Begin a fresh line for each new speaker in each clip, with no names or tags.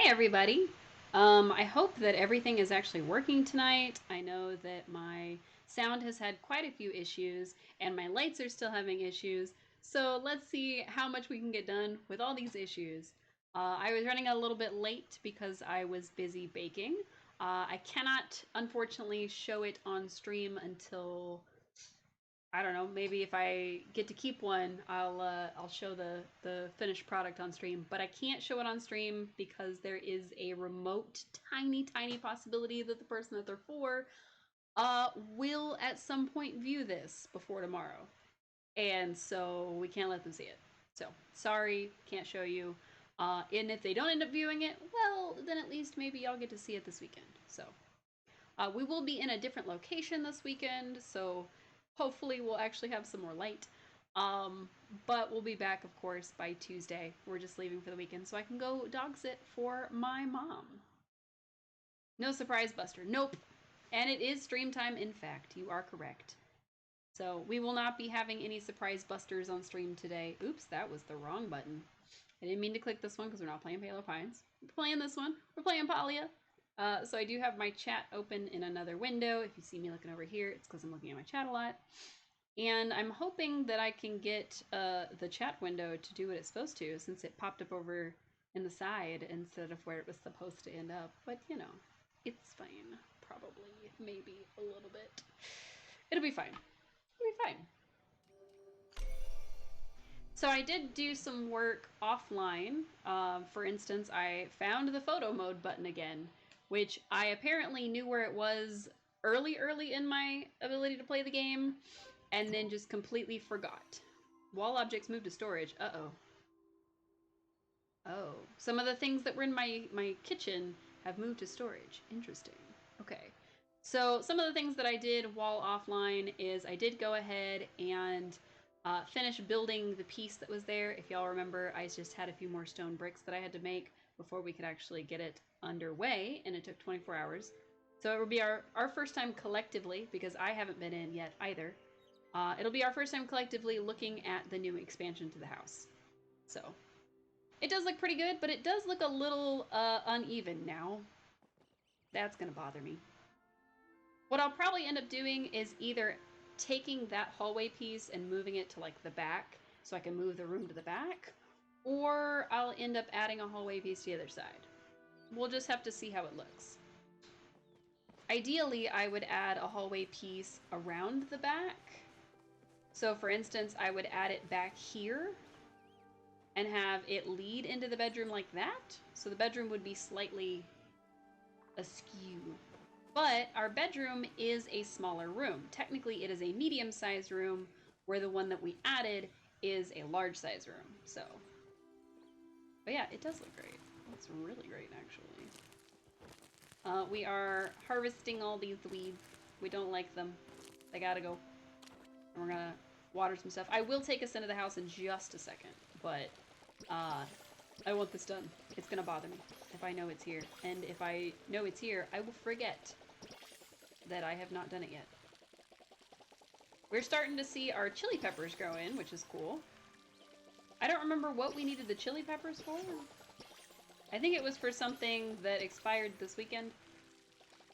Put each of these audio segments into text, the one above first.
Hi, everybody. I hope that everything is actually working tonight. I know that my sound has had quite a few issues and my lights are still having issues. So let's see how much we can get done with all these issues. I was running a little bit late because I was busy baking. I cannot, unfortunately, show it on stream until I don't know. Maybe if I get to keep one, I'll show the finished product on stream. But I can't show it on stream because there is a remote, tiny possibility that the person that they're for will at some point view this before tomorrow, and so we can't let them see it. So sorry, can't show you. And if they don't end up viewing it, well, then at least maybe I'll get to see it this weekend. So we will be in a different location this weekend, so hopefully we'll actually have some more light. Um, but we'll be back, of course, by Tuesday. We're just leaving for the weekend so I can go dog sit for my mom. No surprise, Buster. Nope. And it is stream time, in fact. You are correct. So we will not be having any surprise busters on stream today. Oops, that was the wrong button. I didn't mean to click this one because we're not playing Palo Pines. We're playing this one. We're playing Palia. So I do have my chat open in another window. If you see me looking over here, it's because I'm looking at my chat a lot. And I'm hoping that I can get the chat window to do what it's supposed to, since it popped up over in the side instead of where it was supposed to end up. But, you know, it's fine. Probably, maybe a little bit. It'll be fine. It'll be fine. So I did do some work offline. For instance, I found the photo mode button again, which I apparently knew where it was early in my ability to play the game, and then just completely forgot. Wall objects moved to storage. Uh-oh. Oh. Some of the things that were in my kitchen have moved to storage. Interesting. Okay. So some of the things that I did while offline is I did go ahead and finish building the piece that was there. If y'all remember, I just had a few more stone bricks that I had to make before we could actually get it underway, and it took 24 hours. So it will be our first time collectively, because I haven't been in yet either. It'll be our first time collectively looking at the new expansion to the house. So it does look pretty good, but it does look a little uneven now. That's going to bother me. What I'll probably end up doing is either taking that hallway piece and moving it to like the back so I can move the room to the back, or I'll end up adding a hallway piece to the other side. We'll just have to see how it looks. Ideally, I would add a hallway piece around the back. So for instance, I would add it back here and have it lead into the bedroom like that. So the bedroom would be slightly askew. But our bedroom is a smaller room. Technically, it is a medium-sized room, where the one that we added is a large-sized room. So, but yeah, it does look great. It's really great, actually. We are harvesting all these weeds. We don't like them. They gotta go. And we're gonna water some stuff. I will take us into the house in just a second, but I want this done. It's gonna bother me if I know it's here. And if I know it's here, I will forget that I have not done it yet. We're starting to see our chili peppers grow in, which is cool. I don't remember what we needed the chili peppers for. I think it was for something that expired this weekend,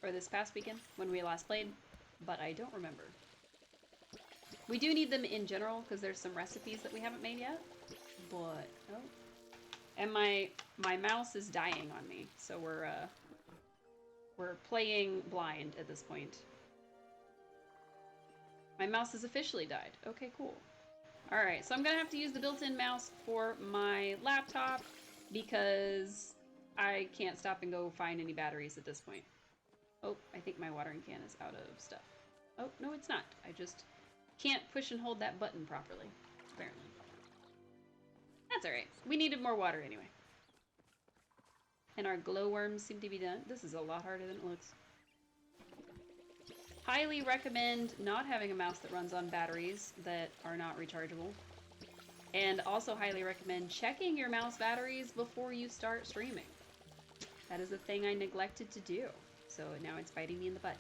or this past weekend, when we last played, but I don't remember. We do need them in general, because there's some recipes that we haven't made yet, but, oh. And my mouse is dying on me, so we're playing blind at this point. My mouse has officially died. Okay, cool. Alright, so I'm gonna have to use the built-in mouse for my laptop because I can't stop and go find any batteries at this point. Oh, I think my watering can is out of stuff. Oh, no it's not. I just can't push and hold that button properly, apparently. That's alright. We needed more water anyway. And our glowworms seem to be done. This is a lot harder than it looks. Highly recommend not having a mouse that runs on batteries that are not rechargeable. And also highly recommend checking your mouse batteries before you start streaming. That is a thing I neglected to do. So now it's biting me in the butt.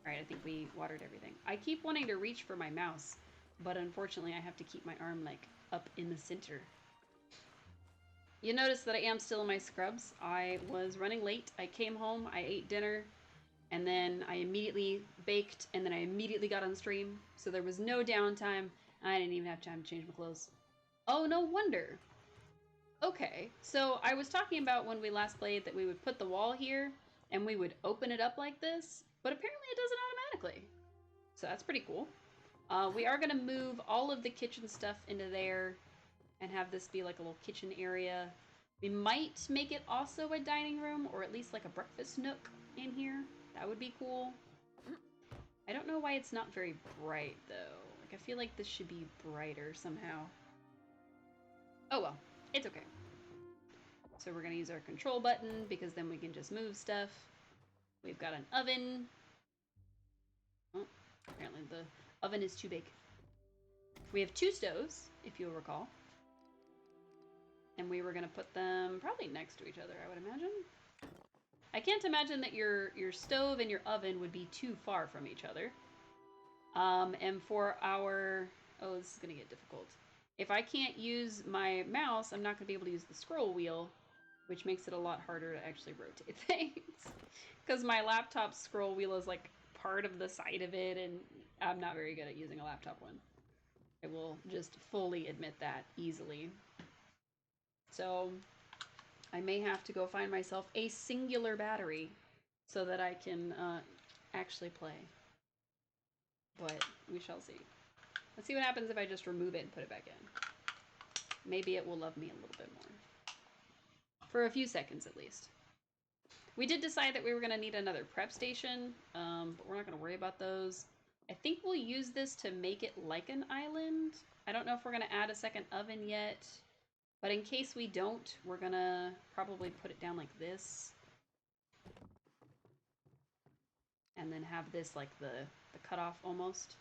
Alright, I think we watered everything. I keep wanting to reach for my mouse, but unfortunately I have to keep my arm like up in the center. You notice that I am still in my scrubs. I was running late. I came home, I ate dinner, and then I immediately baked, and then I immediately got on stream. So there was no downtime. I didn't even have time to change my clothes. Oh, no wonder. Okay, so I was talking about when we last played that we would put the wall here, and we would open it up like this, but apparently it does it automatically. So that's pretty cool. We are going to move all of the kitchen stuff into there and have this be like a little kitchen area. We might make it also a dining room, or at least like a breakfast nook in here. That would be cool. I don't know why it's not very bright though. Like I feel like this should be brighter somehow. Oh well, it's okay. So we're gonna use our control button because then we can just move stuff. We've got an oven. Oh, apparently the oven is too big. We have 2 stoves, if you'll recall. And we were gonna put them probably next to each other, I would imagine. I can't imagine that your stove and your oven would be too far from each other. And for our... Oh, this is going to get difficult. If I can't use my mouse, I'm not going to be able to use the scroll wheel, which makes it a lot harder to actually rotate things. Because my laptop scroll wheel is like part of the side of it, and I'm not very good at using a laptop one. I will just fully admit that easily. So I may have to go find myself a singular battery so that I can actually play. But we shall see. Let's see what happens if I just remove it and put it back in. Maybe it will love me a little bit more. For a few seconds at least. We did decide that we were going to need another prep station, but we're not going to worry about those. I think we'll use this to make it like an island. I don't know if we're going to add a second oven yet, but in case we don't, we're going to probably put it down like this. And then have this like the cutoff almost.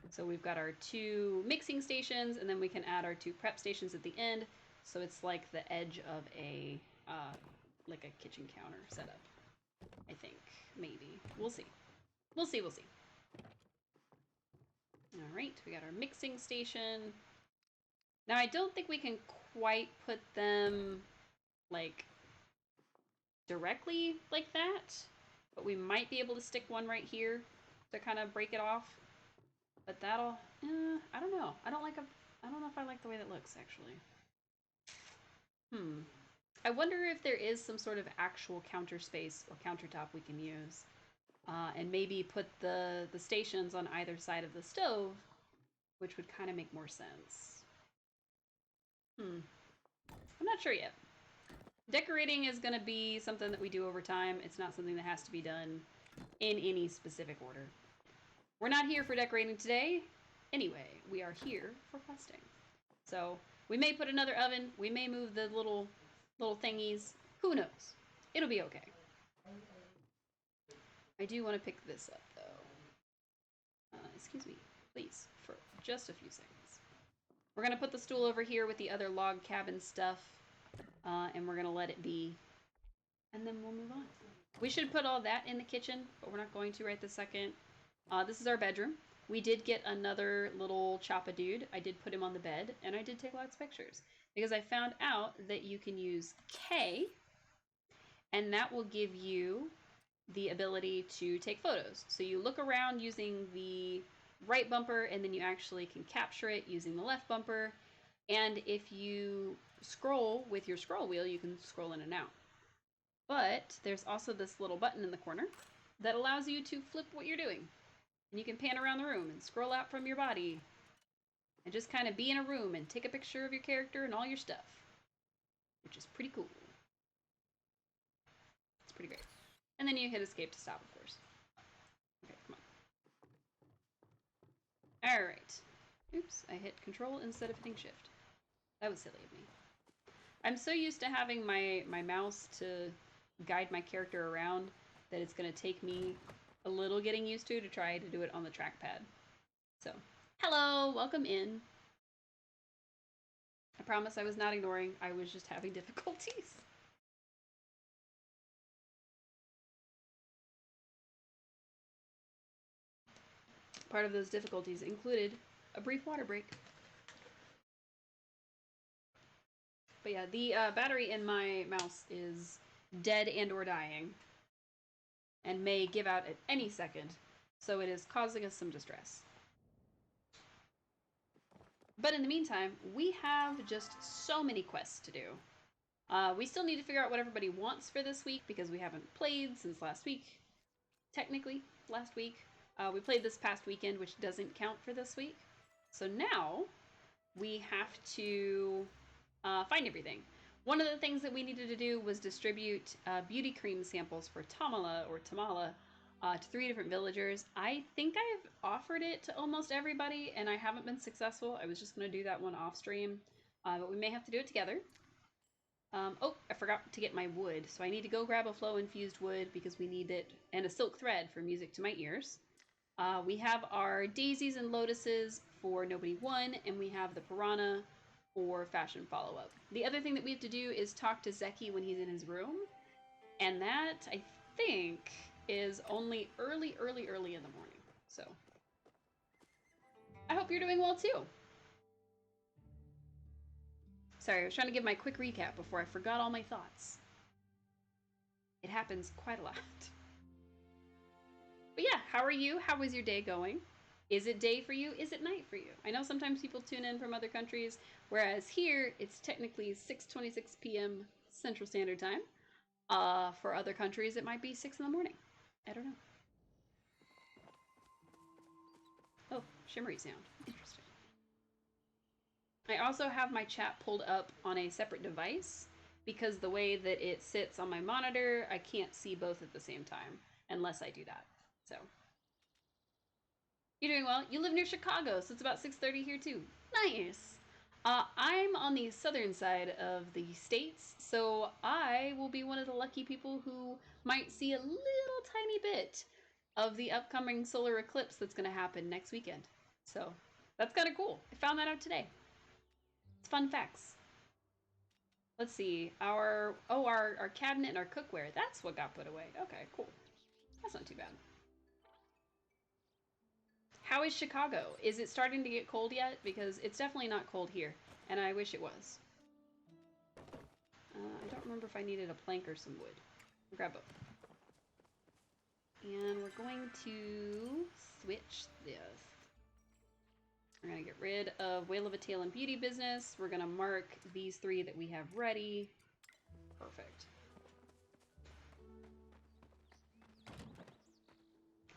So we've got our 2 mixing stations, and then we can add our 2 prep stations at the end. So it's like the edge of a like a kitchen counter setup. I think maybe we'll see. We'll see. We'll see. All right, we got our mixing station. Now I don't think we can quite put them like directly like that, but we might be able to stick one right here to kind of break it off. But that'll, I don't know. I don't know if I like the way that looks, actually. I wonder if there is some sort of actual counter space or countertop we can use. And maybe put the stations on either side of the stove, which would kind of make more sense. I'm not sure yet. Decorating is going to be something that we do over time. It's not something that has to be done in any specific order. We're not here for decorating today. Anyway, we are here for questing. So we may put another oven. We may move the little thingies. Who knows? It'll be okay. I do want to pick this up, though. Excuse me, please, for just a few seconds. We're going to put the stool over here with the other log cabin stuff, and we're going to let it be, and then we'll move on. We should put all that in the kitchen, but we're not going to right this second. This is our bedroom. We did get another little Choppa dude. I did put him on the bed, and I did take lots of pictures because I found out that you can use K, and that will give you the ability to take photos. So you look around using the right bumper, and then you actually can capture it using the left bumper. And if you scroll with your scroll wheel, you can scroll in and out. But there's also this little button in the corner that allows you to flip what you're doing. And you can pan around the room and scroll out from your body and just kind of be in a room and take a picture of your character and all your stuff, which is pretty cool. It's pretty great. And then you hit escape to stop, of course. Okay, come on. All right. Oops, I hit control instead of hitting shift. That was silly of me. I'm so used to having my mouse to guide my character around that it's going to take me a little getting used to try to do it on the trackpad. So, hello, welcome in. I promise I was not ignoring, I was just having difficulties. Part of those difficulties included a brief water break. But yeah, the battery in my mouse is dead and or dying and may give out at any second, so it is causing us some distress. But in the meantime, we have just so many quests to do. We still need to figure out what everybody wants for this week because we haven't played since last week. Technically, last week. We played this past weekend, which doesn't count for this week. So now we have to find everything. One of the things that we needed to do was distribute beauty cream samples for Tamala or Tamala to 3 different villagers. I think I've offered it to almost everybody and I haven't been successful. I was just going to do that one off stream, but we may have to do it together. Oh, I forgot to get my wood, so I need to go grab a flow infused wood because we need it, and a silk thread for music to my ears. We have our daisies and lotuses for Nobody Won, and we have the piranha for fashion follow-up. The other thing that we have to do is talk to Zeki when he's in his room, and that, I think, is only early in the morning. So, I hope you're doing well too. Sorry, I was trying to give my quick recap before I forgot all my thoughts. It happens quite a lot. But yeah, how are you? How was your day going? Is it day for you? Is it night for you? I know sometimes people tune in from other countries, whereas here it's technically 6:26 p.m. Central Standard Time. For other countries, it might be 6 in the morning. I don't know. Oh, shimmery sound. Interesting. I also have my chat pulled up on a separate device because the way that it sits on my monitor, I can't see both at the same time unless I do that. So, you're doing well. You live near Chicago, so it's about 6:30 here too. Nice. I'm on the southern side of the states, so I will be one of the lucky people who might see a little tiny bit of the upcoming solar eclipse that's going to happen next weekend. So that's kind of cool. I found that out today. It's fun facts. Let's see. Our cabinet and our cookware. That's what got put away. Okay, cool. That's not too bad. How is Chicago? Is it starting to get cold yet? Because it's definitely not cold here, and I wish it was. I don't remember if I needed a plank or some wood. I'll grab both. And we're going to switch this. We're going to get rid of Whale of a Tale and Beauty Business. We're going to mark these 3 that we have ready. Perfect.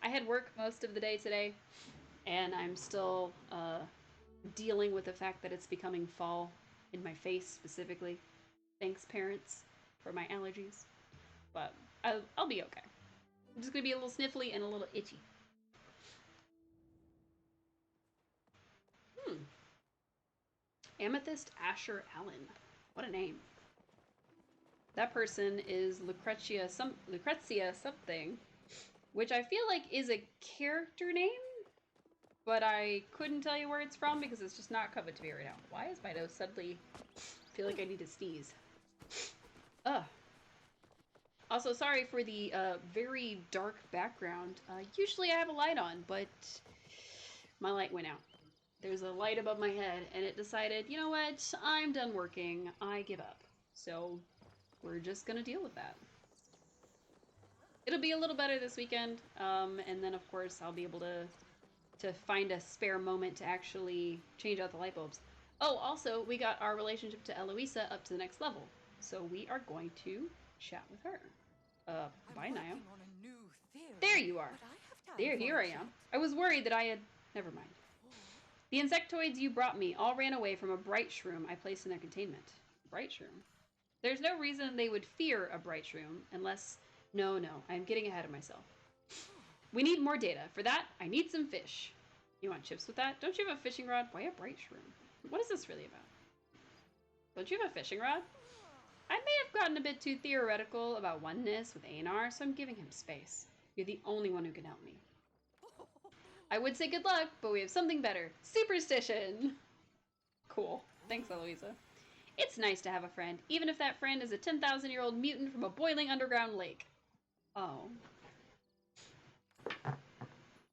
I had work most of the day today, and I'm still dealing with the fact that it's becoming fall in my face specifically. Thanks, parents, for my allergies. But I'll be okay. I'm just gonna be a little sniffly and a little itchy. Amethyst Asher Allen. What a name. That person is Lucretia something, which I feel like is a character name, but I couldn't tell you where it's from because it's just not coming to me right now. Why is my nose suddenly feel like I need to sneeze? Ugh. Also, sorry for the very dark background. Usually I have a light on, but my light went out. There's a light above my head, and it decided, you know what, I'm done working. I give up. So we're just gonna deal with that. It'll be a little better this weekend, and then of course I'll be able to find a spare moment to actually change out the light bulbs. Oh, also, we got our relationship to Eloisa up to the next level, so we are going to chat with her. Bye, Naya. There you are. Here I am. I was worried that I had... Never mind. The insectoids you brought me all ran away from a bright shroom I placed in their containment. Bright shroom? There's no reason they would fear a bright shroom unless... No, I'm getting ahead of myself. We need more data. For that, I need some fish. You want chips with that? Don't you have a fishing rod? Why a bright shroom? What is this really about? Don't you have a fishing rod? I may have gotten a bit too theoretical about oneness with Einar, so I'm giving him space. You're the only one who can help me. I would say good luck, but we have something better. Superstition! Cool. Thanks, Eloisa. It's nice to have a friend, even if that friend is a 10,000-year-old mutant from a boiling underground lake. Oh.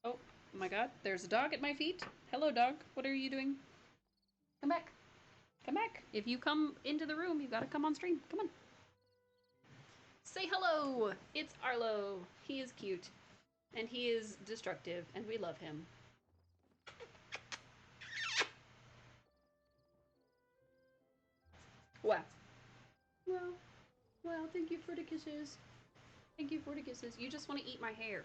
Oh my god, there's a dog at my feet. Hello, dog. What are you doing? Come back. Come back. If you come into the room, you gotta come on stream. Come on. Say hello! It's Arlo. He is cute. And he is destructive, and we love him. Wow. Well, thank you for the kisses. Thank you for the kisses. You just want to eat my hair.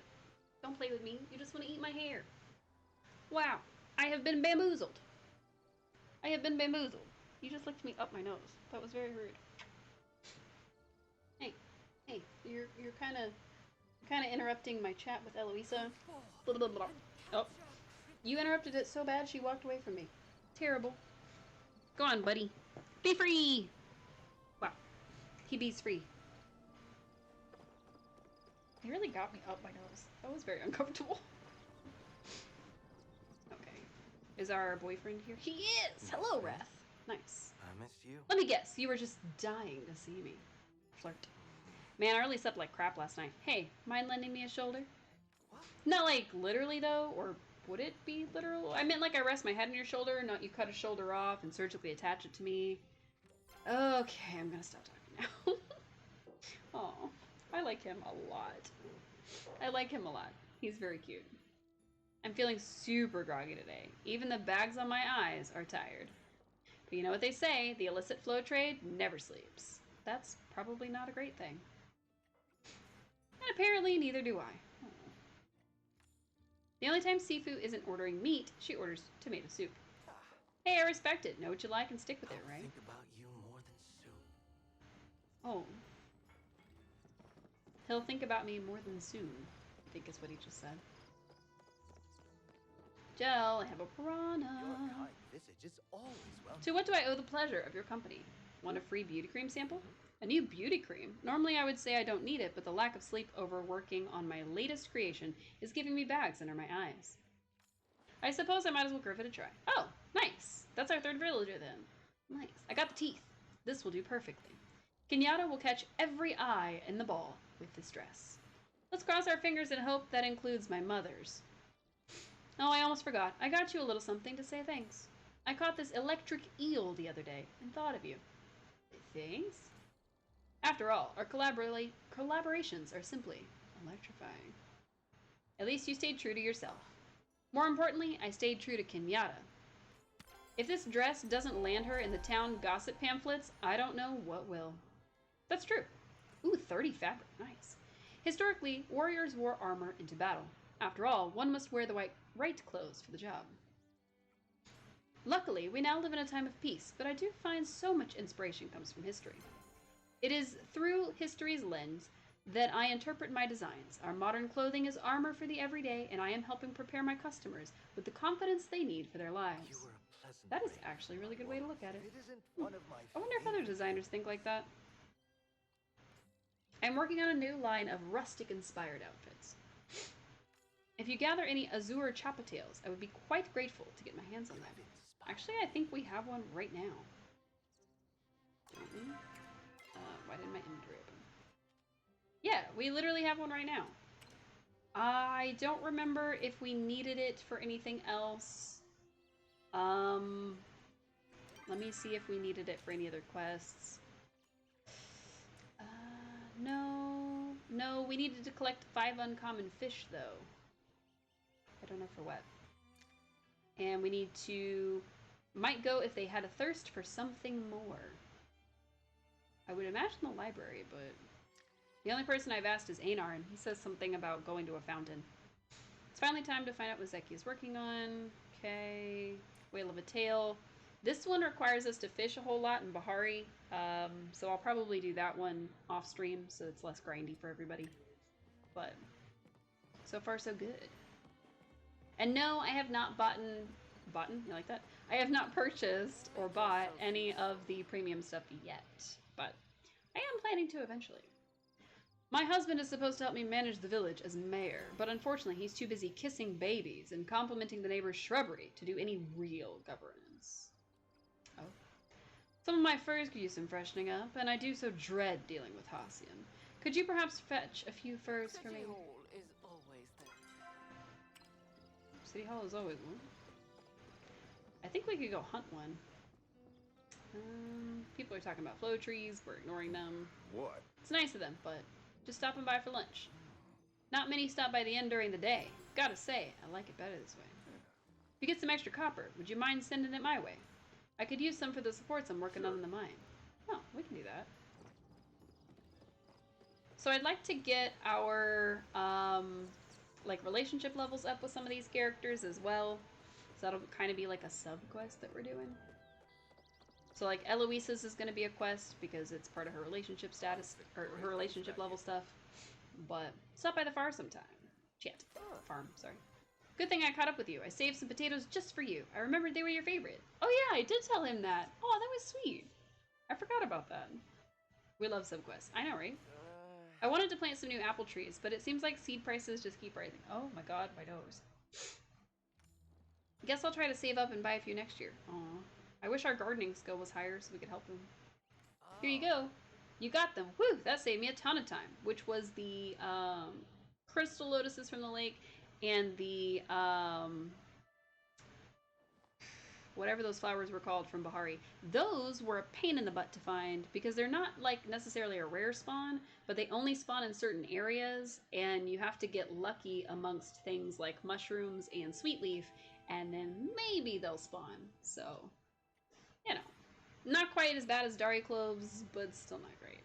Don't play with me. You just want to eat my hair. Wow. I have been bamboozled. I have been bamboozled. You just licked me up my nose. That was very rude. Hey, you're kind of interrupting my chat with Eloisa. Blah, blah, blah. Oh, you interrupted it so bad she walked away from me. Terrible. Go on, buddy. Be free. Wow, he bees free. He really got me up my nose. That was very uncomfortable. Okay, is our boyfriend here? He is. Hello, Wrath. Nice.
I missed you.
Let me guess. You were just dying to see me. Flirt. Man, I really slept like crap last night. Hey, mind lending me a shoulder?
What?
Not like literally though, or would it be literal? I meant like I rest my head on your shoulder, not you cut a shoulder off and surgically attach it to me. Okay, I'm gonna stop talking now. Oh, I like him a lot. I like him a lot. He's very cute. I'm feeling super groggy today. Even the bags on my eyes are tired. But you know what they say, the illicit flow trade never sleeps. That's probably not a great thing. And apparently neither do I. Oh. The only time Sifu isn't ordering meat, she orders tomato soup. Hey, I respect it. Know what you like and stick with it, right?
Think about you more than soon.
Oh. He'll think about me more than soon, I think is what he just said. Gel, I have a piranha.
Your kind visage is always welcome.
To what do I owe the pleasure of your company? Want a free beauty cream sample? A new beauty cream? Normally I would say I don't need it, but the lack of sleep over working on my latest creation is giving me bags under my eyes. I suppose I might as well give it a try. Oh, nice. That's our third villager then. Nice. I got the teeth. This will do perfectly. Kenyatta will catch every eye in the ball with this dress. Let's cross our fingers and hope that includes my mother's. Oh, I almost forgot. I got you a little something to say thanks. I caught this electric eel the other day and thought of you. Thanks? After all, our collaborations are simply electrifying. At least you stayed true to yourself. More importantly, I stayed true to Kenyatta. If this dress doesn't land her in the town gossip pamphlets, I don't know what will. That's true. Ooh, 30 fabric. Nice. Historically, warriors wore armor into battle. After all, one must wear the right clothes for the job. Luckily, we now live in a time of peace, but I do find so much inspiration comes from history. It is through history's lens that I interpret my designs. Our modern clothing is armor for the everyday, and I am helping prepare my customers with the confidence they need for their lives.
You were a pleasant
That is
lady.
actually a really good way to look at it.
It isn't one of my
I wonder if other
favorite
designers think like that. I'm working on a new line of rustic-inspired outfits. If you gather any Azure Chapatails, I would be quite grateful to get my hands on them. Actually, I think we have one right now. Don't we? Why didn't my inventory open? Yeah, we literally have one right now. I don't remember if we needed it for anything else. Let me see if we needed it for any other quests. No, we needed to collect 5 uncommon fish, though. I don't know for what. And we need to... Might go if they had a thirst for something more. I would imagine the library, but... The only person I've asked is Einar, and he says something about going to a fountain. It's finally time to find out what Zeki is working on. Okay. Whale of a Tail. This one requires us to fish a whole lot in Bahari, so I'll probably do that one off stream, so it's less grindy for everybody. But so far so good. And no, I have not you like that? I have not purchased or bought any of the premium stuff yet, but I am planning to eventually. My husband is supposed to help me manage the village as mayor, but unfortunately he's too busy kissing babies and complimenting the neighbor's shrubbery to do any real governance. Oh. Some of my furs could use some freshening up, and I do so dread dealing with Hacian. Could you perhaps fetch a few furs for me?
City Hall is always there.
City Hall is always one. I think we could go hunt one. People are talking about flow trees. We're ignoring them.
What?
It's nice of them, but just stopping by for lunch. Not many stop by the inn during the day. Gotta say, I like it better this way. If you get some extra copper, would you mind sending it my way? I could use some for the supports I'm working on in the mine. Oh, we can do that. So I'd like to get our like relationship levels up with some of these characters as well. So that'll kind of be like a sub quest that we're doing. So like Eloise's is going to be a quest because it's part of her relationship status or her relationship level stuff. But stop by the farm sometime. Farm, sorry. Good thing I caught up with you. I saved some potatoes just for you. I remembered they were your favorite. Oh yeah, I did tell him that. Oh, that was sweet. I forgot about that. We love subquests. I know, right? I wanted to plant some new apple trees, but it seems like seed prices just keep rising. Oh my god, my nose. Guess I'll try to save up and buy a few next year. Aw. I wish our gardening skill was higher so we could help them. Here you go. You got them. Woo! That saved me a ton of time, which was the crystal lotuses from the lake and the whatever those flowers were called from Bahari. Those were a pain in the butt to find because they're not like necessarily a rare spawn, but they only spawn in certain areas and you have to get lucky amongst things like mushrooms and sweet leaf and then maybe they'll spawn. So, you know, not quite as bad as Dari cloves, but still not great.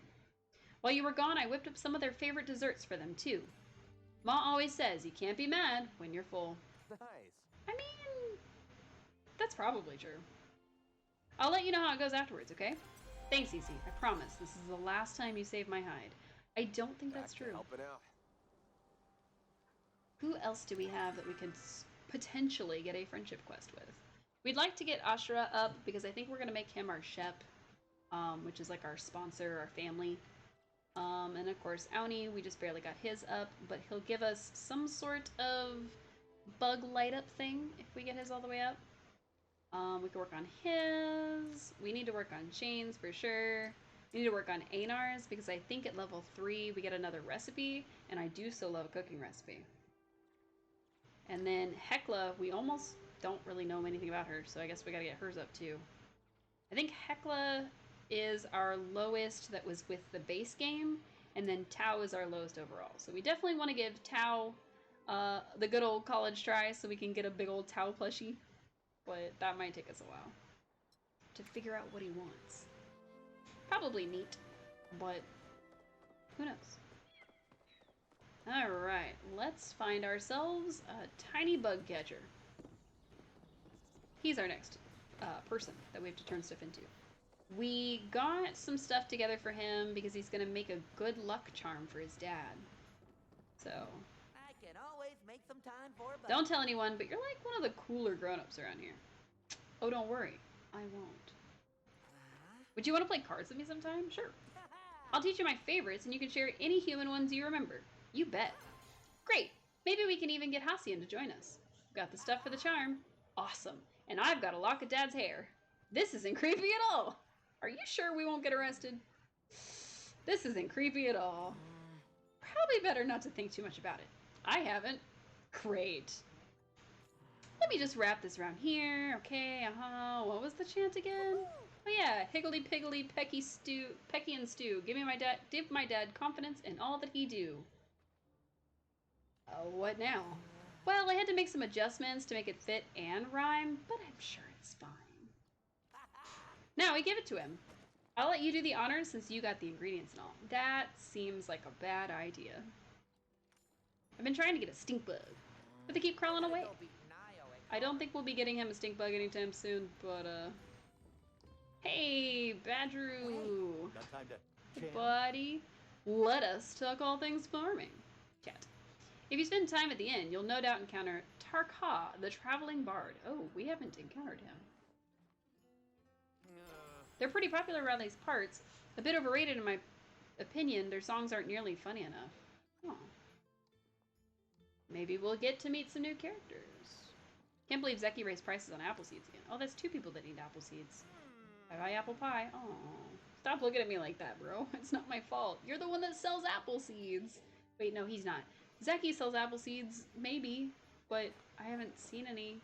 While you were gone, I whipped up some of their favorite desserts for them too. Ma always says you can't be mad when you're full.
Nice.
I mean, that's probably true. I'll let you know how it goes afterwards, okay? Thanks, Easy. I promise this is the last time you save my hide. I don't think that's true.
Helping out.
Who else do we have that we could potentially get a friendship quest with? We'd like to get Ashura up because I think we're going to make him our Shep, which is like our sponsor, our family. And of course, Auni, we just barely got his up, but he'll give us some sort of bug light up thing if we get his all the way up. We can work on his. We need to work on Shane's for sure. We need to work on Einar's because I think at level 3 we get another recipe, and I do so love a cooking recipe. And then Hecla, we almost don't really know anything about her, so I guess we gotta get hers up too. I think Hecla is our lowest that was with the base game, and then Tau is our lowest overall. So we definitely want to give Tau the good old college try so we can get a big old Tau plushie. But that might take us a while to figure out what he wants. Probably neat, but who knows? Alright, let's find ourselves a tiny bug catcher. He's our next person that we have to turn stuff into. We got some stuff together for him because he's going to make a good luck charm for his dad. So,
I can always make some time for a bite.
don't tell anyone, but you're like one of the cooler grown-ups around here. Oh, don't worry. I won't. Would you want to play cards with me sometime? Sure. I'll teach you my favorites, and you can share any human ones you remember. You bet. Great. Maybe we can even get Hassian to join us. Got the stuff for the charm. Awesome. And I've got a lock of Dad's hair. This isn't creepy at all. Are you sure we won't get arrested? This isn't creepy at all. Probably better not to think too much about it. I haven't. Great. Let me just wrap this around here. Okay, what was the chant again? Oh yeah, higgledy piggledy Pecky and stew. Give my dad confidence in all that he do. What now? Well, I had to make some adjustments to make it fit and rhyme, but I'm sure it's fine. Now we give it to him. I'll let you do the honors since you got the ingredients and all. That seems like a bad idea. I've been trying to get a stink bug, but they keep crawling away. I don't think we'll be getting him a stink bug anytime soon, but hey, Badru.
Got time to
Hey,
jam?
buddy. Let us talk all things farming. Cat. If you spend time at the inn, you'll no doubt encounter Tarkha, the traveling bard. Oh, we haven't encountered him. They're pretty popular around these parts. A bit overrated in my opinion. Their songs aren't nearly funny enough. Oh. Maybe we'll get to meet some new characters. Can't believe Zeki raised prices on apple seeds again. Oh, that's 2 people that need apple seeds. Bye-bye, apple pie. Oh. Stop looking at me like that, bro. It's not my fault. You're the one that sells apple seeds. Wait, no, he's not. Zeki sells apple seeds, maybe, but I haven't seen any.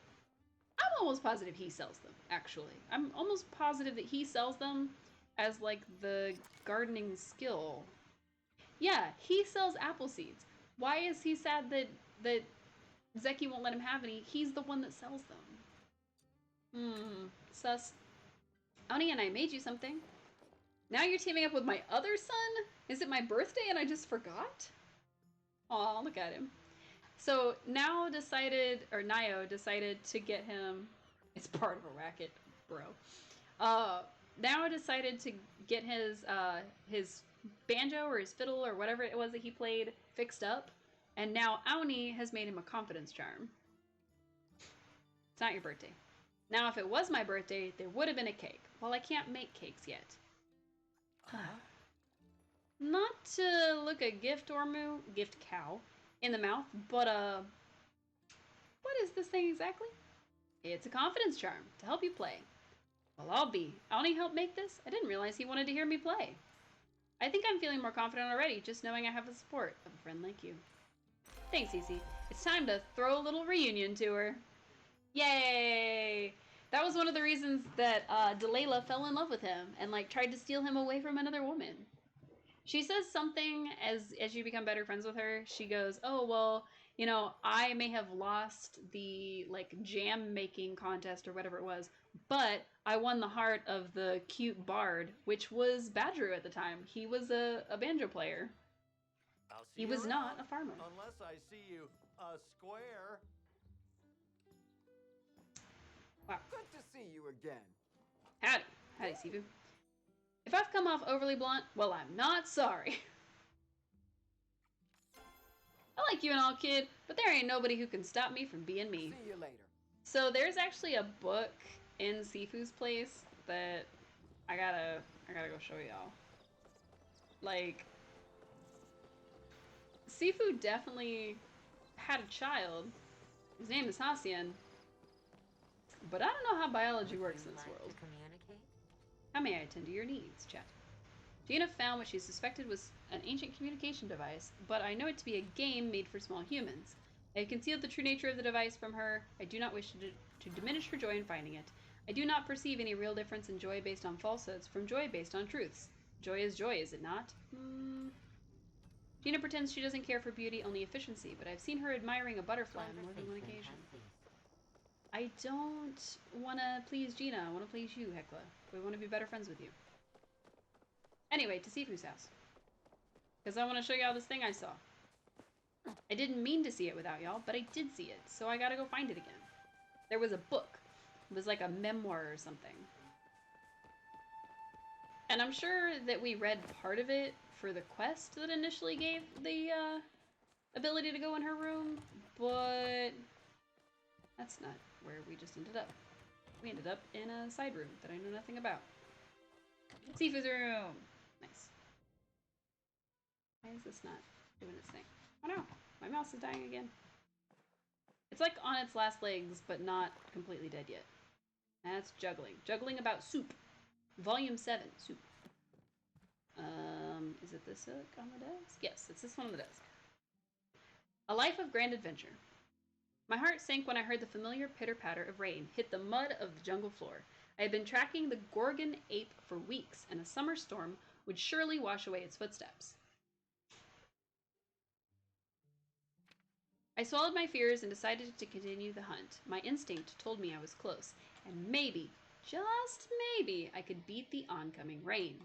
I'm almost positive he sells them, actually. I'm almost positive that he sells them as, like, the gardening skill. Yeah, he sells apple seeds. Why is he sad that Zeki won't let him have any? He's the one that sells them. Sus. Oni and I made you something. Now you're teaming up with my other son? Is it my birthday and I just forgot? Aw, look at him. So Nio decided to get him. It's part of a racket, bro. Nio decided to get his banjo or his fiddle or whatever it was that he played fixed up, and now Aoni has made him a confidence charm. It's not your birthday. Now, if it was my birthday, there would have been a cake. Well, I can't make cakes yet. Not to look a gift cow in the mouth, but what is this thing exactly? It's a confidence charm to help you play. Well, I'll need help make this. I didn't realize he wanted to hear me play. I think I'm feeling more confident already, just knowing I have the support of a friend like you. Thanks, Cece. It's time to throw a little reunion to her. Yay! That was one of the reasons that Delilah fell in love with him and like tried to steal him away from another woman. She says something as you become better friends with her. She goes, "Oh, well, you know, I may have lost the like jam making contest or whatever it was, but I won the heart of the cute bard, which was Badru at the time. He was a banjo player. He was not a farmer.
Unless I see you a square."
Wow.
Good to see you again.
Howdy. Howdy, Sifu. If I've come off overly blunt, well, I'm not sorry. I like you and all, kid, but there ain't nobody who can stop me from being me.
See you later.
So there's actually a book in Sifu's place that I gotta go show y'all. Like, Sifu definitely had a child. His name is Hassian. But I don't know how biology works in this world. How may I attend to your needs, chat? Gina found what she suspected was an ancient communication device, but I know it to be a game made for small humans. I have concealed the true nature of the device from her. I do not wish to diminish her joy in finding it. I do not perceive any real difference in joy based on falsehoods from joy based on truths. Joy is joy, is it not? Gina pretends she doesn't care for beauty, only efficiency, but I've seen her admiring a butterfly on more than one occasion. I don't want to please Gina. I want to please you, Hecla. We want to be better friends with you. Anyway, to Sifu's house. Because I want to show y'all this thing I saw. I didn't mean to see it without y'all, but I did see it, so I gotta go find it again. There was a book. It was like a memoir or something. And I'm sure that we read part of it for the quest that initially gave the ability to go in her room, but that's not where we just ended up. We ended up in a side room that I know nothing about. Sifu's room! Nice. Why is this not doing its thing? Oh no! My mouse is dying again. It's like on its last legs, but not completely dead yet. That's juggling. Juggling about soup. Volume 7, soup. Is it this book on the desk? Yes, it's this one on the desk. A Life of Grand Adventure. My heart sank when I heard the familiar pitter-patter of rain hit the mud of the jungle floor. I had been tracking the Gorgon ape for weeks, and a summer storm would surely wash away its footsteps. I swallowed my fears and decided to continue the hunt. My instinct told me I was close, and maybe, just maybe, I could beat the oncoming rain.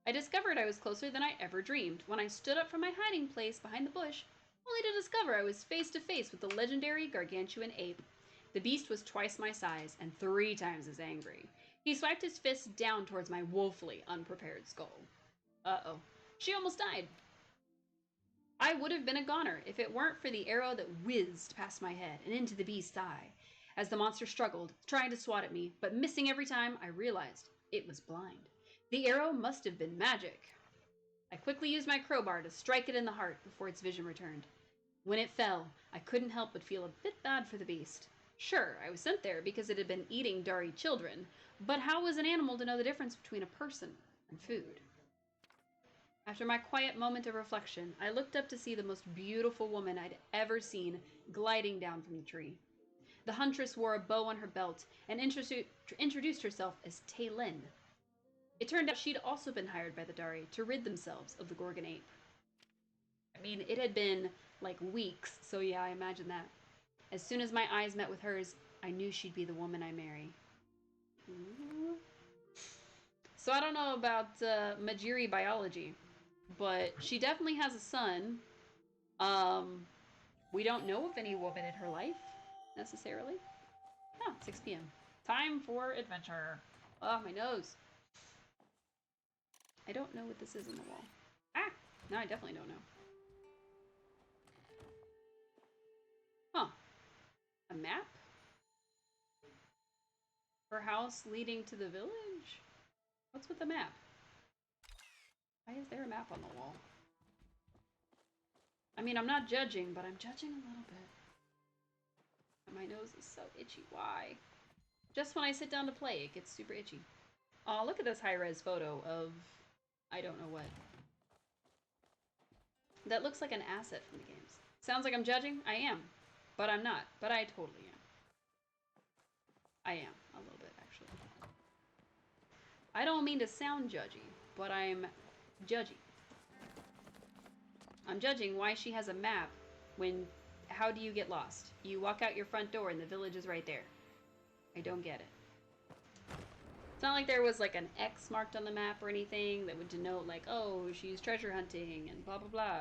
I discovered I was closer than I ever dreamed when I stood up from my hiding place behind the bush, only to discover I was face to face with the legendary gargantuan ape. The beast was twice my size and 3 times as angry. He swiped his fist down towards my woefully unprepared skull. Uh-oh. She almost died. I would have been a goner if it weren't for the arrow that whizzed past my head and into the beast's eye. As the monster struggled, trying to swat at me, but missing every time, I realized it was blind. The arrow must have been magic. I quickly used my crowbar to strike it in the heart before its vision returned. When it fell, I couldn't help but feel a bit bad for the beast. Sure, I was sent there because it had been eating Dari children, but how was an animal to know the difference between a person and food? After my quiet moment of reflection, I looked up to see the most beautiful woman I'd ever seen gliding down from the tree. The huntress wore a bow on her belt and introduced herself as Taylin. It turned out she'd also been hired by the Dari to rid themselves of the Gorgon ape. I mean, it had been like weeks, so yeah, I imagine that. As soon as my eyes met with hers, I knew she'd be the woman I marry. Ooh. So I don't know about Majiri biology, but she definitely has a son. We don't know of any woman in her life, necessarily. Oh, 6 p.m. Time for adventure. Oh, my nose. I don't know what this is on the wall. Ah! No, I definitely don't know. Huh. A map? Her house leading to the village? What's with the map? Why is there a map on the wall? I mean, I'm not judging, but I'm judging a little bit. And my nose is so itchy. Why? Just when I sit down to play, it gets super itchy. Oh, look at this high-res photo of... I don't know what. That looks like an asset from the games. Sounds like I'm judging? I am. But I'm not. But I totally am. I am. A little bit, actually. I don't mean to sound judgy, but I'm judgy. I'm judging why she has a map when... How do you get lost? You walk out your front door and the village is right there. I don't get it. It's not like there was like an X marked on the map or anything that would denote like, oh, she's treasure hunting and blah blah blah.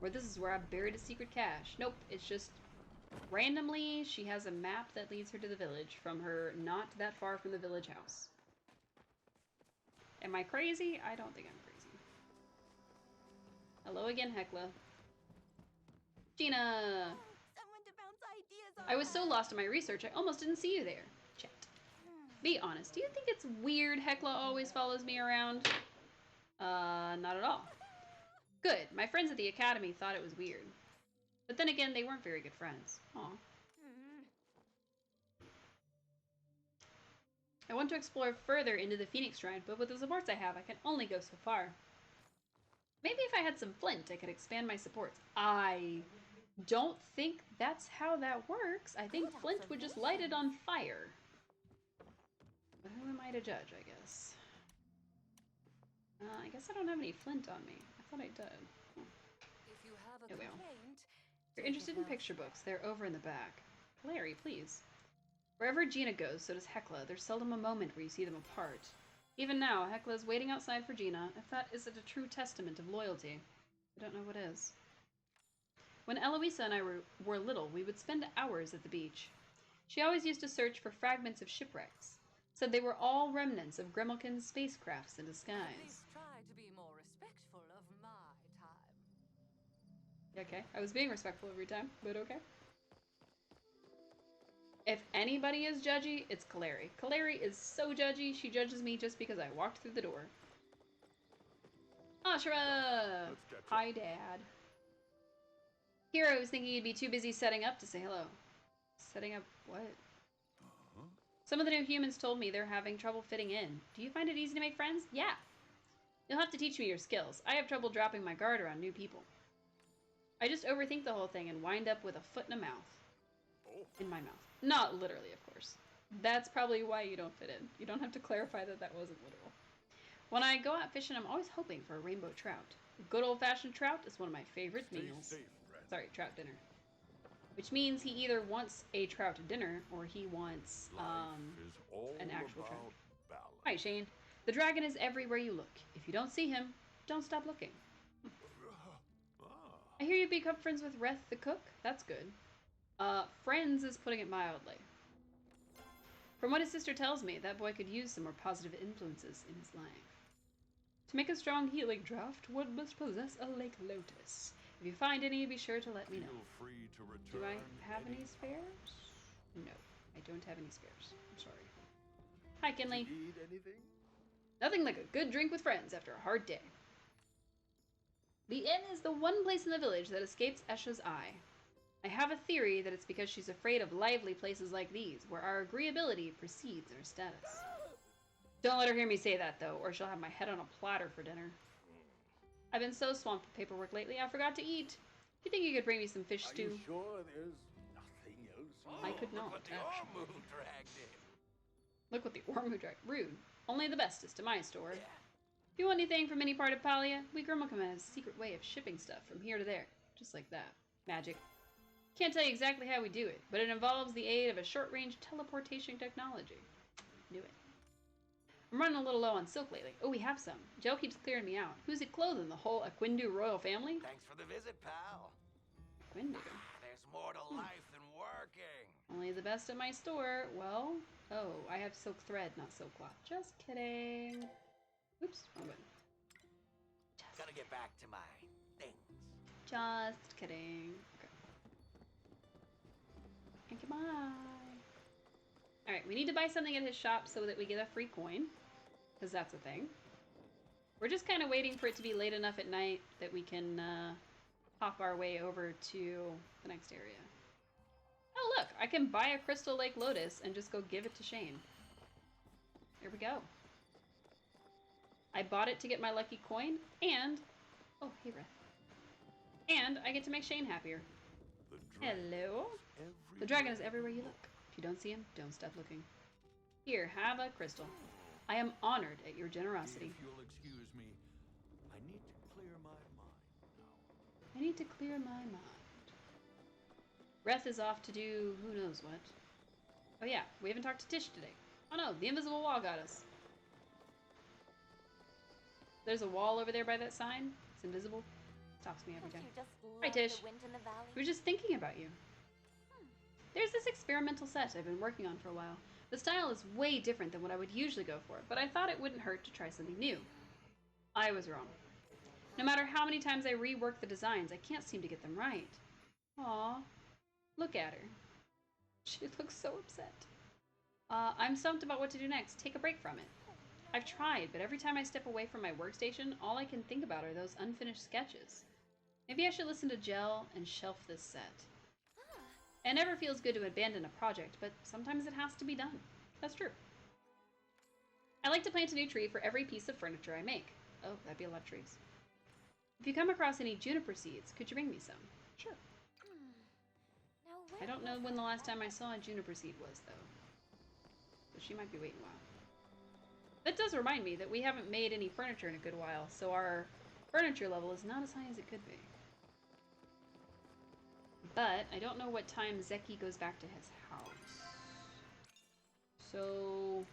Or this is where I buried a secret cache. Nope, it's just randomly she has a map that leads her to the village from her not that far from the village house. Am I crazy? I don't think I'm crazy. Hello again, Hecla. Gina!
Someone to bounce ideas off
I was so lost in my research, I almost didn't see you there. Chat. Be honest, do you think it's weird Hecla always follows me around? Not at all. Good, my friends at the academy thought it was weird. But then again, they weren't very good friends. Aw. I want to explore further into the Phoenix Shrine, but with the supports I have, I can only go so far. Maybe if I had some flint, I could expand my supports. I don't think that's how that works. I think flint would just light it on fire. But who am I to judge, I guess? I guess I don't have any flint on me. I thought I did.
If you have a
Oh, well.
complaint,
If you're interested in picture books, they're over in the back. Larry, please. Wherever Gina goes, so does Hecla. There's seldom a moment where you see them apart. Even now, Hecla is waiting outside for Gina. If that isn't a true testament of loyalty, I don't know what is. When Eloisa and I were little, we would spend hours at the beach. She always used to search for fragments of shipwrecks. Said they were all remnants of Gremilkin's spacecrafts in disguise.
please try to be more respectful of my time.
Okay, I was being respectful every time, but okay. If anybody is judgy, it's Kaleri. Kaleri is so judgy, she judges me just because I walked through the door. Ashra! Hi, Dad. Hero was thinking you'd be too busy setting up to say hello. Setting up what? Some of the new humans told me they're having trouble fitting in. Do you find it easy to make friends? Yeah. You'll have to teach me your skills. I have trouble dropping my guard around new people. I just overthink the whole thing and wind up with a foot in a mouth. In my mouth. Not literally, of course. That's probably why you don't fit in. You don't have to clarify that that wasn't literal. When I go out fishing, I'm always hoping for a rainbow trout. A good old-fashioned trout is one of my favorite meals. Sorry, trout dinner. Which means he either wants a trout dinner or he wants an actual trout. Hi, Shane. The dragon is everywhere you look. If you don't see him, don't stop looking. I hear you become friends with Reth the cook. That's good. Friends is putting it mildly. From what his sister tells me, that boy could use some more positive influences in his life. To make a strong healing draft, one must possess a lake lotus. If you find any, be sure to let me know.
Feel free to
Do I
return
have any spares? No, I don't have any spares. I'm sorry. Hi, Kinley.
Need anything?
Nothing like a good drink with friends after a hard day. The inn is the one place in the village that escapes Esha's eye. I have a theory that it's because she's afraid of lively places like these, where our agreeability precedes our status. Don't let her hear me say that, though, or she'll have my head on a platter for dinner. I've been so swamped with paperwork lately, I forgot to eat. Do you think you could bring me some fish
Are
stew?
you sure there's nothing else
I could not.
Look what the
Actually.
Ormu dragged in.
Look what the Ormu dragged. Rude. Only the bestest to my store.
Yeah.
If you want anything from any part of Palia, we Grimmelcom has a secret way of shipping stuff from here to there. Just like that. Magic. Can't tell you exactly how we do it, but it involves the aid of a short-range teleportation technology. Knew it. I'm running a little low on silk lately. Oh, we have some. Joe keeps clearing me out. Who's it clothing? The whole Aquindu royal family?
Thanks for the visit, pal.
Aquindu.
There's more to life than working.
Only the best at my store. Well, oh, I have silk thread, not silk cloth. Just kidding. Oops, wrong button.
Gotta get back to my things.
Just kidding. Okay. And goodbye. Alright, we need to buy something at his shop so that we get a free coin. Because that's a thing. We're just kind of waiting for it to be late enough at night that we can hop our way over to the next area. Oh look, I can buy a Crystal Lake Lotus and just go give it to Shane. Here we go. I bought it to get my lucky coin, and... Oh, hey, Reth. And I get to make Shane happier. Hello? The dragon is everywhere you look. If you don't see him, don't stop looking. Here, have a crystal. I am honored at your generosity.
If you'll excuse me, I need to clear my mind now.
I need to clear my mind. Reth is off to do who knows what. Oh yeah, we haven't talked to Tish today. Oh no, the invisible wall got us. There's a wall over there by that sign. It's invisible. Stops me every time. Hi, Tish. We were just thinking about you. There's this experimental set I've been working on for a while. The style is way different than what I would usually go for, but I thought it wouldn't hurt to try something new. I was wrong. No matter how many times I rework the designs, I can't seem to get them right. Aw. Look at her. She looks so upset. I'm stumped about what to do next. Take a break from it. I've tried, but every time I step away from my workstation, all I can think about are those unfinished sketches. Maybe I should listen to Gel and shelf this set. It never feels good to abandon a project, but sometimes it has to be done. That's true. I like to plant a new tree for every piece of furniture I make. Oh, that'd be a lot of trees. If you come across any juniper seeds, could you bring me some? Sure. I don't know when the last time I saw a juniper seed was, though. So she might be waiting a while. That does remind me that we haven't made any furniture in a good while, so our furniture level is not as high as it could be. But I don't know what time Zeki goes back to his house. So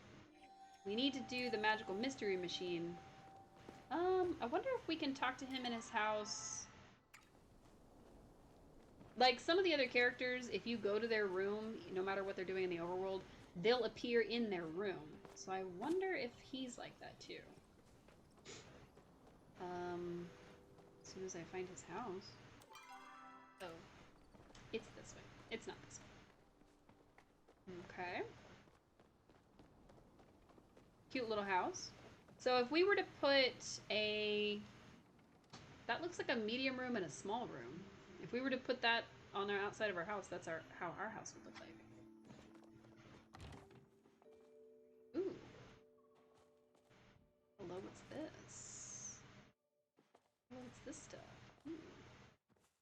we need to do the magical mystery machine. I wonder if we can talk to him in his house. Like some of the other characters, if you go to their room, no matter what they're doing in the overworld, they'll appear in their room. So I wonder if he's like that too. As soon as I find his house. Oh. It's this way. It's not this way. Okay. Cute little house. So if we were to put a... That looks like a medium room and a small room. If we were to put that on our outside of our house, that's how our house would look like. Ooh. Hello, what's this? What's this stuff? Ooh.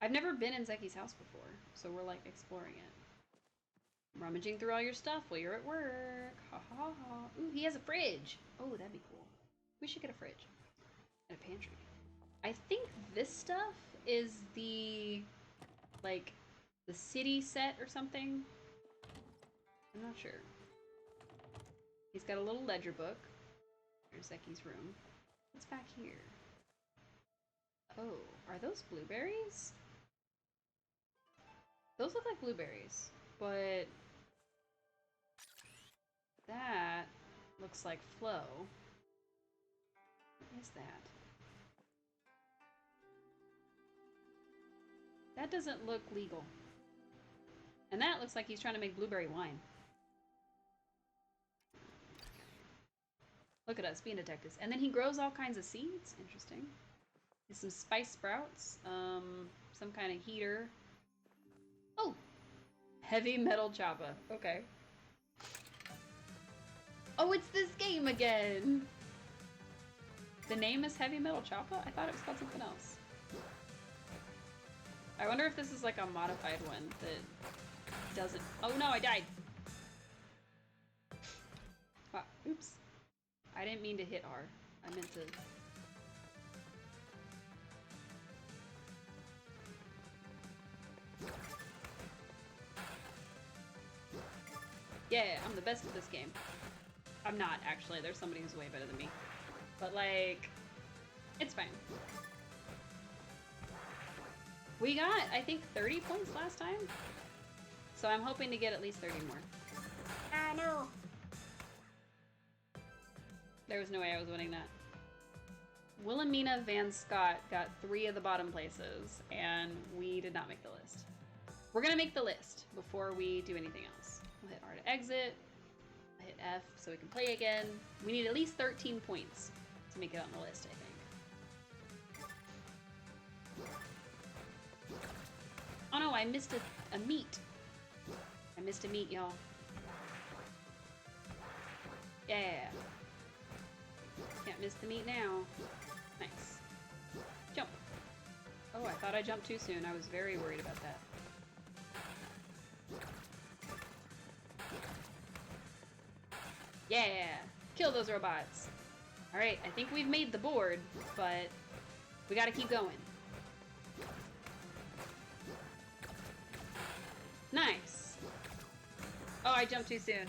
I've never been in Zeki's house before, so we're like exploring it. Rummaging through all your stuff while you're at work. Ha ha ha. Ooh, he has a fridge. Oh, that'd be cool. We should get a fridge. And a pantry. I think this stuff is the, like, the city set or something. I'm not sure. He's got a little ledger book. There's Zeki's room. What's back here? Oh, are those blueberries? Those look like blueberries, but that looks like Flo. What is that? That doesn't look legal. And that looks like he's trying to make blueberry wine. Look at us being detectives. And then he grows all kinds of seeds. Interesting. There's some spice sprouts. Some kind of heater. Oh! Heavy Metal Choppa. Okay. Oh, it's this game again! The name is Heavy Metal Choppa? I thought it was called something else. I wonder if this is like a modified one that doesn't. Oh no, I died. Oops. I didn't mean to hit R. I meant to. Yeah, I'm the best at this game. I'm not, actually. There's somebody who's way better than me. But, like, it's fine. We got, I think, 30 points last time. So I'm hoping to get at least 30 more. Ah, no. There was no way I was winning that. Wilhelmina Van Scott got 3 of the bottom places, and we did not make the list. We're gonna make the list before we do anything else. We'll hit R to exit. I'll hit F so we can play again. We need at least 13 points to make it on the list, I think. Oh no, I missed a meat. I missed a meat, y'all. Yeah. Can't miss the meat now. Nice. Jump. Oh, I thought I jumped too soon. I was very worried about that. Yeah! Kill those robots! Alright, I think we've made the board, but we gotta keep going. Nice! Oh, I jumped too soon.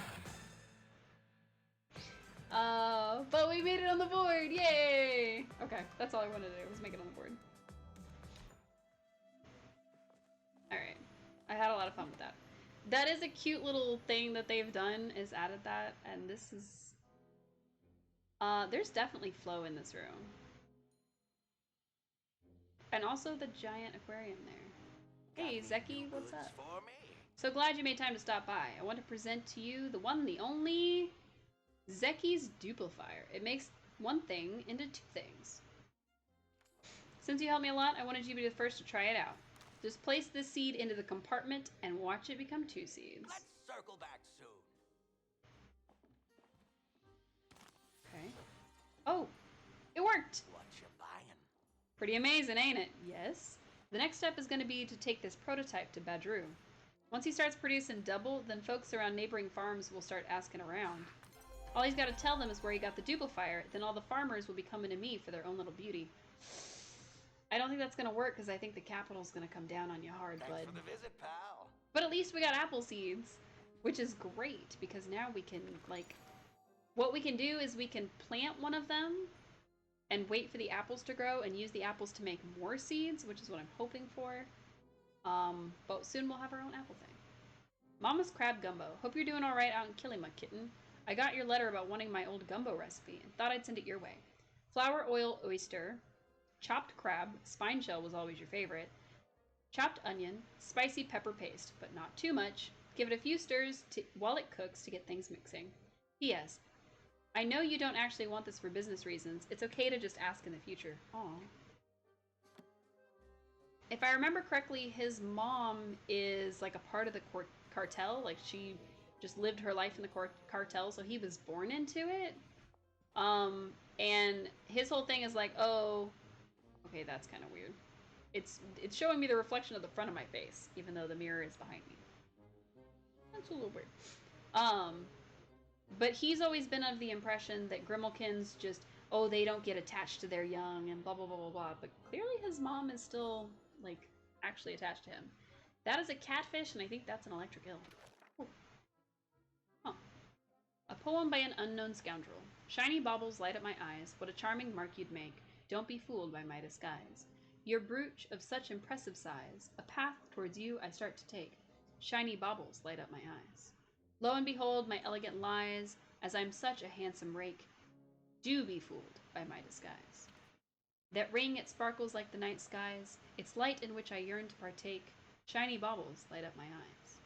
But we made it on the board! Yay! Okay, that's all I wanted to do, was make it on the board. Alright. I had a lot of fun with that. That is a cute little thing that they've done, is added that, and this is... there's definitely flow in this room. And also the giant aquarium there. Hey, Zeki, what's up? So glad you made time to stop by. I want to present to you the one, the only... Zeki's Duplifier. It makes one thing into 2 things. Since you helped me a lot, I wanted you to be the first to try it out. Just place this seed into the compartment and watch it become 2 seeds.
Let's circle back soon.
Okay. Oh! It worked!
What you buying?
Pretty amazing, ain't it? Yes. The next step is going to be to take this prototype to Badru. Once he starts producing double, then folks around neighboring farms will start asking around. All he's got to tell them is where he got the Duplifier, then all the farmers will be coming to me for their own little beauty. I don't think that's going to work because I think the capital's going to come down on you hard, bud.
Thanks for the visit, pal.
But at least we got apple seeds, which is great because now we can, like, what we can do is we can plant one of them and wait for the apples to grow and use the apples to make more seeds, which is what I'm hoping for. But soon we'll have our own apple thing. Mama's Crab Gumbo. Hope you're doing all right out in Kilima, kitten. I got your letter about wanting my old gumbo recipe and thought I'd send it your way. Flour, oil, oyster, chopped crab, spine shell was always your favorite, chopped onion, spicy pepper paste, but not too much. Give it a few stirs while it cooks to get things mixing. P.S. I know you don't actually want this for business reasons. It's okay to just ask in the future. Aww. If I remember correctly, his mom is like a part of the cartel. Like she just lived her life in the cartel, so he was born into it. And his whole thing is like, oh, okay, that's kind of weird. It's showing me the reflection of the front of my face, even though the mirror is behind me. That's a little weird. But he's always been of the impression that Grimalkins just, oh, they don't get attached to their young and blah, blah, blah, blah, blah. But clearly his mom is still, like, actually attached to him. That is a catfish, and I think that's an electric eel. Oh. Huh. A poem by an unknown scoundrel. Shiny baubles light up my eyes. What a charming mark you'd make. Don't be fooled by my disguise. Your brooch of such impressive size. A path towards you I start to take. Shiny baubles light up my eyes. Lo and behold, my elegant lies, as I'm such a handsome rake. Do be fooled by my disguise. That ring, it sparkles like the night skies. Its light in which I yearn to partake. Shiny baubles light up my eyes.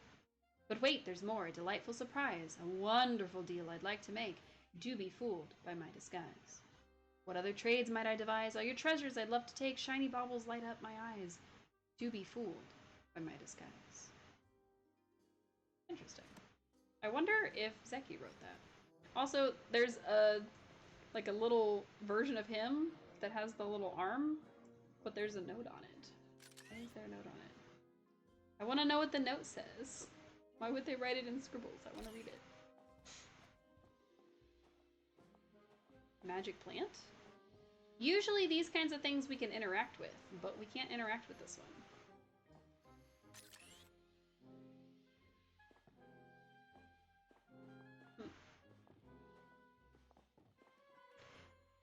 But wait, there's more, a delightful surprise, a wonderful deal I'd like to make. Do be fooled by my disguise. What other trades might I devise? All your treasures I'd love to take. Shiny baubles light up my eyes. Do be fooled by my disguise. Interesting. I wonder if Zeki wrote that. Also, there's a little version of him that has the little arm, but there's a note on it. Why is there a note on it? I want to know what the note says. Why would they write it in scribbles? I want to read it. Magic plant? Usually these kinds of things we can interact with, but we can't interact with this one.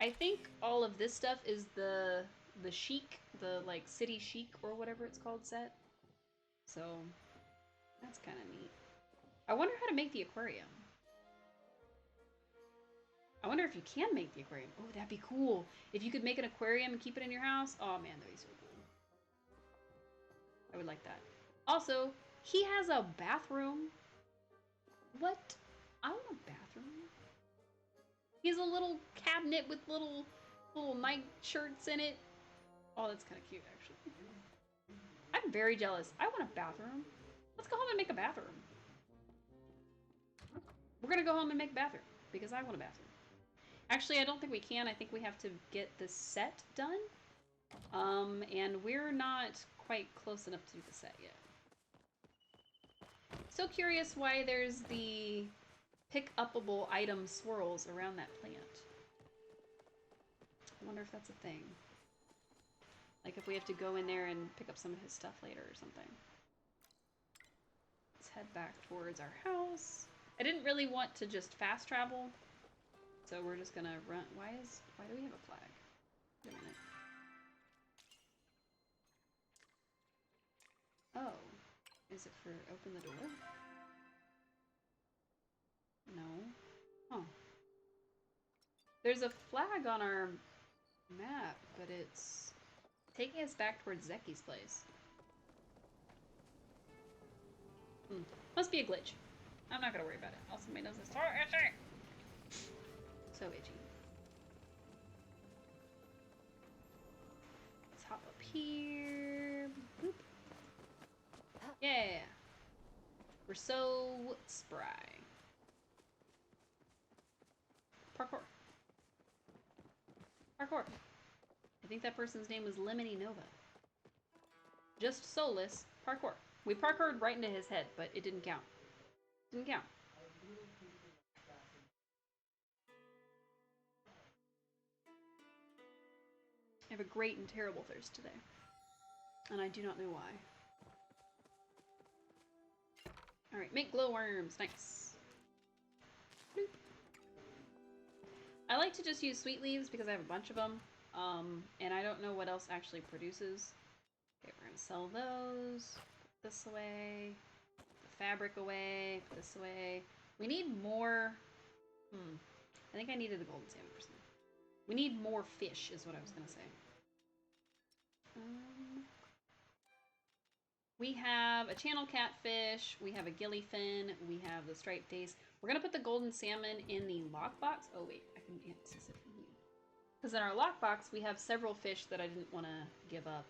I think all of this stuff is the chic, the like city chic or whatever it's called set. So that's kind of neat. I wonder how to make the aquarium. I wonder if you can make the aquarium. Oh, that'd be cool. If you could make an aquarium and keep it in your house. Oh man, that'd be so cool. I would like that. Also, he has a bathroom. What? I want a bathroom. He has a little cabinet with little night shirts in it. Oh, that's kind of cute, actually. I'm very jealous. I want a bathroom. Let's go home and make a bathroom. We're gonna go home and make a bathroom because I want a bathroom. Actually, I don't think we can. I think we have to get this set done. And we're not quite close enough to do the set yet. So curious why there's the pick-upable item swirls around that plant. I wonder if that's a thing. Like if we have to go in there and pick up some of his stuff later or something. Let's head back towards our house. I didn't really want to just fast travel, so we're just gonna run. Why do we have a flag? Wait a minute. Oh, is it for open the door? No. Huh. There's a flag on our map, but it's taking us back towards Zeki's place. Must be a glitch. I'm not gonna worry about it. Also, my nose is so itchy. So itchy. Let's hop up here. Boop. Yeah. We're so spry. Parkour. Parkour. I think that person's name was Lemony Nova. Just soulless parkour. We parkoured right into his head, but it didn't count. Didn't count. I have a great and terrible thirst today. And I do not know why. Alright, make glowworms. Nice. Bloop. I like to just use sweet leaves because I have a bunch of them. And I don't know what else actually produces. Okay, we're gonna sell those. Put this away. Put the fabric away. Put this away. We need more... I think I needed the golden salmon for something. We need more fish, is what I was gonna say. We have a channel catfish, we have a gillyfin, we have the striped dace. We're gonna put the golden salmon in the lockbox. Oh wait, I can access it from you. Because in our lockbox, we have several fish that I didn't want to give up.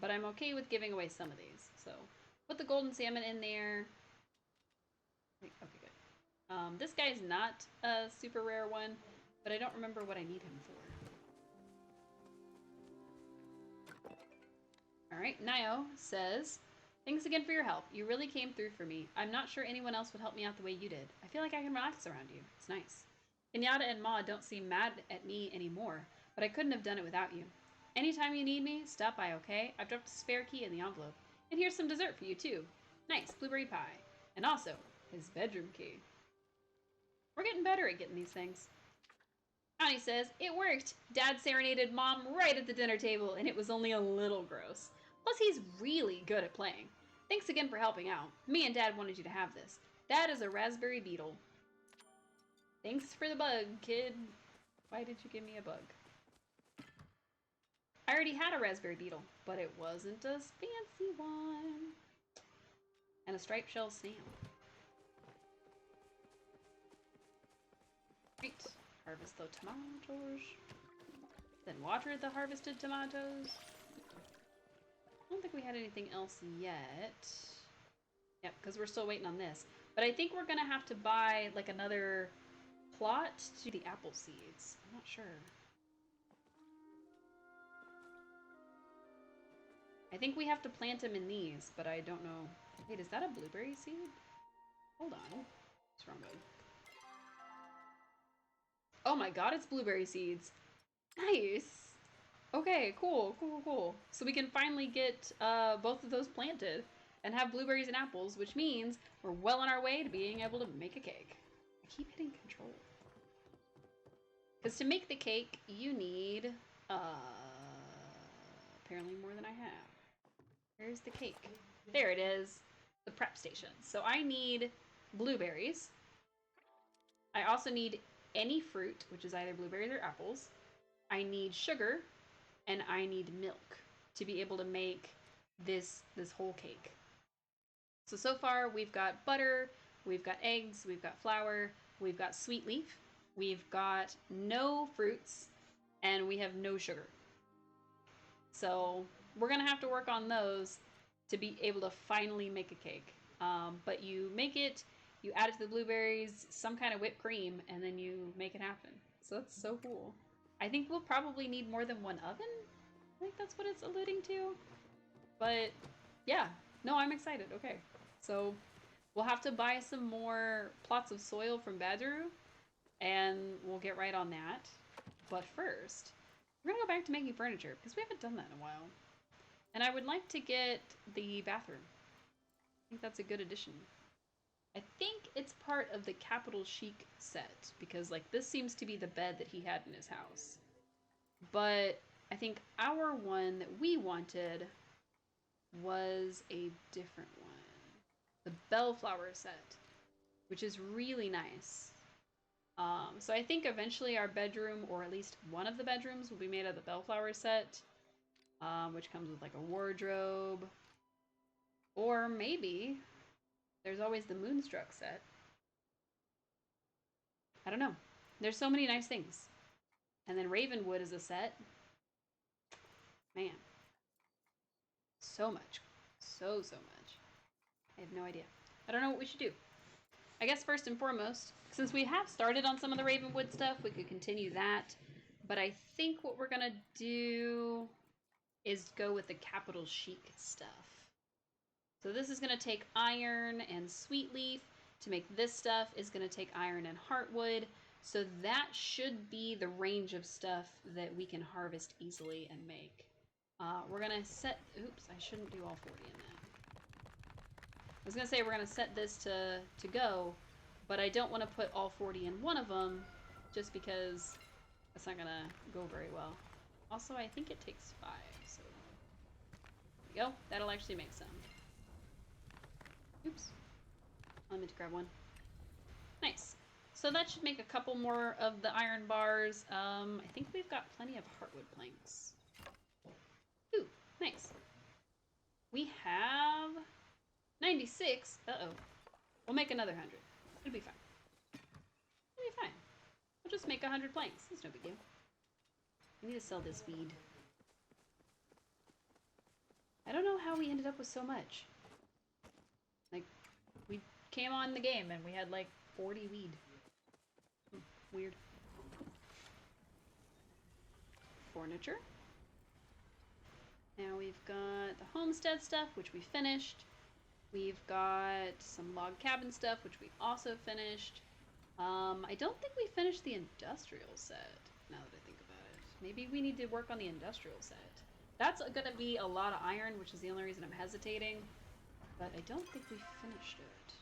But I'm okay with giving away some of these. So, put the golden salmon in there. Okay, good. This guy's not a super rare one, but I don't remember what I need him for. Alright, Nio says, thanks again for your help. You really came through for me. I'm not sure anyone else would help me out the way you did. I feel like I can relax around you. It's nice. Kenyatta and Ma don't seem mad at me anymore, but I couldn't have done it without you. Anytime you need me, stop by, okay? I've dropped a spare key in the envelope. And here's some dessert for you, too. Nice, blueberry pie. And also, his bedroom key. We're getting better at getting these things. Connie says, it worked. Dad serenaded Mom right at the dinner table, and it was only a little gross. Plus, he's really good at playing. Thanks again for helping out. Me and Dad wanted you to have this. That is a raspberry beetle. Thanks for the bug, kid. Why did you give me a bug? I already had a raspberry beetle, but it wasn't a fancy one. And a striped shell snail. Great. Harvest the tomatoes. Then water the harvested tomatoes. I don't think we had anything else yet. Yep, because we're still waiting on this. But I think we're going to have to buy like another plot to the apple seeds. I'm not sure. I think we have to plant them in these, but I don't know. Wait, is that a blueberry seed? Hold on. What's wrong with it? Oh my god, it's blueberry seeds. Nice. Okay, cool, cool, cool. So we can finally get both of those planted and have blueberries and apples, which means we're well on our way to being able to make a cake. I keep hitting control. Because to make the cake, you need apparently more than I have. Where's the cake? There it is. The prep station. So I need blueberries. I also need any fruit, which is either blueberries or apples. I need sugar, and I need milk to be able to make this whole cake. So far we've got butter, we've got eggs, we've got flour, we've got sweet leaf, we've got no fruits, and we have no sugar. So we're gonna have to work on those to be able to finally make a cake. But you make it, you add it to the blueberries, some kind of whipped cream, and then you make it happen. So that's so cool. I think we'll probably need more than one oven. I think that's what it's alluding to. But yeah, no, I'm excited. Okay, so we'll have to buy some more plots of soil from Badru, and we'll get right on that. But first, we're gonna go back to making furniture because we haven't done that in a while. And I would like to get the bathroom. I think that's a good addition. I think it's part of the Capital Chic set because like this seems to be the bed that he had in his house. But I think our one that we wanted was a different one. The Bellflower set, which is really nice. So I think eventually our bedroom, or at least one of the bedrooms, will be made of the Bellflower set, which comes with like a wardrobe. Or maybe there's always the Moonstruck set. I don't know. There's so many nice things. And then Ravenwood is a set. Man. So much. So much. I have no idea. I don't know what we should do. I guess first and foremost, since we have started on some of the Ravenwood stuff, we could continue that. But I think what we're going to do is go with the Capital Chic stuff. So this is going to take iron and sweet leaf. To make this stuff is going to take iron and heartwood. So that should be the range of stuff that we can harvest easily and make. We're going to set... Oops, I shouldn't do all 40 in that. I was going to say we're going to set this to go, but I don't want to put all 40 in one of them just because that's not going to go very well. Also, I think it takes 5, so... There we go. That'll actually make some. Oops. I meant to grab one. Nice. So that should make a couple more of the iron bars. I think we've got plenty of heartwood planks. Ooh, nice. We have 96. Uh-oh. We'll make another 100. It'll be fine. It'll be fine. We'll just make 100 planks. It's no big deal. I need to sell this weed. I don't know how we ended up with so much. Like, we came on the game and we had like 40 weed. Weird. Furniture. Now we've got the homestead stuff, which we finished. We've got some log cabin stuff, which we also finished. I don't think we finished the industrial set, now that I think about it. Maybe we need to work on the industrial set. That's gonna be a lot of iron, which is the only reason I'm hesitating. But I don't think we finished it.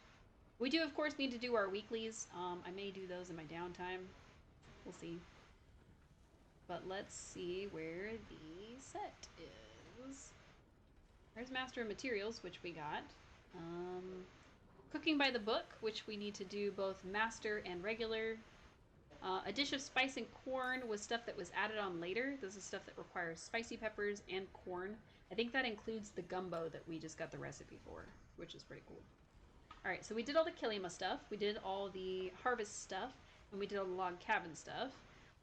We do, of course, need to do our weeklies. I may do those in my downtime. We'll see. But let's see where the set is. There's Master of Materials, which we got. Cooking by the book, which we need to do both master and regular. A dish of spice and corn was stuff that was added on later. This is stuff that requires spicy peppers and corn. I think that includes the gumbo that we just got the recipe for, which is pretty cool. Alright, so we did all the Kilima stuff, we did all the harvest stuff, and we did all the log cabin stuff.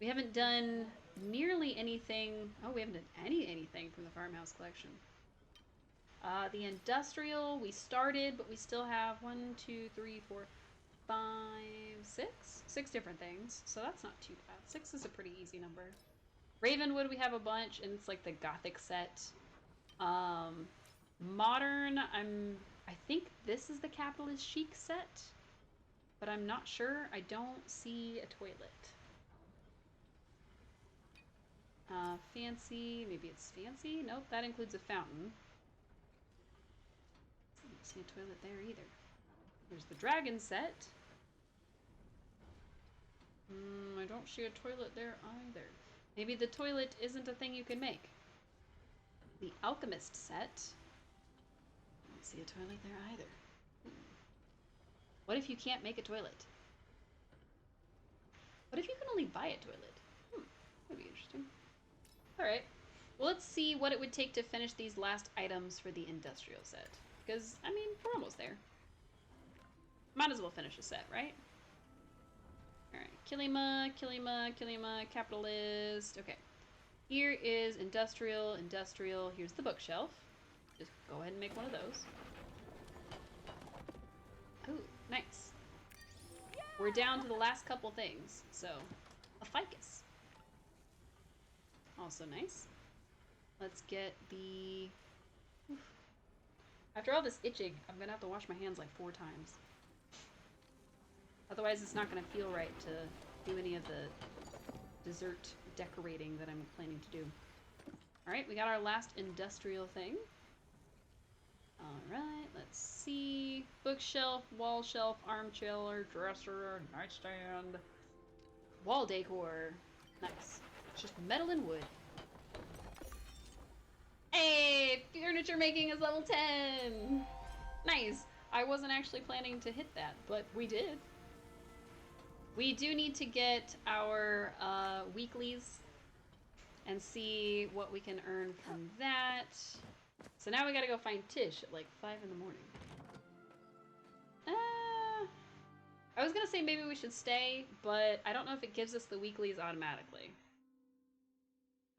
We haven't done nearly anything... Oh, we haven't done anything from the farmhouse collection. The industrial, we started, but we still have 1, 2, 3, 4, 5, 6? 6 different things, so that's not too bad. 6 is a pretty easy number. Ravenwood, we have a bunch, and it's like the Gothic set. Modern, I think this is the capitalist chic set, but I'm not sure. I don't see a toilet. Fancy, maybe it's fancy? Nope, that includes a fountain. I don't see a toilet there either. There's the dragon set. I don't see a toilet there either. Maybe the toilet isn't a thing you can make. The alchemist set. I don't see a toilet there either. What if you can't make a toilet? What if you can only buy a toilet? That'd be interesting. Alright. Well, let's see what it would take to finish these last items for the industrial set. Because, I mean, we're almost there. Might as well finish a set, right? Alright. Kilima, Kilima, Kilima, capitalist. Okay. Here is industrial, industrial. Here's the bookshelf. Just go ahead and make one of those. Ooh, nice. We're down to the last couple things. So, a ficus. Also nice. Let's get the... Oof. After all this itching, I'm gonna have to wash my hands like 4 times. Otherwise it's not gonna feel right to do any of the dessert decorating that I'm planning to do. Alright, we got our last industrial thing. Alright, let's see. Bookshelf, wall shelf, armchair, dresser, nightstand. Wall decor. Nice. It's just metal and wood. Hey! Furniture making is level 10! Nice! I wasn't actually planning to hit that, but we did. We do need to get our weeklies and see what we can earn from that. So now we gotta go find Tish at like 5 in the morning. I was gonna say maybe we should stay, but I don't know if it gives us the weeklies automatically.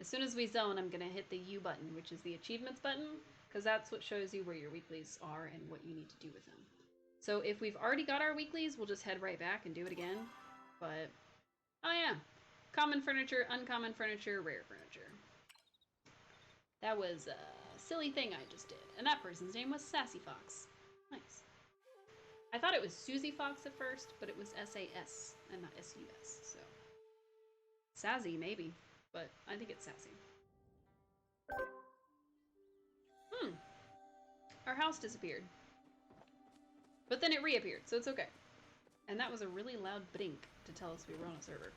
As soon as we zone, I'm gonna hit the U button, which is the achievements button, because that's what shows you where your weeklies are and what you need to do with them. So if we've already got our weeklies, we'll just head right back and do it again. But, oh yeah. Common furniture, uncommon furniture, rare furniture. That was a silly thing I just did. And that person's name was Sassy Fox. Nice. I thought it was Susie Fox at first, but it was S-A-S and not S-U-S, so. Sassy, maybe, but I think it's Sassy. Our house disappeared. But then it reappeared, so it's okay. And that was a really loud blink to tell us we were on a server.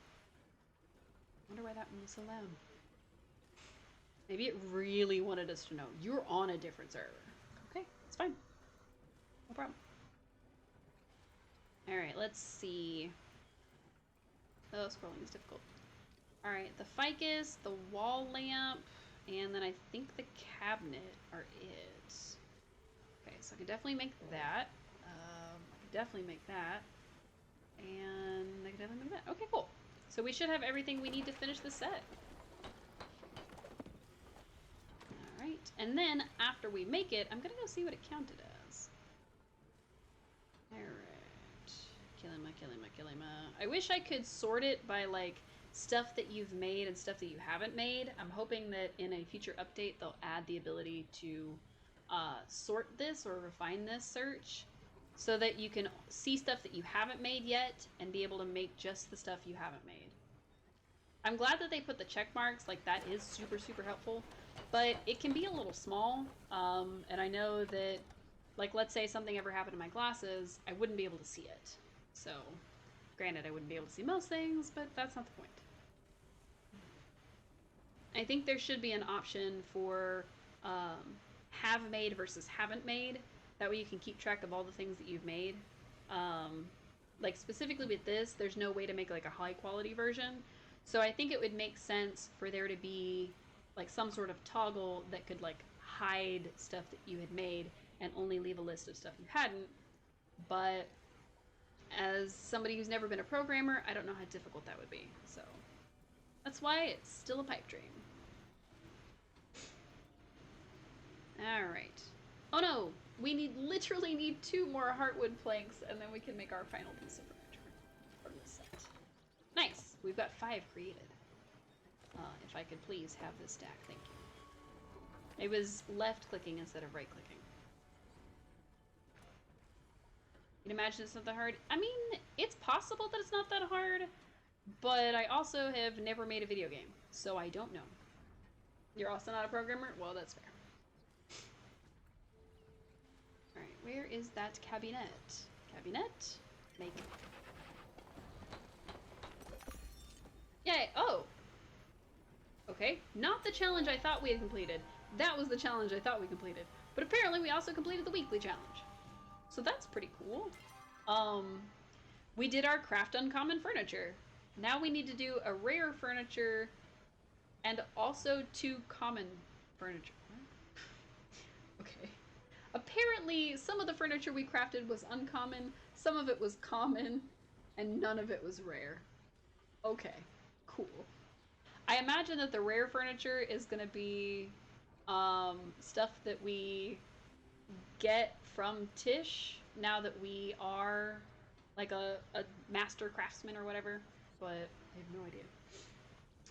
Wonder why that one was so loud. Maybe it really wanted us to know you're on a different server. Okay, it's fine. No problem. Alright, let's see. Oh, scrolling is difficult. Alright, the ficus, the wall lamp, and then I think the cabinet are it. Okay, so I can definitely make that. I can definitely make that. And I can definitely make that. Okay, cool. So we should have everything we need to finish the set. Alright, and then after we make it, I'm gonna go see what it counted as. Alright. Kilima, Kilima, Kilima. I wish I could sort it by, like, stuff that you've made and stuff that you haven't made. I'm hoping that in a future update they'll add the ability to sort this or refine this search so that you can see stuff that you haven't made yet and be able to make just the stuff you haven't made. I'm glad that they put the check marks, like that is super, super helpful, but it can be a little small, and I know that, like, let's say something ever happened to my glasses, I wouldn't be able to see it. So, granted, I wouldn't be able to see most things, but that's not the point. I think there should be an option for have made versus haven't made. That way you can keep track of all the things that you've made. Like specifically with this, there's no way to make like a high quality version. So I think it would make sense for there to be like some sort of toggle that could like hide stuff that you had made and only leave a list of stuff you hadn't. But as somebody who's never been a programmer, I don't know how difficult that would be. So that's why it's still a pipe dream. Alright. Oh no! We literally need 2 more heartwood planks and then we can make our final piece of furniture from this set. Nice! We've got 5 created. If I could please have this stack, thank you. It was left clicking instead of right clicking. You can imagine it's not that hard. I mean, it's possible that it's not that hard, but I also have never made a video game, so I don't know. You're also not a programmer? Well, that's fair. Alright, where is that cabinet? Cabinet? Make. Yay! Oh! Okay, not the challenge I thought we had completed. That was the challenge I thought we completed. But apparently we also completed the weekly challenge. So that's pretty cool. We did our craft uncommon furniture. Now we need to do a rare furniture and also 2 common furniture. Okay. Apparently some of the furniture we crafted was uncommon, some of it was common, and none of it was rare. Okay, cool. I imagine that the rare furniture is gonna be stuff that we get from Tish now that we are like a master craftsman or whatever, but I have no idea.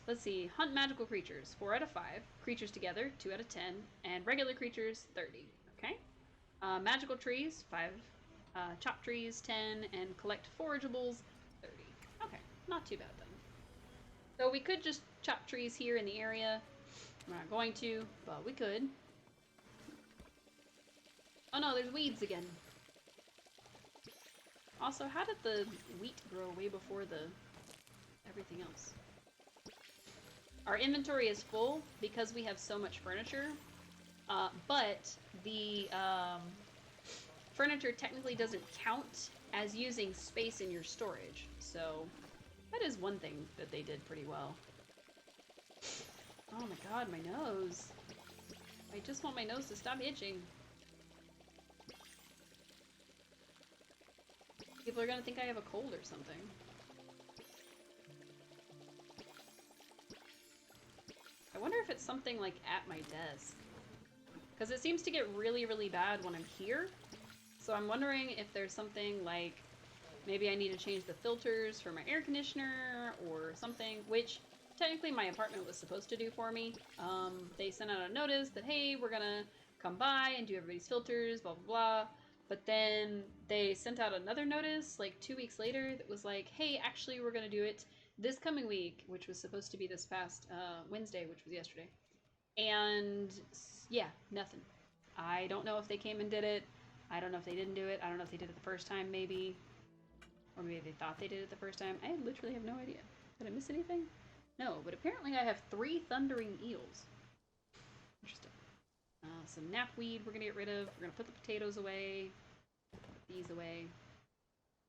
Let's see, hunt magical creatures, 4 out of 5, creatures together, 2 out of 10, and regular creatures, 30, okay? Magical trees, 5, chop trees, 10, and collect forageables, 30. Okay, not too bad then. So we could just chop trees here in the area. We're not going to, but we could. Oh no, there's weeds again. Also, how did the wheat grow way before the everything else? Our inventory is full because we have so much furniture, but the furniture technically doesn't count as using space in your storage, so that is one thing that they did pretty well. Oh my god, my nose. I just want my nose to stop itching. People are gonna think I have a cold or something. I wonder if it's something like at my desk. Because it seems to get really, really bad when I'm here. So I'm wondering if there's something like maybe I need to change the filters for my air conditioner or something, which technically my apartment was supposed to do for me. They sent out a notice that, hey, we're gonna come by and do everybody's filters, blah, blah, blah. But then they sent out another notice like 2 weeks later that was like, hey, actually we're gonna do it this coming week, which was supposed to be this past Wednesday, which was yesterday. And yeah, nothing. I don't know if they came and did it. I don't know if they didn't do it. I don't know if they did it the first time, maybe. Or maybe they thought they did it the first time. I literally have no idea. Did I miss anything? No, but apparently I have 3 thundering eels. Interesting. Some knapweed we're gonna get rid of. We're gonna put the potatoes away. Put these away.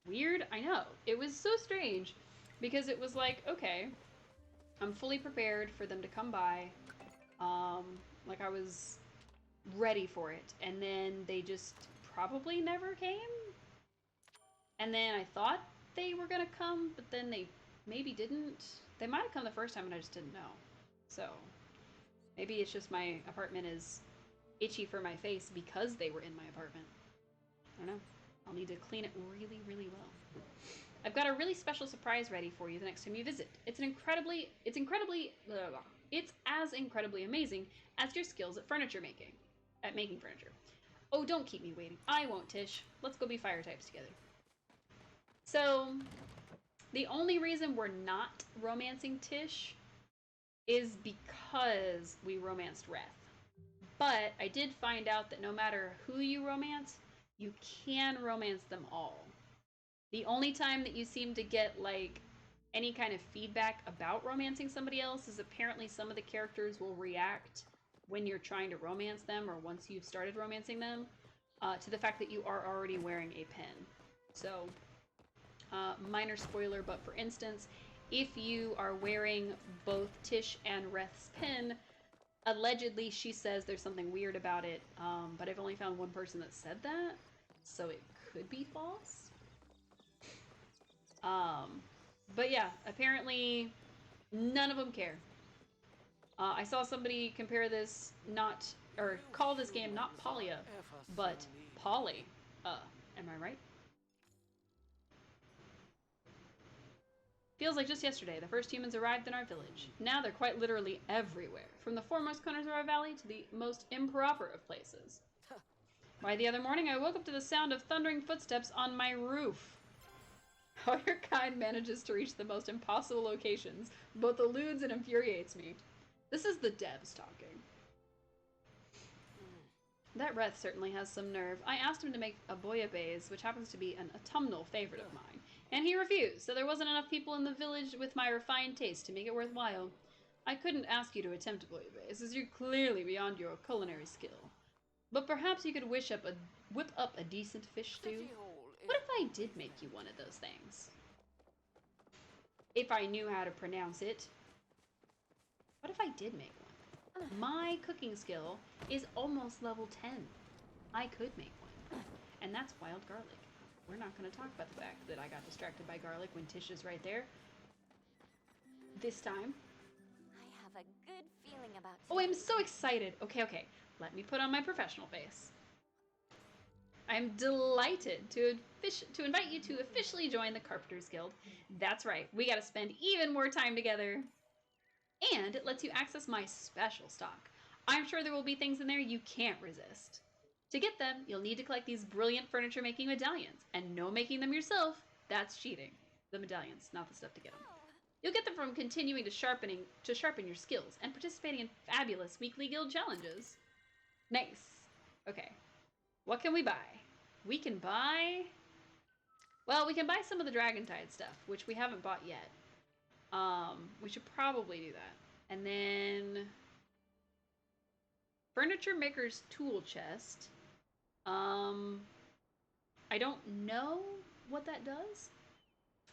Weird? I know. It was so strange. Because it was like, okay, I'm fully prepared for them to come by. Like I was ready for it. And then they just probably never came. And then I thought they were gonna come, but then they maybe didn't. They might have come the first time and I just didn't know. So maybe it's just my apartment is itchy for my face because they were in my apartment. I don't know. I'll need to clean it really, really well. I've got a really special surprise ready for you the next time you visit. It's as incredibly amazing as your skills at making furniture. Oh, don't keep me waiting. I won't, Tish. Let's go be fire types together. So, the only reason we're not romancing Tish is because we romanced Reth. But I did find out that no matter who you romance, you can romance them all. The only time that you seem to get, like, any kind of feedback about romancing somebody else is apparently some of the characters will react when you're trying to romance them or once you've started romancing them to the fact that you are already wearing a pin. So, minor spoiler, but for instance, if you are wearing both Tish and Reth's pin, allegedly she says there's something weird about it, but I've only found one person that said that, so it could be false. But yeah, apparently none of them care. I saw somebody compare this call this game not Polya, but Polly. Am I right? Feels like just yesterday the first humans arrived in our village. Now they're quite literally everywhere, from the foremost corners of our valley to the most improper of places. Why, the other morning I woke up to the sound of thundering footsteps on my roof. How your kind manages to reach the most impossible locations both eludes and infuriates me. This is the devs talking. That Reth certainly has some nerve. I asked him to make a bouillabaisse, which happens to be an autumnal favorite of mine, and he refused, so there wasn't enough people in the village with my refined taste to make it worthwhile. I couldn't ask you to attempt a bouillabaisse, as you're clearly beyond your culinary skill. But perhaps you could whip up a decent fish stew? What if I did make you one of those things? If I knew how to pronounce it. What if I did make one? My cooking skill is almost level 10. I could make one. And that's wild garlic. We're not going to talk about the fact that I got distracted by garlic when Tish is right there. This time.
I have a good feeling about
Oh, I'm so excited. Okay. Let me put on my professional face. I'm delighted to invite you to officially join the Carpenters Guild. That's right, we gotta spend even more time together. And it lets you access my special stock. I'm sure there will be things in there you can't resist. To get them, you'll need to collect these brilliant furniture making medallions, and no making them yourself, that's cheating. The medallions, not the stuff to get them. You'll get them from continuing to sharpen your skills and participating in fabulous weekly guild challenges. Nice. Okay. What can we buy? We can buy... Well, we can buy some of the Dragontide stuff, which we haven't bought yet. We should probably do that. And then... Furniture Maker's Tool Chest. I don't know what that does.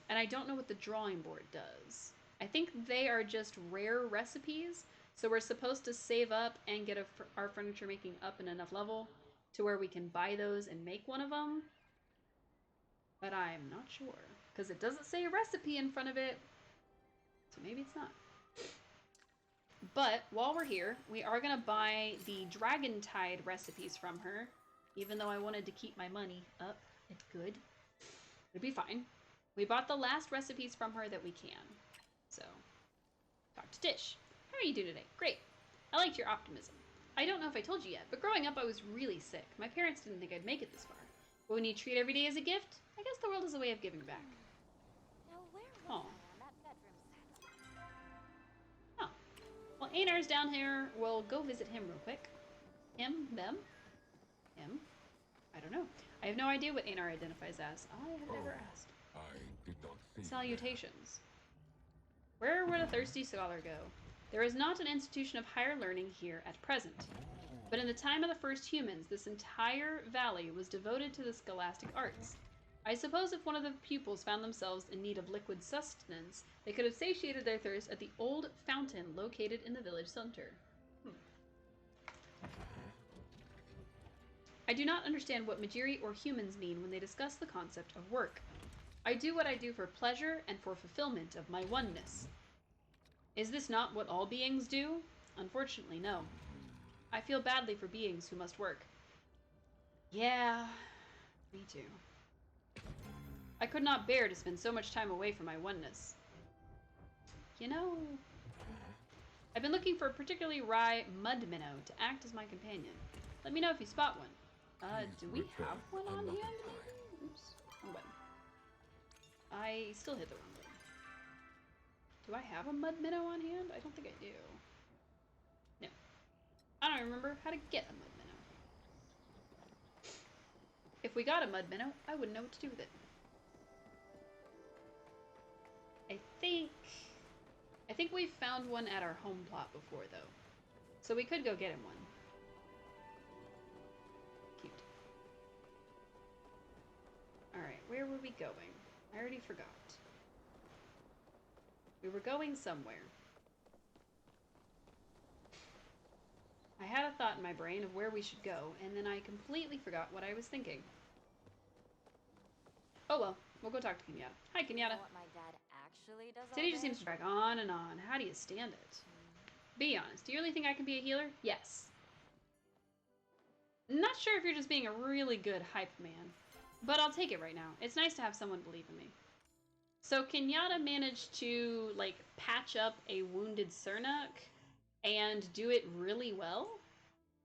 And I don't know what the drawing board does. I think they are just rare recipes. So we're supposed to save up and get our furniture making up in enough level to where we can buy those and make one of them. But I'm not sure. Because it doesn't say a recipe in front of it. So maybe it's not. But while we're here, we are going to buy the Dragontide recipes from her. Even though I wanted to keep my money up. It's good. It'll be fine. We bought the last recipes from her that we can. So, talk to Tish. How are you doing today? Great. I liked your optimism. I don't know if I told you yet, but growing up I was really sick. My parents didn't think I'd make it this far. But when you treat every day as a gift, I guess the world is a way of giving back.
Now, where was
Oh.
I on that bedroom set?
Oh. Well, Einar's down here. We'll go visit him real quick. Him? Them? Him? I don't know. I have no idea what Einar identifies as. I have never asked.
I did not see.
Salutations. Where would a thirsty scholar go? There is not an institution of higher learning here at present. But in the time of the first humans, this entire valley was devoted to the scholastic arts. I suppose if one of the pupils found themselves in need of liquid sustenance, they could have satiated their thirst at the old fountain located in the village center. I do not understand what Majiri or humans mean when they discuss the concept of work. I do what I do for pleasure and for fulfillment of my oneness. Is this not what all beings do? Unfortunately, no. I feel badly for beings who must work. Yeah, me too. I could not bear to spend so much time away from my oneness. You know, I've been looking for a particularly wry mud minnow to act as my companion. Let me know if you spot one. Do we have one on hand? Oops, wrong button. I still hit the wrong button. Do I have a mud minnow on hand? I don't think I do. No. I don't remember how to get a mud minnow. If we got a mud minnow, I wouldn't know what to do with it. I think we found one at our home plot before, though. So we could go get him one. Cute. Alright, where were we going? I already forgot. We were going somewhere. I had a thought in my brain of where we should go, and then I completely forgot what I was thinking. Oh well, we'll go talk to Kenyatta. Hi, Kenyatta.
Know what my dad actually does all
City just
day?
seems to drag on and on. How do you stand it? Be honest, do you really think I can be a healer? Yes. Not sure if you're just being a really good hype man, but I'll take it right now. It's nice to have someone believe in me. So Kenyatta managed to like patch up a wounded Sernuk and do it really well.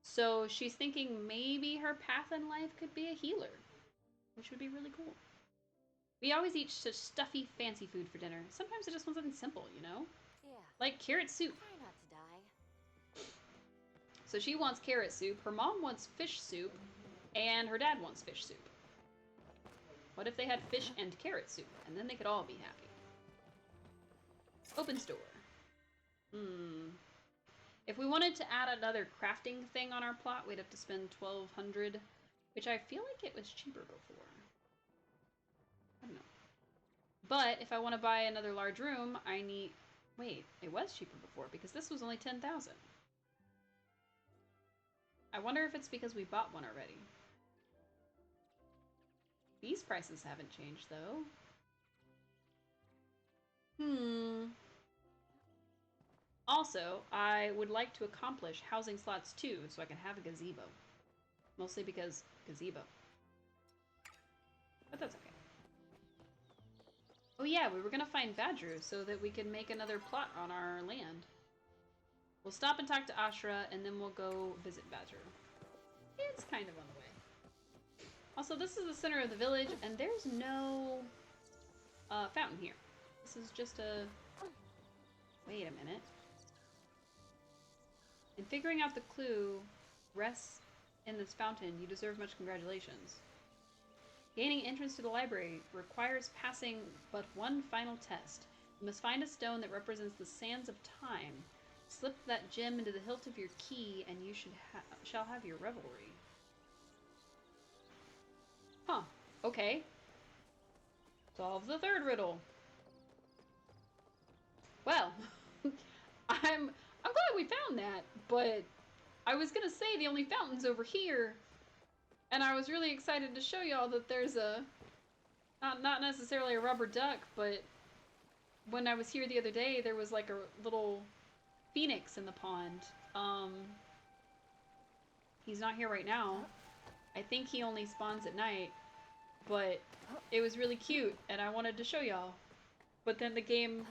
So she's thinking maybe her path in life could be a healer, which would be really cool. We always eat such stuffy, fancy food for dinner. Sometimes I just want something simple, you know?
Yeah.
Like carrot soup.
Try not to die.
So she wants carrot soup, her mom wants fish soup, and her dad wants fish soup. What if they had fish and carrot soup, and then they could all be happy? Open store. If we wanted to add another crafting thing on our plot, we'd have to spend 1,200, which I feel like it was cheaper before. I don't know. But if I want to buy another large room, I need... Wait, it was cheaper before, because this was only 10,000. I wonder if it's because we bought one already. These prices haven't changed, though. Also, I would like to accomplish housing slots too, so I can have a gazebo. Mostly because gazebo. But that's okay. Oh yeah, we were gonna find Badru so that we can make another plot on our land. We'll stop and talk to Ashra, and then we'll go visit Badru. It's kind of on the way. Also, this is the center of the village, and there's no fountain here. This is just a... Wait a minute. In figuring out the clue rests in this fountain, you deserve much congratulations. Gaining entrance to the library requires passing but one final test. You must find a stone that represents the sands of time. Slip that gem into the hilt of your key, and you shall have your revelry. Huh. Okay. Solve the third riddle. Well, I'm glad we found that, but I was gonna say the only fountain's over here, and I was really excited to show y'all that there's a not necessarily a rubber duck, but when I was here the other day, there was like a little phoenix in the pond. He's not here right now. I think he only spawns at night, but it was really cute, and I wanted to show y'all. But then the game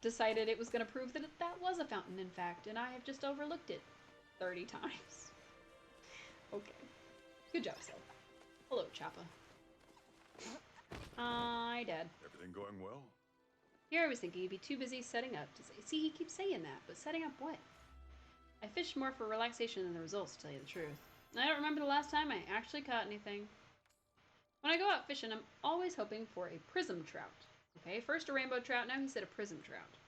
decided it was going to prove that that was a fountain, in fact, and I have just overlooked it 30 times. Okay. Good job, Sel. Hello, Choppa. Hi, Dad.
Everything going well?
Here I was thinking you'd be too busy setting up to say. See, he keeps saying that, but setting up what? I fished more for relaxation than the results, to tell you the truth. I don't remember the last time I actually caught anything. When I go out fishing, I'm always hoping for a prism trout. Okay, first a rainbow trout, now he said a prism trout.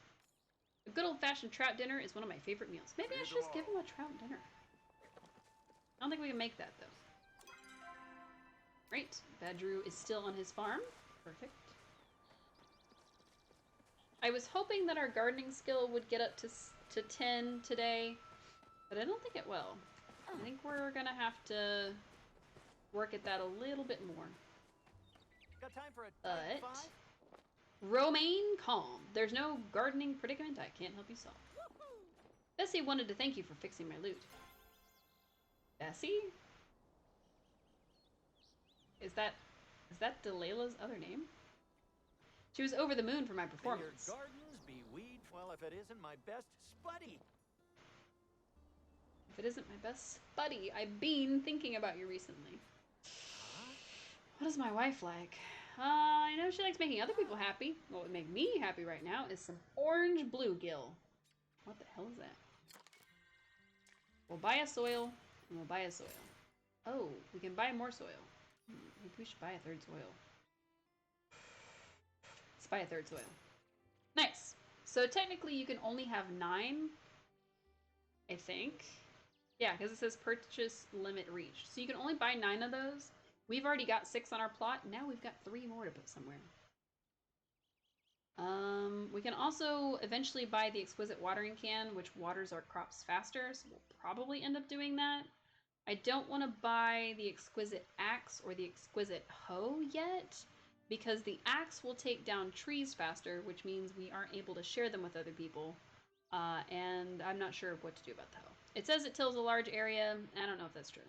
A good old-fashioned trout dinner is one of my favorite meals. Maybe I should just give him a trout dinner. I don't think we can make that, though. Right, Badru is still on his farm. Perfect. I was hoping that our gardening skill would get up to 10 today, but I don't think it will. I think we're gonna have to work at that a little bit more.
Got time for a
But
five?
Romaine calm. There's no gardening predicament I can't help you solve. Bessie wanted to thank you for fixing my loot. Bessie? Is that Delilah's other name? She was over the moon for my performance.
Your gardens be weed. Well, if it isn't my best spuddy.
If it isn't my best buddy, I've been thinking about you recently. What is my wife like? I know she likes making other people happy. What would make me happy right now is some orange bluegill. What the hell is that? We'll buy a soil, and we'll buy a soil. Oh, we can buy more soil. Maybe we should buy a third soil. Let's buy a third soil. Nice. So technically you can only have 9, I think. Yeah, because it says purchase limit reached. So you can only buy 9 of those. We've already got 6 on our plot. Now we've got 3 more to put somewhere. We can also eventually buy the exquisite watering can, which waters our crops faster. So we'll probably end up doing that. I don't want to buy the exquisite axe or the exquisite hoe yet, because the axe will take down trees faster, which means we aren't able to share them with other people. And I'm not sure what to do about the hoe. It says it tills a large area. I don't know if that's true.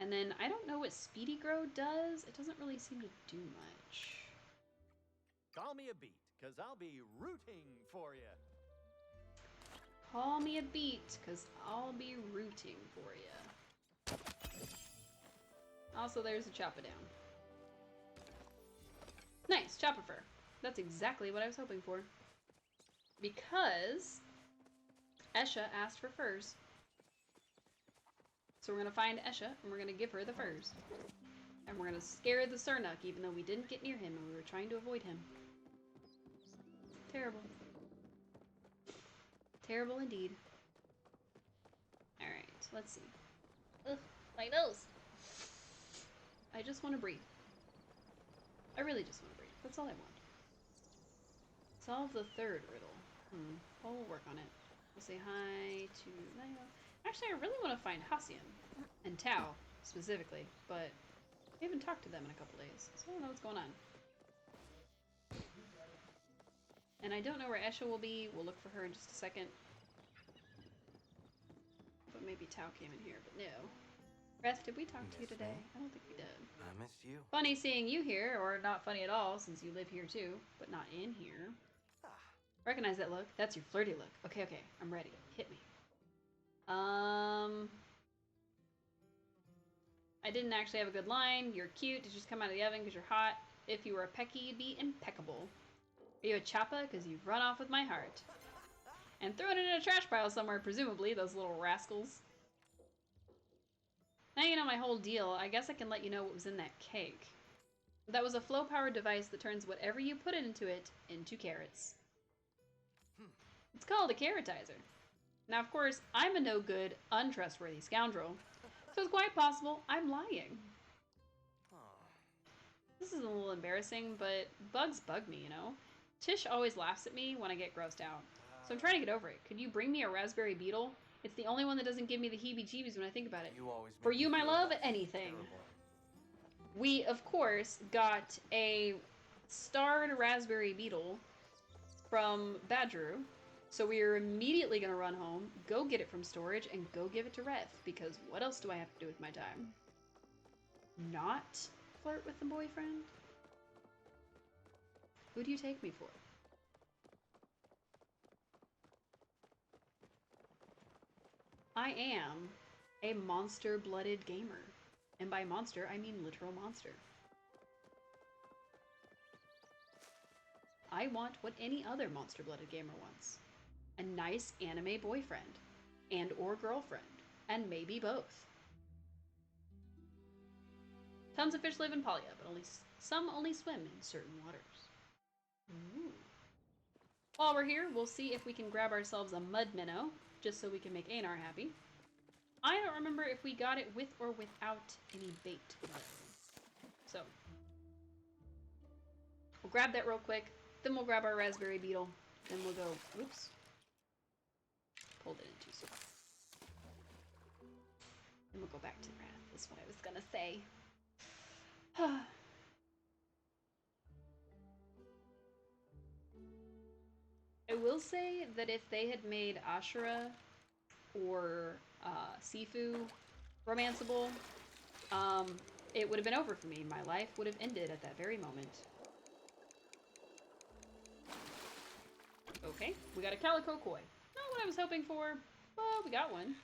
And then I don't know what Speedy Grow does. It doesn't really seem to do much.
Call me a beat, because I'll be rooting for you.
Call me a beat, because I'll be rooting for you. Also, there's a Choppa down. Nice, Choppa fur. That's exactly what I was hoping for. Because Esha asked for furs. So we're gonna find Esha, and we're gonna give her the furs. And we're gonna scare the Sernuk, even though we didn't get near him and we were trying to avoid him. Terrible. Terrible indeed. Alright, let's see. Ugh, my nose! I just want to breathe. I really just want to breathe. That's all I want. Solve the third riddle. We'll work on it. We'll say hi to Leo. Actually, I really want to find Hacian. And Tao, specifically. But we haven't talked to them in a couple days. So I don't know what's going on. And I don't know where Esha will be. We'll look for her in just a second. But maybe Tao came in here, but no. Reth, did we talk to you today? I don't think we did.
I missed you.
Funny seeing you here, or not funny at all, since you live here too, but not in here. Recognize that look? That's your flirty look. Okay, okay, I'm ready. Hit me. I didn't actually have a good line. You're cute. Did you just come out of the oven because you're hot? If you were a Pecky, you'd be impeccable. Are you a Choppa? Because you've run off with my heart. And thrown it in a trash pile somewhere, presumably, those little rascals. Now you know my whole deal. I guess I can let you know what was in that cake. That was a flow-powered device that turns whatever you put into it into carrots. It's called a carrotizer. Now, of course, I'm a no-good, untrustworthy scoundrel, so it's quite possible I'm lying. This is a little embarrassing, but bugs bug me, you know? Tish always laughs at me when I get grossed out, so I'm trying to get over it. Could you bring me a raspberry beetle? It's the only one that doesn't give me the heebie-jeebies when I think about it.
You always
For
make
you,
me
my
feel
love,
less
anything.
terrible.
We, of course, got a starred raspberry beetle from Badgeru, so we are immediately going to run home, go get it from storage, and go give it to Reth, because what else do I have to do with my time? Not flirt with the boyfriend? Who do you take me for? I am a monster-blooded gamer. And by monster, I mean literal monster. I want what any other monster-blooded gamer wants. A nice anime boyfriend. And or girlfriend. And maybe both. Tons of fish live in Polya, but some only swim in certain waters. Ooh. While we're here, we'll see if we can grab ourselves a mud minnow, just so we can make Einar happy. I don't remember if we got it with or without any bait. So, we'll grab that real quick, then we'll grab our raspberry beetle, then we'll go, oops, pulled it in too soon. Then we'll go back to Wrath, is what I was gonna say. I will say that if they had made Ashura or Sifu romanceable, it would have been over for me. My life would have ended at that very moment. Okay, we got a Calico Koi. Not what I was hoping for, but we got one.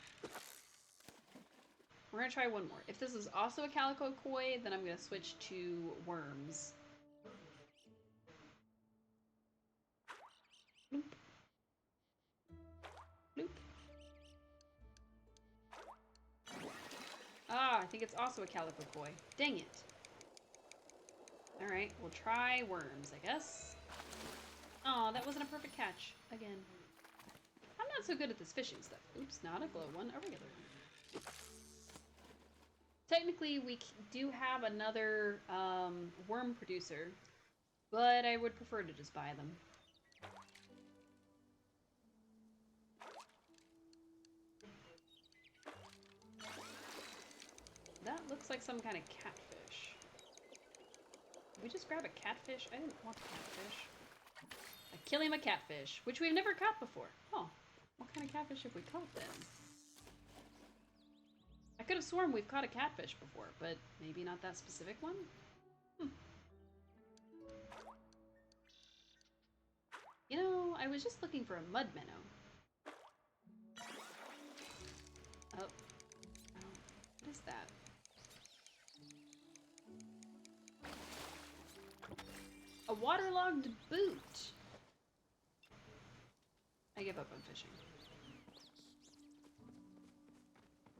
We're gonna try one more. If this is also a Calico Koi, then I'm gonna switch to worms. Bloop. Bloop. Ah, I think it's also a Calico Koi. Dang it. Alright, we'll try worms, I guess. Aw, that wasn't a perfect catch. Again. I'm not so good at this fishing stuff. Oops, not a glow one, a regular one. Technically, we do have another worm producer, but I would prefer to just buy them. That looks like some kind of catfish. Did we just grab a catfish? I didn't want a catfish. A Kilima catfish, which we've never caught before. Oh, what kind of catfish have we caught then? I could have sworn we've caught a catfish before, but maybe not that specific one? I was just looking for a mud minnow. Oh. What is that? A waterlogged boot. I give up on fishing.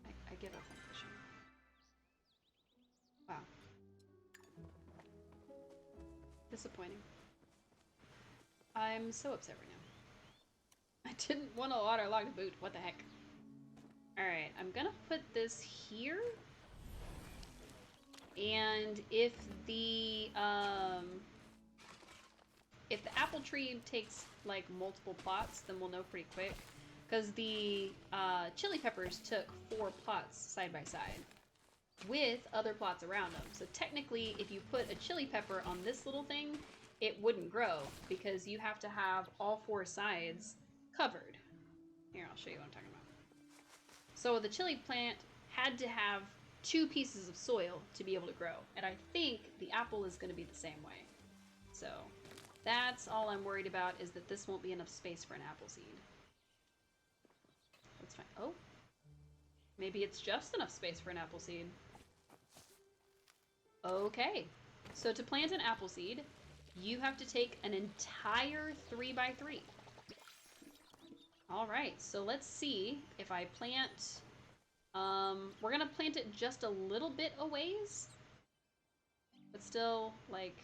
I give up on fishing. Wow. Disappointing. I'm so upset right now. I didn't want a waterlogged boot. What the heck? Alright, I'm gonna put this here. And if the apple tree takes like multiple plots, then we'll know pretty quick. Because the chili peppers took 4 plots side by side with other plots around them. So technically, if you put a chili pepper on this little thing, it wouldn't grow because you have to have all 4 sides covered. Here, I'll show you what I'm talking about. So the chili plant had to have 2 pieces of soil to be able to grow. And I think the apple is going to be the same way. So that's all I'm worried about, is that this won't be enough space for an apple seed. That's fine. Oh, maybe it's just enough space for an apple seed. Okay, so to plant an apple seed, you have to take an entire 3x3. All right, so let's see if I plant. We're gonna plant it just a little bit a ways, but still like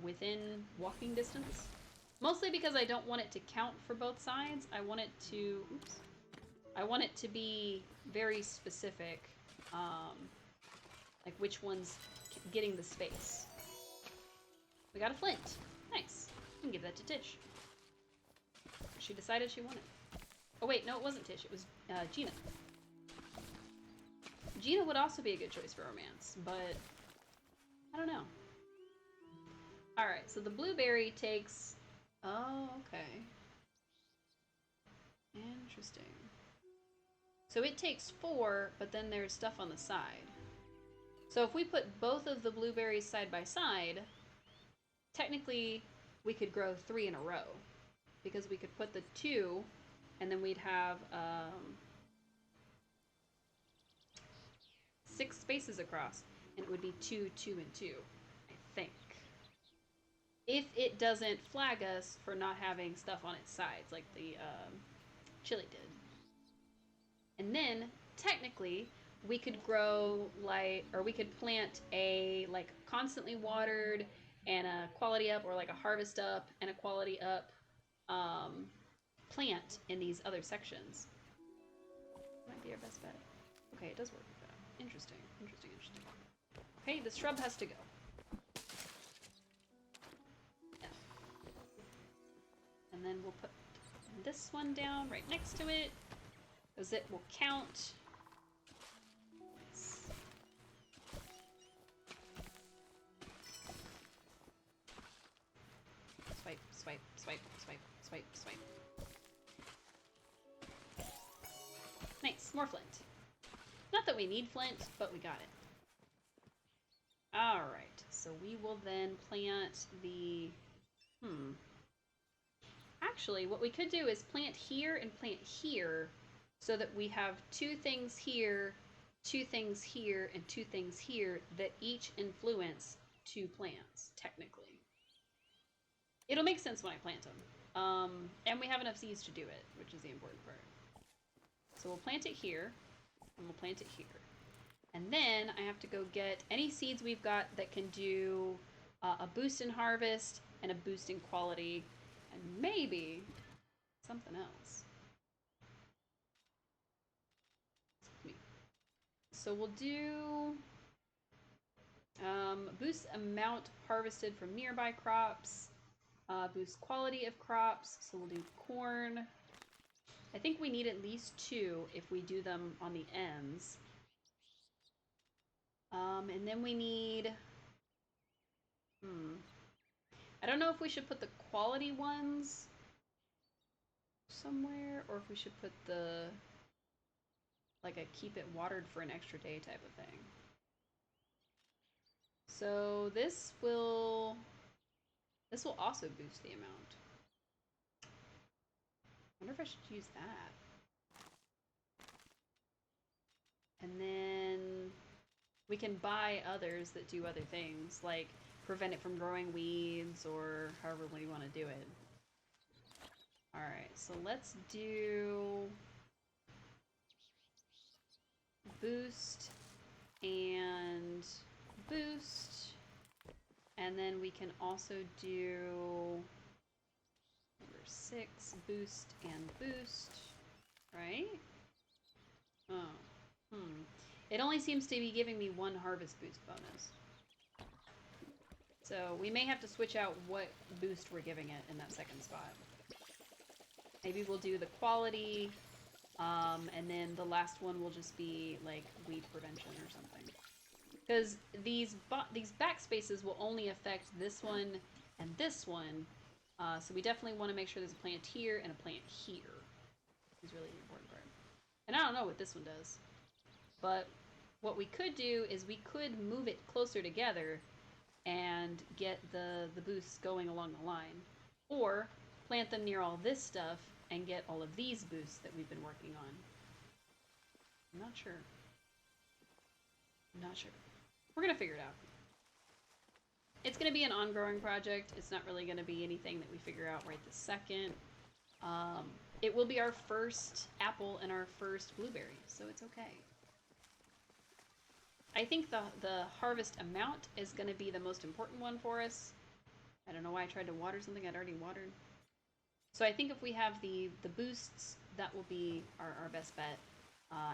within walking distance. Mostly because I don't want it to count for both sides. I want it to, oops. I want it to be very specific, like which one's getting the space. We got a flint. Nice. We can give that to Tish. She decided she wanted. Oh wait, no, it wasn't Tish. It was Gina. Gina would also be a good choice for romance, but I don't know. Alright, so the blueberry takes... Oh, okay. Interesting. So it takes 4, but then there's stuff on the side. So if we put both of the blueberries side by side, technically we could grow 3 in a row. Because we could put the 2, and then we'd have 6 spaces across, and it would be 2, 2, and 2, I think. If it doesn't flag us for not having stuff on its sides, like the chili did. And then, technically, we could grow, like, or we could plant a, like, constantly watered and a quality up, or like a harvest up and a quality up plant in these other sections. Might be our best bet. Okay, it does work with that. Interesting, interesting, interesting. Okay, the shrub has to go. Yeah. And then we'll put this one down right next to it, because it will count. Nice. Swipe, swipe, swipe, swipe, swipe, swipe. Nice, more flint. Not that we need flint, but we got it. Alright, so we will then plant the... Actually, what we could do is plant here and plant here, so that we have 2 things here, 2 things here, and 2 things here that each influence 2 plants, technically. It'll make sense when I plant them. And we have enough seeds to do it, which is the important part. So we'll plant it here, and we'll plant it here. And then I have to go get any seeds we've got that can do a boost in harvest and a boost in quality, and maybe something else. So we'll do boost amount harvested from nearby crops, boost quality of crops, so we'll do corn. I think we need at least 2 if we do them on the ends. And then we need... I don't know if we should put the quality ones somewhere, or if we should put the... like a keep it watered for an extra day type of thing. So this will also boost the amount. wonder if I should use that. And then we can buy others that do other things, like prevent it from growing weeds or however we want to do it. Alright, so let's do boost and boost. And then we can also do number 6, boost and boost, right? Oh, It only seems to be giving me 1 harvest boost bonus. So we may have to switch out what boost we're giving it in that second spot. Maybe we'll do the quality, and then the last one will just be like weed prevention or something. Because these backspaces will only affect this one and this one, so we definitely want to make sure there's a plant here and a plant here. Is really the important part. And I don't know what this one does, but what we could do is we could move it closer together and get the boosts going along the line, or plant them near all this stuff and get all of these boosts that we've been working on. I'm not sure. I'm not sure. We're gonna figure it out. It's gonna be an ongoing project. It's not really gonna be anything that we figure out right this second. It will be our first apple and our first blueberry, so it's okay. I think the harvest amount is gonna be the most important one for us. I don't know why I tried to water something I'd already watered. So I think if we have the boosts, that will be our best bet.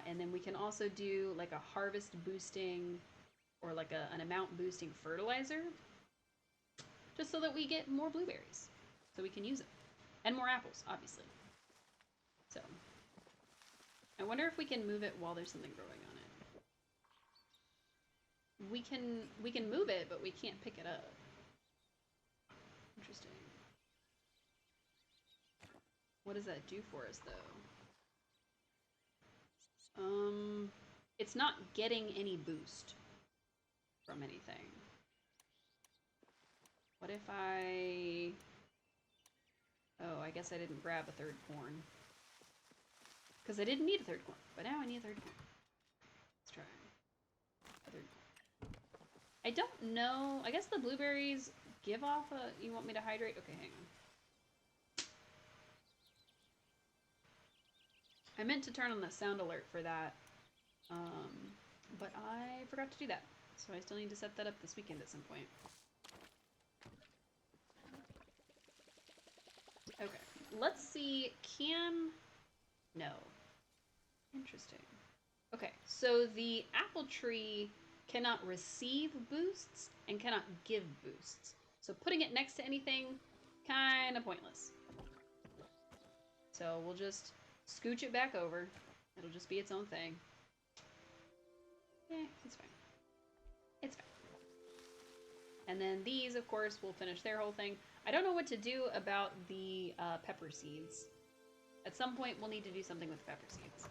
And then we can also do like a harvest boosting or like an amount boosting fertilizer, just so that we get more blueberries, so we can use them. And more apples, obviously. So, I wonder if we can move it while there's something growing on it. We can move it, but we can't pick it up. Interesting. What does that do for us, though? It's not getting any boost from anything. What if I... Oh, I guess I didn't grab a third corn. Because I didn't need a third corn, but now I need a third corn. Let's try a third corn. I don't know. I guess the blueberries give off a... You want me to hydrate? Okay, hang on. I meant to turn on the sound alert for that, but I forgot to do that. So I still need to set that up this weekend at some point. Okay, let's see, no. Interesting. Okay, so the apple tree cannot receive boosts and cannot give boosts. So putting it next to anything, kind of pointless. So we'll just scooch it back over. It'll just be its own thing. It's fine. It's fine. And then these, of course, will finish their whole thing. I don't know what to do about the pepper seeds. At some point, we'll need to do something with pepper seeds.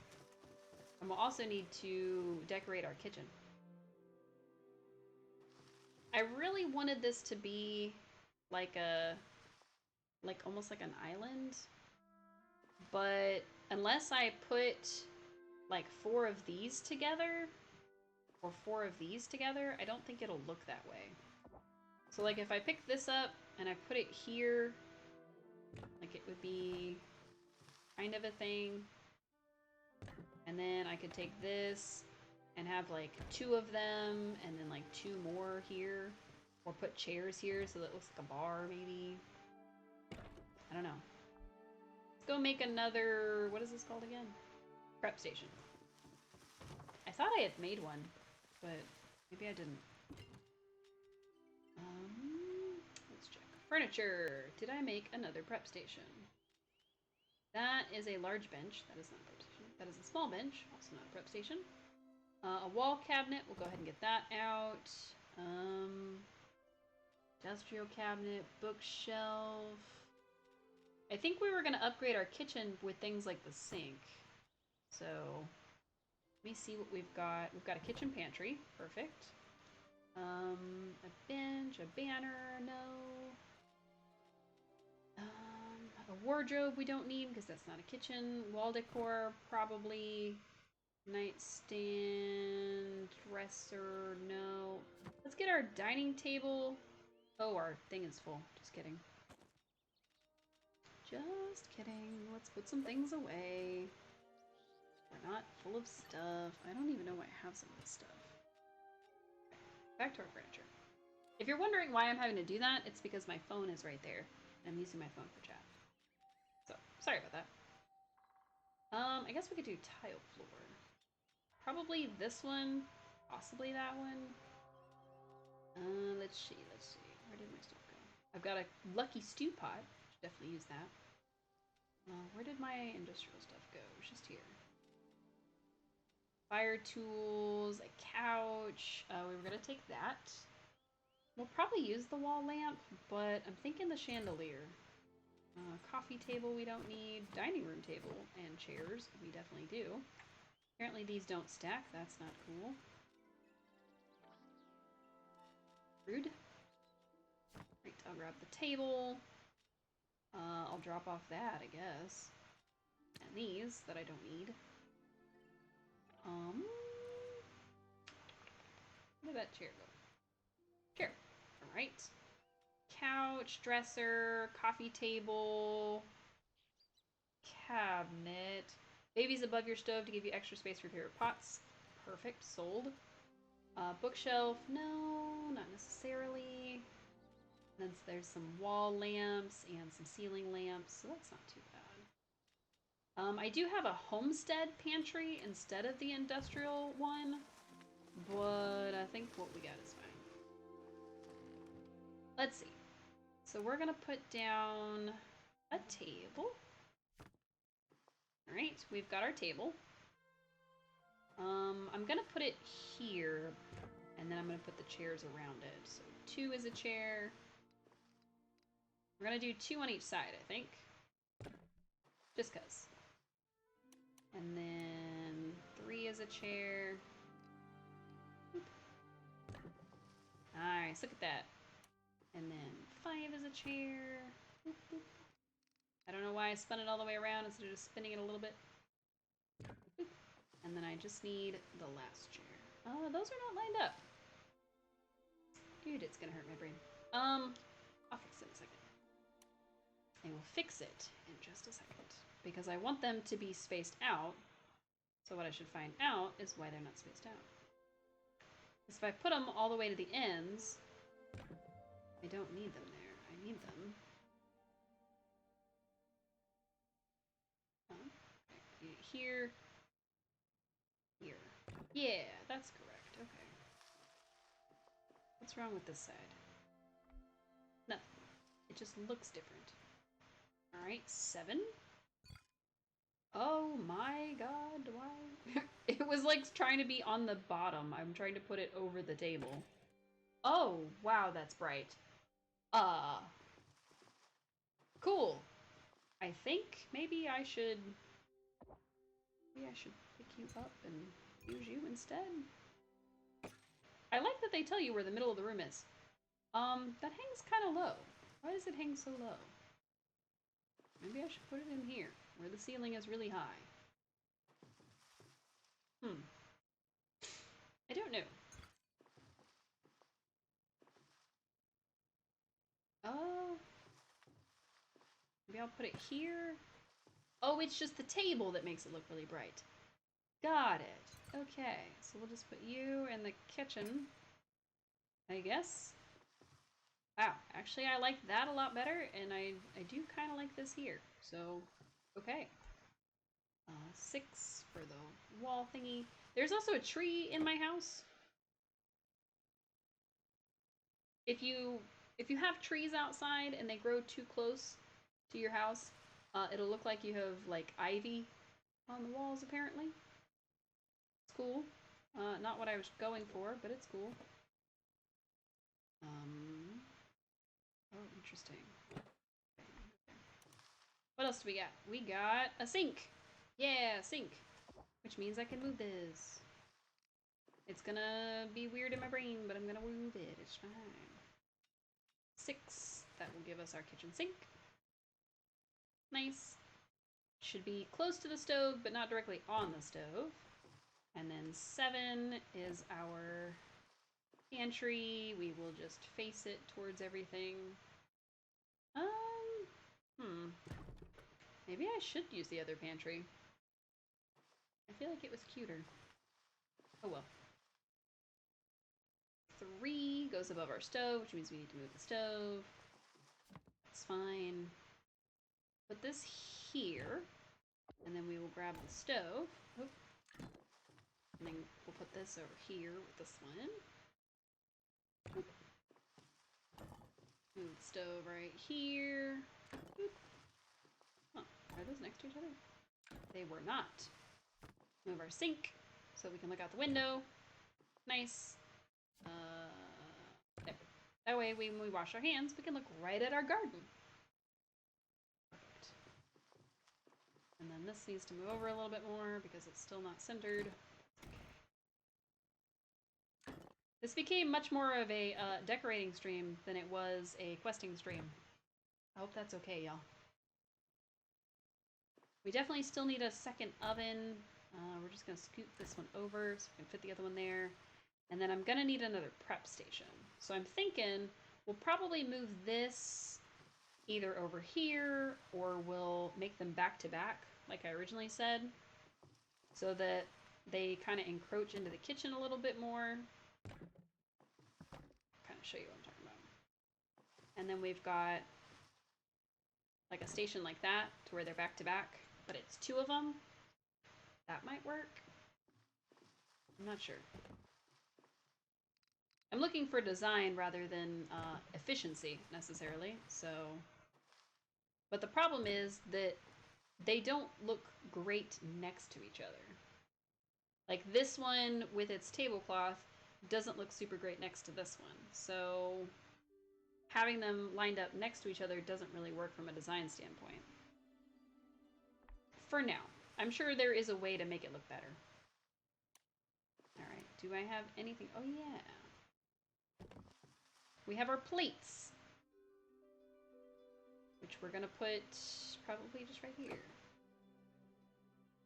And we'll also need to decorate our kitchen. I really wanted this to be like almost like an island. But unless I put like 4 of these together, or 4 of these together, I don't think it'll look that way. So like if I pick this up and I put it here, like it would be kind of a thing. And then I could take this and have like 2 of them and then like 2 more here. Or put chairs here so that it looks like a bar maybe. I don't know. Let's go make another, what is this called again? Prep station. I thought I had made one, but maybe I didn't. Let's check. Furniture. Did I make another prep station? That is a large bench. That is not a prep station. That is a small bench. Also not a prep station. A wall cabinet. We'll go ahead and get that out. Industrial cabinet. Bookshelf. I think we were going to upgrade our kitchen with things like the sink. So, let me see what we've got. We've got a kitchen pantry. Perfect. A bench, a banner, no. A wardrobe we don't need because that's not a kitchen. Wall decor, probably. Nightstand, dresser, no. Let's get our dining table. Oh, our thing is full. Just kidding. Just kidding. Let's put some things away. We're not full of stuff. I don't even know why I have some of this stuff. Back to our furniture. If you're wondering why I'm having to do that, it's because my phone is right there. And I'm using my phone for chat. So, sorry about that. I guess we could do tile floor. Probably this one. Possibly that one. Let's see. Where did my stuff go? I've got a lucky stew pot. Should definitely use that. Where did my industrial stuff go? It's just here. Fire tools, a couch. We were gonna take that. We'll probably use the wall lamp, but I'm thinking the chandelier. Coffee table we don't need. Dining room table and chairs we definitely do. Apparently these don't stack. That's not cool. Rude. Right, I'll grab the table. I'll drop off that, I guess. And these that I don't need. Where did that chair go? Chair. Alright. Couch, dresser, coffee table, cabinet. Babies above your stove to give you extra space for your favorite pots. Perfect. Sold. Bookshelf. No, not necessarily. Then there's some wall lamps and some ceiling lamps, so that's not too bad. I do have a homestead pantry instead of the industrial one, but I think what we got is fine. Let's see. So we're gonna put down a table. Alright, we've got our table. I'm gonna put it here, and then I'm gonna put the chairs around it. So 2 is a chair. We're gonna do 2 on each side, I think. Just cause. And then 3 is a chair. Nice, look at that. And then 5 is a chair. Boop, boop. I don't know why I spun it all the way around instead of just spinning it a little bit. Boop. And then I just need the last chair. Oh, those are not lined up. Dude, it's gonna hurt my brain. I'll fix it in a second. I will fix it in just a second. Because I want them to be spaced out. So what I should find out is why they're not spaced out. Because if I put them all the way to the ends, I don't need them there. I need them. Okay. Here. Here. Yeah, that's correct. Okay. What's wrong with this side? Nothing. It just looks different. Alright, 7. Oh my god, why? It was like trying to be on the bottom. I'm trying to put it over the table. Oh, wow, that's bright. Cool. I think maybe I should pick you up and use you instead. I like that they tell you where the middle of the room is. That hangs kind of low. Why does it hang so low? Maybe I should put it in here, where the ceiling is really high. I don't know. Maybe I'll put it here. Oh, it's just the table that makes it look really bright. Got it. Okay, so we'll just put you in the kitchen, I guess. Wow, actually I like that a lot better, and I do kind of like this here. So, okay. 6 for the wall thingy. There's also a tree in my house. If you have trees outside and they grow too close to your house, it'll look like you have like ivy on the walls apparently. It's cool. Not what I was going for, but it's cool. Oh, interesting. What else do we got? We got a sink. Yeah, sink. Which means I can move this. It's gonna be weird in my brain, but I'm gonna move it. It's fine. 6. That will give us our kitchen sink. Nice. Should be close to the stove, but not directly on the stove. And then 7 is our pantry. We will just face it towards everything. Maybe I should use the other pantry. I feel like it was cuter. Oh well. 3 goes above our stove, which means we need to move the stove. That's fine. Put this here, and then we will grab the stove. Oop. And then we'll put this over here with this one. Oop. Move the stove right here. Oop. Huh, are those next to each other? They were not. Move our sink so we can look out the window. Nice. There. That way, when we wash our hands, we can look right at our garden. Perfect. And then this needs to move over a little bit more because it's still not centered. This became much more of a decorating stream than it was a questing stream. I hope that's okay, y'all. We definitely still need a second oven. We're just going to scoot this one over so we can fit the other one there. And then I'm going to need another prep station. So I'm thinking we'll probably move this either over here or we'll make them back to back, like I originally said, so that they kind of encroach into the kitchen a little bit more. Kind of show you what I'm talking about. And then we've got like a station like that to where they're back to back, but it's 2 of them. That might work. I'm not sure. I'm looking for design rather than efficiency necessarily, so. But the problem is that they don't look great next to each other. Like this one with its tablecloth doesn't look super great next to this one. So having them lined up next to each other doesn't really work from a design standpoint. For now. I'm sure there is a way to make it look better. Alright, do I have anything? Oh yeah. We have our plates. Which we're gonna put probably just right here.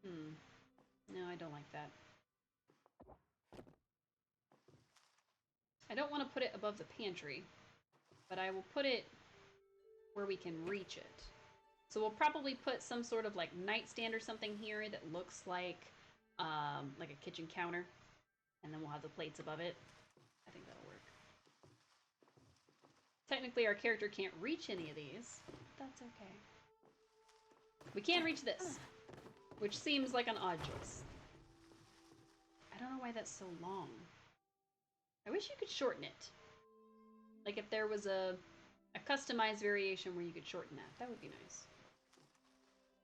No, I don't like that. I don't want to put it above the pantry, but I will put it where we can reach it. So we'll probably put some sort of like nightstand or something here that looks like a kitchen counter, and then we'll have the plates above it. I think that'll work. Technically, our character can't reach any of these, but that's okay. We can reach this, which seems like an odd choice. I don't know why that's so long. I wish you could shorten it. Like if there was a customized variation where you could shorten that. That would be nice.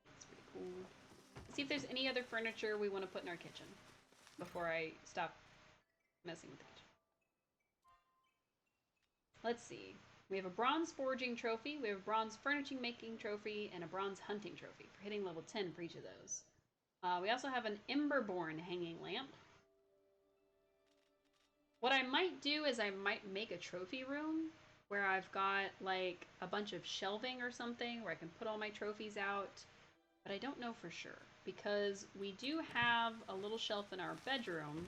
That's pretty cool. Let's see if there's any other furniture we want to put in our kitchen before I stop messing with the kitchen. Let's see. We have a bronze forging trophy, we have a bronze furnishing making trophy, and a bronze hunting trophy for hitting level 10 for each of those. We also have an Emberborn hanging lamp. What I might do is I might make a trophy room where I've got like a bunch of shelving or something where I can put all my trophies out, but I don't know for sure because we do have a little shelf in our bedroom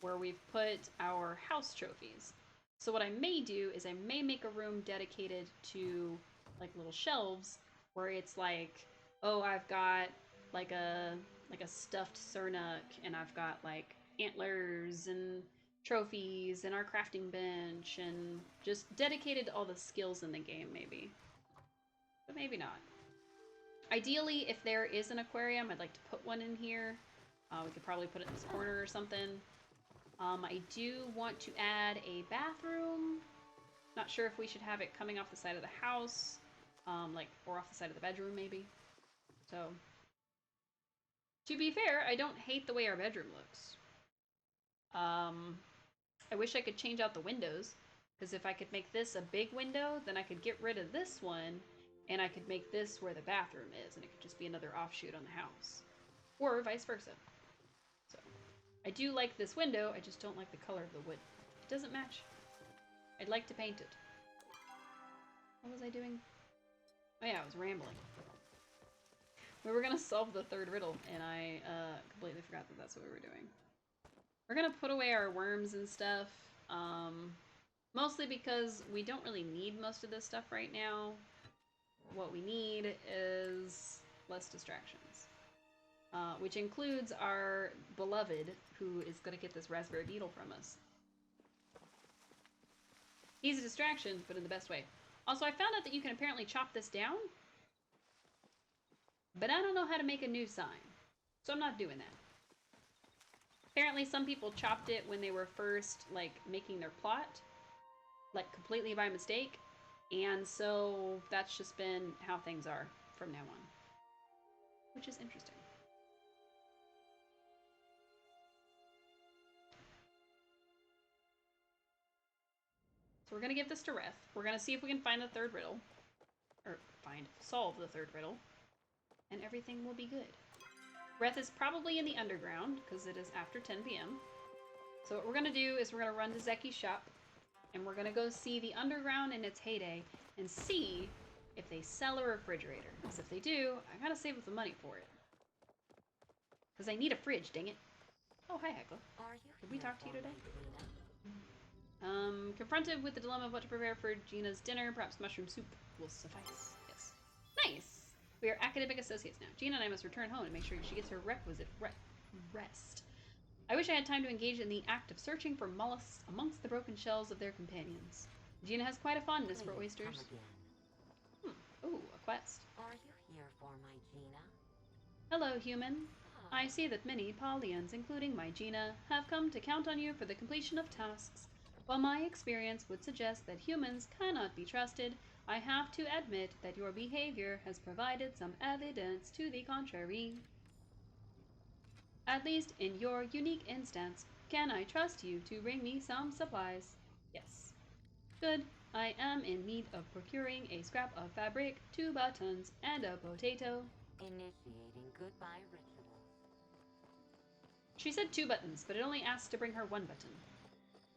where we've put our house trophies. So what I may do is I may make a room dedicated to like little shelves where it's like, oh, I've got like a stuffed Sernuk and I've got like antlers and trophies and our crafting bench and just dedicated to all the skills in the game maybe. But maybe not. Ideally, if there is an aquarium, I'd like to put one in here. We could probably put it in this corner or something. I do want to add a bathroom. Not sure if we should have it coming off the side of the house, or off the side of the bedroom maybe. So, to be fair, I don't hate the way our bedroom looks. I wish I could change out the windows, because if I could make this a big window, then I could get rid of this one, and I could make this where the bathroom is, and it could just be another offshoot on the house. Or vice versa. So, I do like this window, I just don't like the color of the wood. It doesn't match. I'd like to paint it. What was I doing? Oh yeah, I was rambling. We were gonna solve the third riddle, and I completely forgot that that's what we were doing. We're gonna put away our worms and stuff, mostly because we don't really need most of this stuff right now. What we need is less distractions, which includes our beloved, who is gonna get this raspberry beetle from us. He's a distraction, but in the best way. Also, I found out that you can apparently chop this down, but I don't know how to make a new sign, so I'm not doing that. Apparently some people chopped it when they were first, like, making their plot, like, completely by mistake, and so that's just been how things are from now on, which is interesting. So we're gonna give this to Reth. We're gonna see if we can find the third riddle, or solve the third riddle, and everything will be good. Reth is probably in the underground, because it is after 10 p.m. So what we're going to do is we're going to run to Zeki's shop, and we're going to go see the underground in its heyday, and see if they sell a refrigerator. Because if they do, I gotta save up the money for it. Because I need a fridge, dang it. Oh, hi, Hecla. Did we talk to you today? Confronted with the dilemma of what to prepare for Gina's dinner, perhaps mushroom soup will suffice. Yes. Nice! We are academic associates now. Gina and I must return home and make sure she gets her requisite rest. I wish I had time to engage in the act of searching for mollusks amongst the broken shells of their companions. Gina has quite a fondness for oysters. Ooh, a quest.
Are you here for my Gina?
Hello, human. I see that many Pollyans, including my Gina, have come to count on you for the completion of tasks. While my experience would suggest that humans cannot be trusted, I have to admit that your behavior has provided some evidence to the contrary. At least in your unique instance, can I trust you to bring me some supplies? Yes. Good. I am in need of procuring a scrap of fabric, 2 buttons, and a potato.
Initiating goodbye ritual.
She said 2 buttons, but it only asked to bring her 1 button.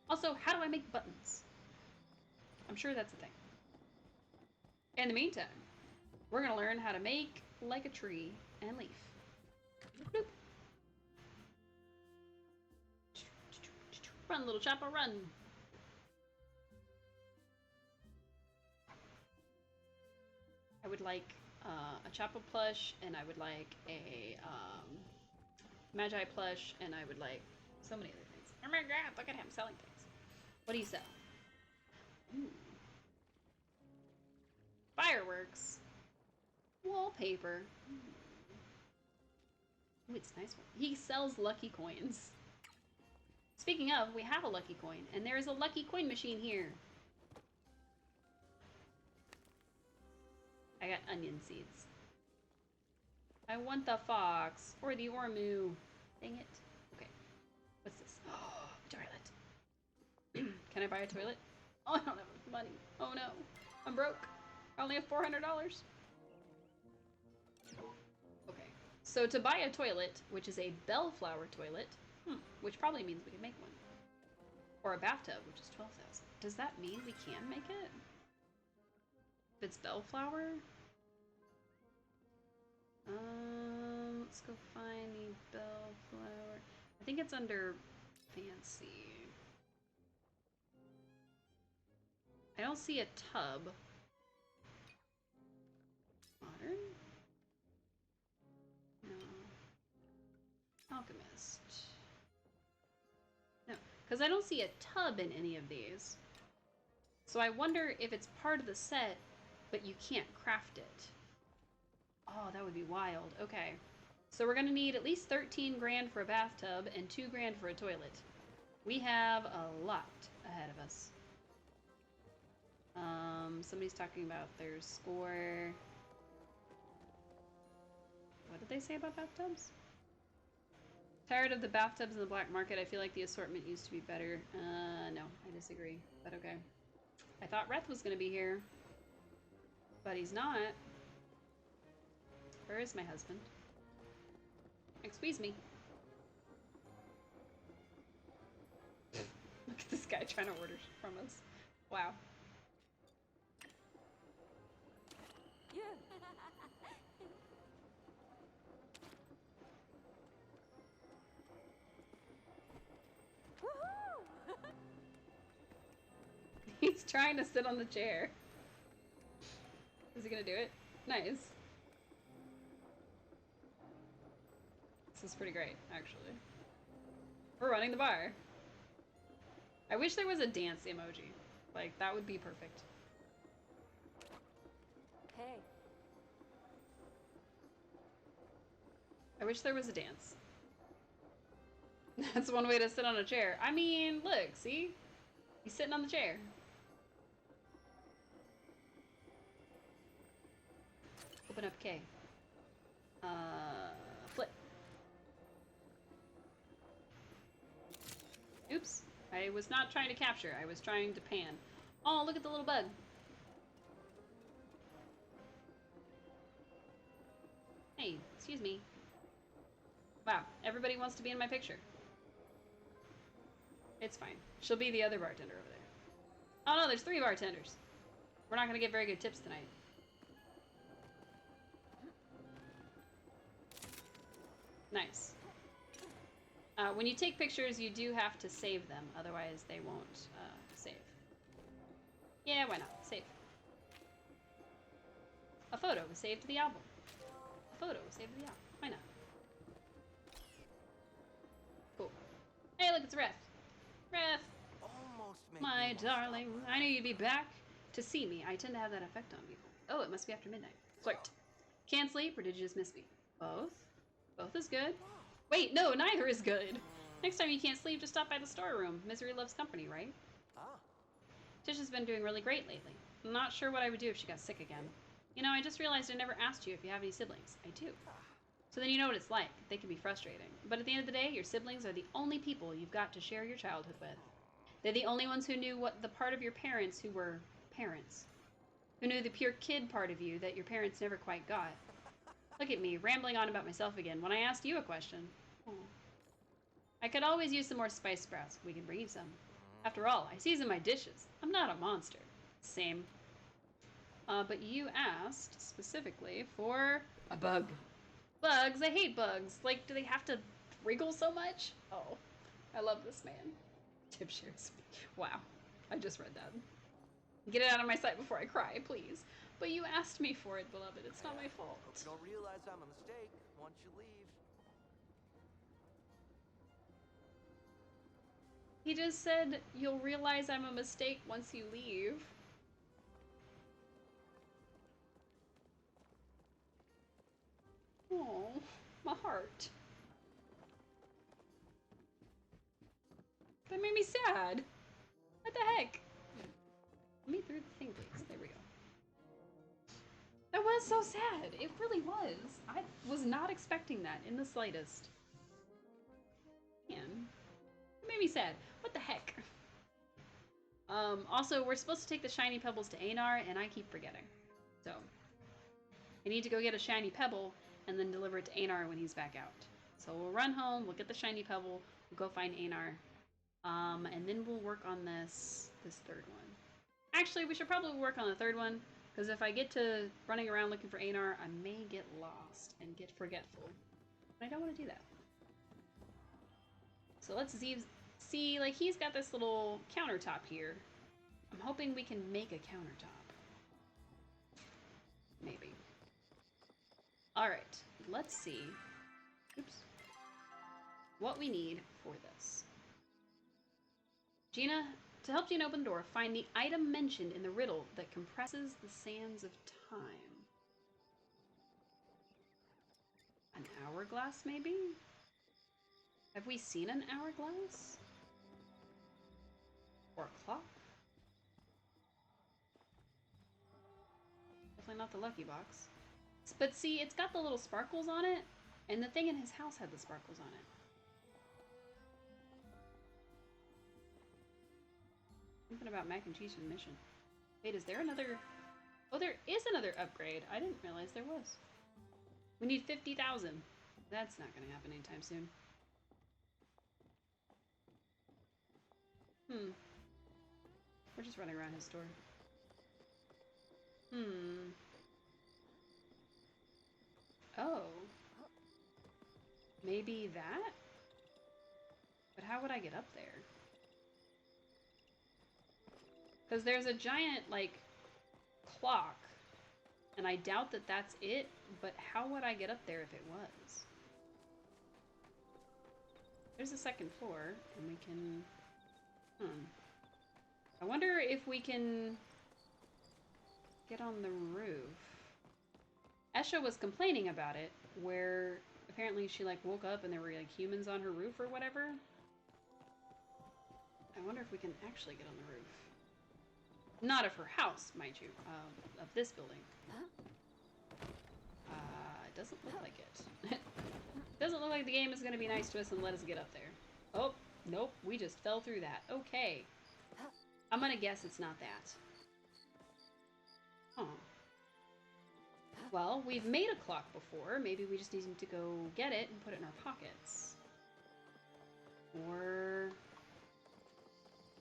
Also, how do I make buttons? I'm sure that's a thing. In the meantime, we're gonna learn how to make like a tree and leaf. Bloop. Run, little chopper, run! I would like a Choppa plush, and I would like a Magi plush, and I would like so many other things. Oh my god, look at him selling things. What do you sell? Ooh. Fireworks. Wallpaper. Ooh, it's a nice one. He sells lucky coins. Speaking of, we have a lucky coin, and there is a lucky coin machine here. I got onion seeds. I want the fox, or the ormu. Dang it. Okay. What's this? Oh, toilet. Can I buy a toilet? Oh, I don't have enough money. Oh no. I'm broke. I only have $400. Okay. So to buy a toilet, which is a bellflower toilet, which probably means we can make one. Or a bathtub, which is 12,000. Does that mean we can make it? If it's bellflower? Let's go find the bellflower. I think it's under fancy. I don't see a tub. Modern? No. Alchemist. No, because I don't see a tub in any of these. So I wonder if it's part of the set, but you can't craft it. Oh, that would be wild. Okay. So we're gonna need at least 13 grand for a bathtub and 2 grand for a toilet. We have a lot ahead of us. Somebody's talking about their score. What did they say about bathtubs? Tired of the bathtubs in the black market. I feel like the assortment used to be better. No, I disagree, but okay. I thought Reth was gonna be here, but he's not. Where is my husband? Excuse me. Look at this guy trying to order from us. Wow. trying to sit on the chair. Is he gonna do it? Nice. This is pretty great, actually. We're running the bar. I wish there was a dance emoji. Like, that would be perfect.
Hey.
I wish there was a dance. That's one way to sit on a chair. I mean, look, see? He's sitting on the chair. Open up K. Flip. Oops. I was not trying to capture. I was trying to pan. Oh, look at the little bug. Hey, excuse me. Wow, everybody wants to be in my picture. It's fine. She'll be the other bartender over there. Oh no, there's 3 bartenders. We're not gonna get very good tips tonight. Nice. When you take pictures, you do have to save them, otherwise they won't save. Yeah, why not? Save. A photo was saved to the album. A photo was saved to the album. Why not? Cool. Hey, look, it's Ref. Ref!
Almost make
My
me
darling, I knew you'd be back to see me. I tend to have that effect on people. Oh, it must be after midnight. Flirt. Can't sleep, or did you just miss me? Both? Both is good. Wait, no, neither is good. Next time you can't sleep, just stop by the storeroom. Misery loves company, right?
Ah.
Tish has been doing really great lately. I'm not sure what I would do if she got sick again. You know, I just realized I never asked you if you have any siblings. I do. So then you know what it's like. They can be frustrating. But at the end of the day, your siblings are the only people you've got to share your childhood with. They're the only ones who knew what the part of your parents who were parents. Who knew the pure kid part of you that your parents never quite got. Look at me, rambling on about myself again when I asked you a question. Oh. I could always use some more spice sprouts. We can bring you some. After all, I season my dishes. I'm not a monster. Same. But you asked specifically for a bug. Bugs? I hate bugs. Like, do they have to wriggle so much? Oh, I love this man. Tip shares. Wow, I just read that. Get it out of my sight before I cry, please. But you asked me for it, beloved. It's not my fault.
Hope you don't realize I'm a mistake once you leave.
He just said, you'll realize I'm a mistake once you leave. Oh, my heart. That made me sad. What the heck? Let me through the thing, please. There we go. That was so sad. It really was. I was not expecting that in the slightest. Man. It made me sad. What the heck? Also, we're supposed to take the shiny pebbles to Einar, and I keep forgetting. So, I need to go get a shiny pebble and then deliver it to Einar when he's back out. So we'll run home, we'll get the shiny pebble, we'll go find Einar, and then we'll work on this third one. Actually, we should probably work on the third one, because if I get to running around looking for Einar, I may get lost and get forgetful. And I don't want to do that. So let's see, like, he's got this little countertop here. I'm hoping we can make a countertop. Maybe. Alright, let's see. Oops. What we need for this. Gina, to help Gina open the door, find the item mentioned in the riddle that compresses the sands of time. An hourglass, maybe? Have we seen an hourglass? Or a clock? Definitely not the lucky box. But see, it's got the little sparkles on it, and the thing in his house had the sparkles on it. Something about mac and cheese for the mission. Wait, is there another... Oh, there is another upgrade. I didn't realize there was. We need 50,000. That's not going to happen anytime soon. We're just running around his store. Oh. Maybe that? But how would I get up there? Because there's a giant, like, clock, and I doubt that that's it, but how would I get up there if it was? There's a second floor, and we can... I wonder if we can get on the roof. Esha was complaining about it, where apparently she, like, woke up and there were, like, humans on her roof or whatever. I wonder if we can actually get on the roof. Not of her house, mind you, of this building. It doesn't look like it. Doesn't look like the game is going to be nice to us and let us get up there. Oh, nope, we just fell through that. Okay. I'm going to guess it's not that. Huh. Well, we've made a clock before. Maybe we just need to go get it and put it in our pockets. Or...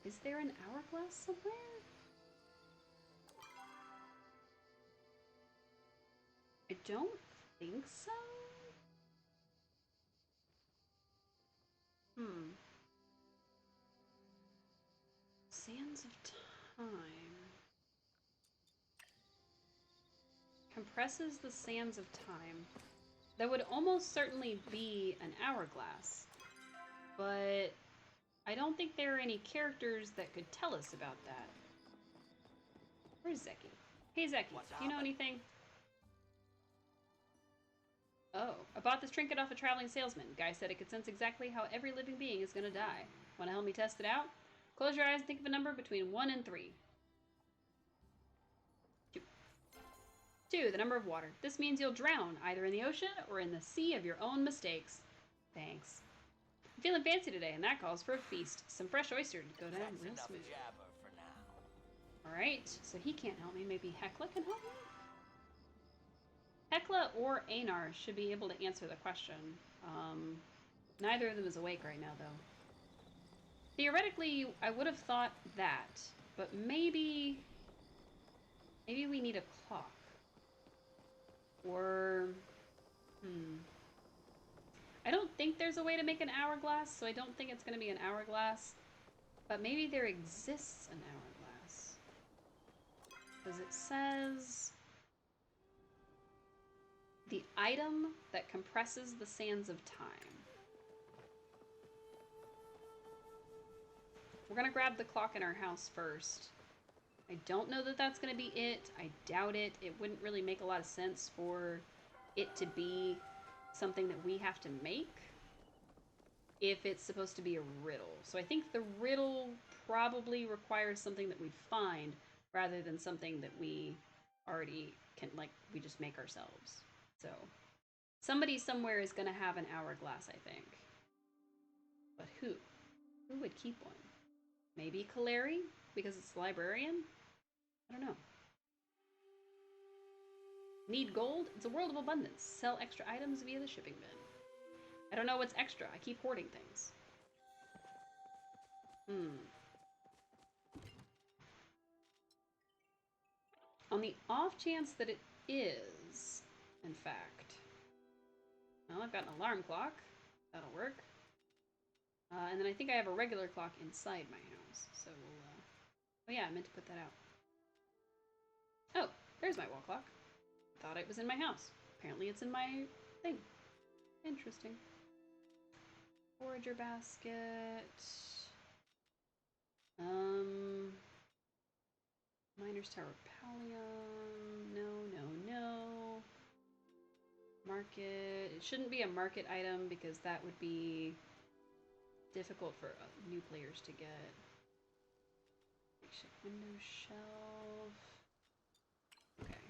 is there an hourglass somewhere? I don't think so. Sands of Time. Compresses the sands of time. That would almost certainly be an hourglass. But I don't think there are any characters that could tell us about that. Where's Zeki? Hey Zeki, do you know anything? Oh, I bought this trinket off a traveling salesman. Guy said it could sense exactly how every living being is gonna die. Wanna help me test it out? Close your eyes and think of a number between 1 and 3. 2. 2, the number of water. This means you'll drown, either in the ocean or in the sea of your own mistakes. Thanks. I'm feeling fancy today, and that calls for a feast. Some fresh oyster to go down real smooth. Alright, so he can't help me. Maybe Hekla can help me? Hekla or Einar should be able to answer the question. Neither of them is awake right now, though. Theoretically, I would have thought that, but maybe we need a clock. Or, I don't think there's a way to make an hourglass, so I don't think it's going to be an hourglass. But maybe there exists an hourglass. Because it says... the item that compresses the sands of time. We're gonna grab the clock in our house first. I don't know that that's gonna be it. I doubt it. It wouldn't really make a lot of sense for it to be something that we have to make if it's supposed to be a riddle. So I think the riddle probably requires something that we find rather than something that we already can, like, we just make ourselves. So, somebody somewhere is going to have an hourglass, I think. But who? Who would keep one? Maybe Kaleri? Because it's the librarian? I don't know. Need gold? It's a world of abundance. Sell extra items via the shipping bin. I don't know what's extra. I keep hoarding things. On the off chance that it is... in fact. Well, I've got an alarm clock. That'll work. And then I think I have a regular clock inside my house. So we'll, oh yeah, I meant to put that out. Oh, there's my wall clock. Thought it was in my house. Apparently it's in my thing. Interesting. Forager basket. Miner's Tower Pallium. No. Market. It shouldn't be a market item because that would be difficult for new players to get. Makeshift window shelf. Okay.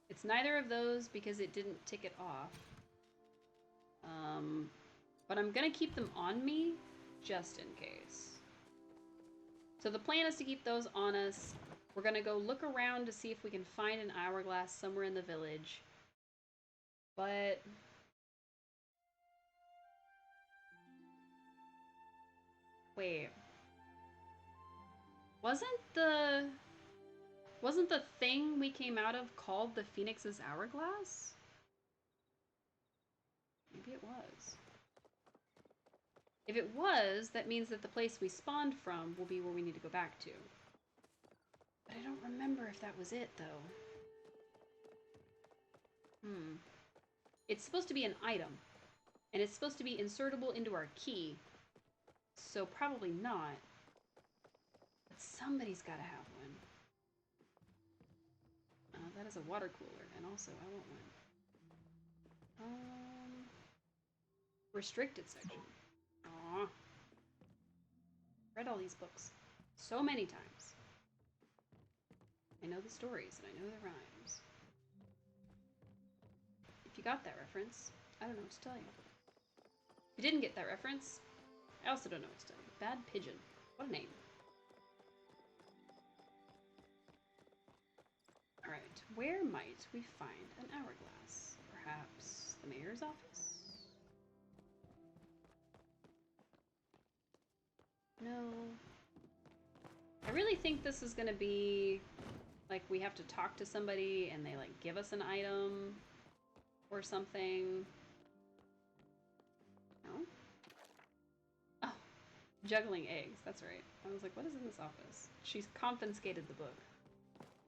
It's neither of those because it didn't tick it off. But I'm gonna keep them on me just in case. So the plan is to keep those on us. We're gonna go look around to see if we can find an hourglass somewhere in the village. But... wait. Wasn't the thing we came out of called the Phoenix's Hourglass? Maybe it was. If it was, that means that the place we spawned from will be where we need to go back to. I don't remember if that was it, though. It's supposed to be an item, and it's supposed to be insertable into our key, so probably not. But somebody's got to have one. That is a water cooler, and also I want one. Restricted section. Aww. Read all these books so many times. I know the stories, and I know the rhymes. If you got that reference, I don't know what to tell you. If you didn't get that reference, I also don't know what to tell you. Bad Pigeon. What a name. Alright, where might we find an hourglass? Perhaps the mayor's office? No. I really think this is gonna be like we have to talk to somebody and they like give us an item or something. No? Oh, juggling eggs, that's right. I was like, what is in this office? She's confiscated the book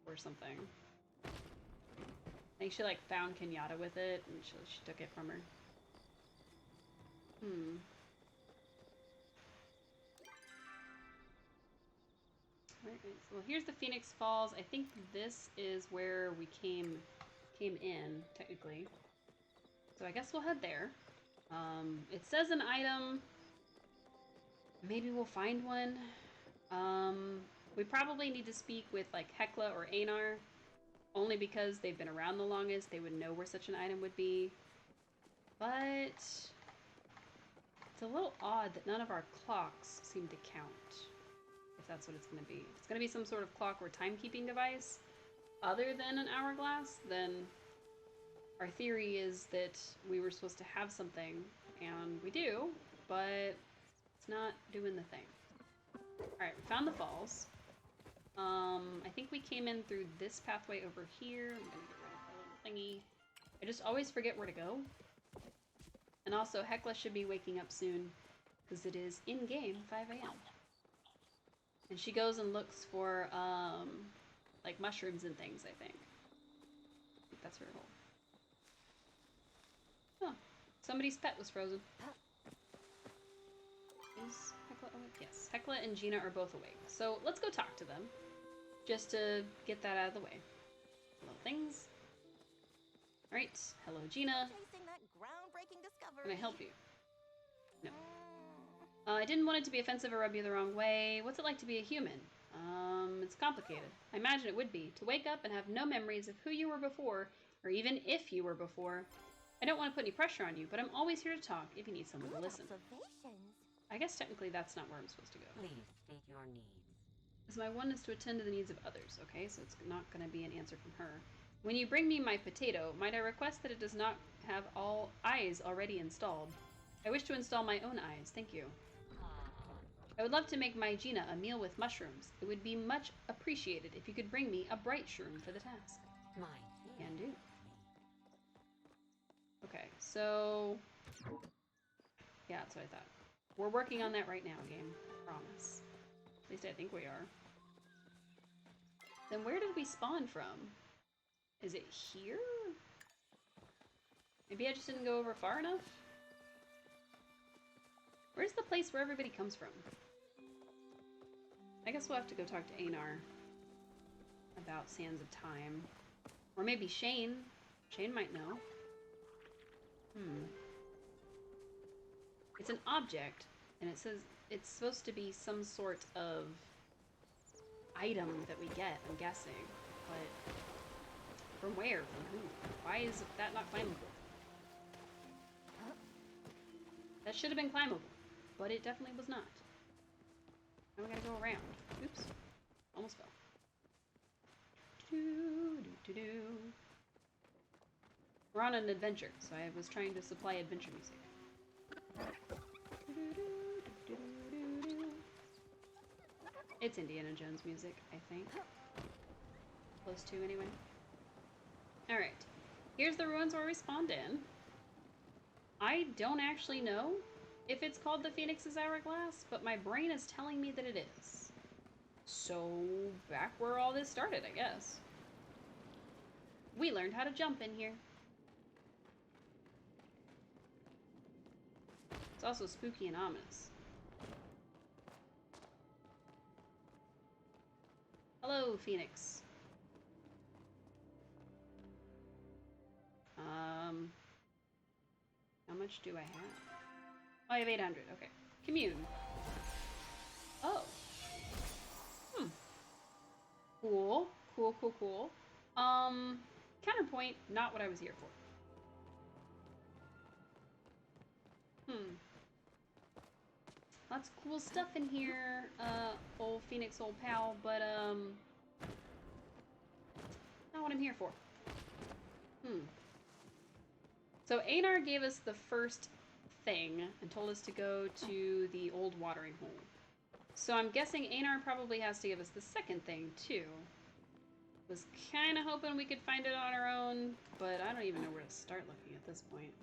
or something. I think she like found Kenyatta with it and she took it from her. Well, here's the Phoenix Falls. I think this is where we came in, technically. So I guess we'll head there. It says an item. Maybe we'll find one. We probably need to speak with, like, Hecla or Einar. Only because they've been around the longest. They would know where such an item would be. But it's a little odd that none of our clocks seem to count. If that's what it's going to be. If it's going to be some sort of clock or timekeeping device other than an hourglass, then our theory is that we were supposed to have something, and we do, but it's not doing the thing. Alright, we found the falls. I think we came in through this pathway over here. I'm going to get rid of the little thingy. I just always forget where to go. And also, Hecla should be waking up soon, because it is in-game 5 a.m. And she goes and looks for, like, mushrooms and things, I think. That's her whole... Oh, somebody's pet was frozen. Is Hecla awake? Yes, Hecla and Gina are both awake. So let's go talk to them, just to get that out of the way. Hello, things. Alright, hello, Gina.
Chasing that groundbreaking discovery.
Can I help you? No. I didn't want it to be offensive or rub you the wrong way. What's it like to be a human? It's complicated. I imagine it would be. To wake up and have no memories of who you were before, or even if you were before. I don't want to put any pressure on you, but I'm always here to talk if you need someone to listen.
Observations.
I guess technically that's not where I'm supposed to go.
Please state your needs.
Because my one is to attend to the needs of others, okay? So it's not going to be an answer from her. When you bring me my potato, might I request that it does not have all eyes already installed? I wish to install my own eyes, thank you. I would love to make my Gina a meal with mushrooms. It would be much appreciated if you could bring me a bright shroom for the task.
My
Can do. Okay, so... yeah, that's what I thought. We're working on that right now, game. Promise. At least I think we are. Then where did we spawn from? Is it here? Maybe I just didn't go over far enough? Where's the place where everybody comes from? I guess we'll have to go talk to Einar about Sands of Time. Or maybe Shane. Shane might know. It's an object, and it says it's supposed to be some sort of item that we get, I'm guessing. But from where? From who? Why is that not climbable? That should have been climbable, but it definitely was not. Now we gotta go around. Oops. Almost fell. We're on an adventure, so I was trying to supply adventure music. It's Indiana Jones music, I think. Close to, anyway. Alright. Here's the ruins where we spawned in. I don't actually know if it's called the Phoenix's Hourglass, but my brain is telling me that it is. So, back where all this started, I guess. We learned how to jump in here. It's also spooky and ominous. Hello, Phoenix. How much do I have? Oh, I have 800. Okay. Commune. Oh. Cool. Cool, cool, cool. Counterpoint, not what I was here for. Lots of cool stuff in here, old Phoenix, old pal, but, not what I'm here for. So Einar gave us the first thing and told us to go to the old watering hole. So I'm guessing Einar probably has to give us the second thing, too. Was kind of hoping we could find it on our own, but I don't even know where to start looking at this point.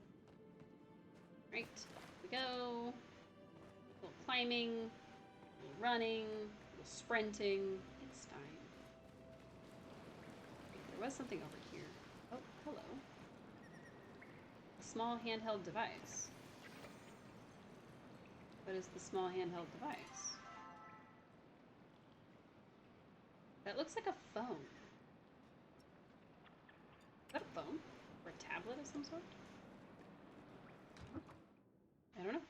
Right, here we go. A little climbing, a little running, a little sprinting. It's fine. There was something over here. Oh, hello. A small handheld device. What is the small handheld device? That looks like a phone. Is that a phone? Or a tablet of some sort? I don't know.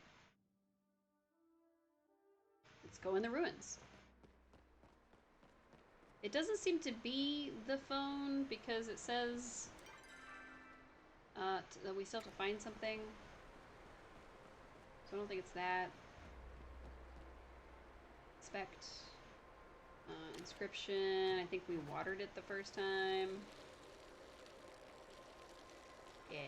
Let's go in the ruins. It doesn't seem to be the phone because it says that we still have to find something. So I don't think it's that. Inspect. Inscription. I think we watered it the first time. Yeah.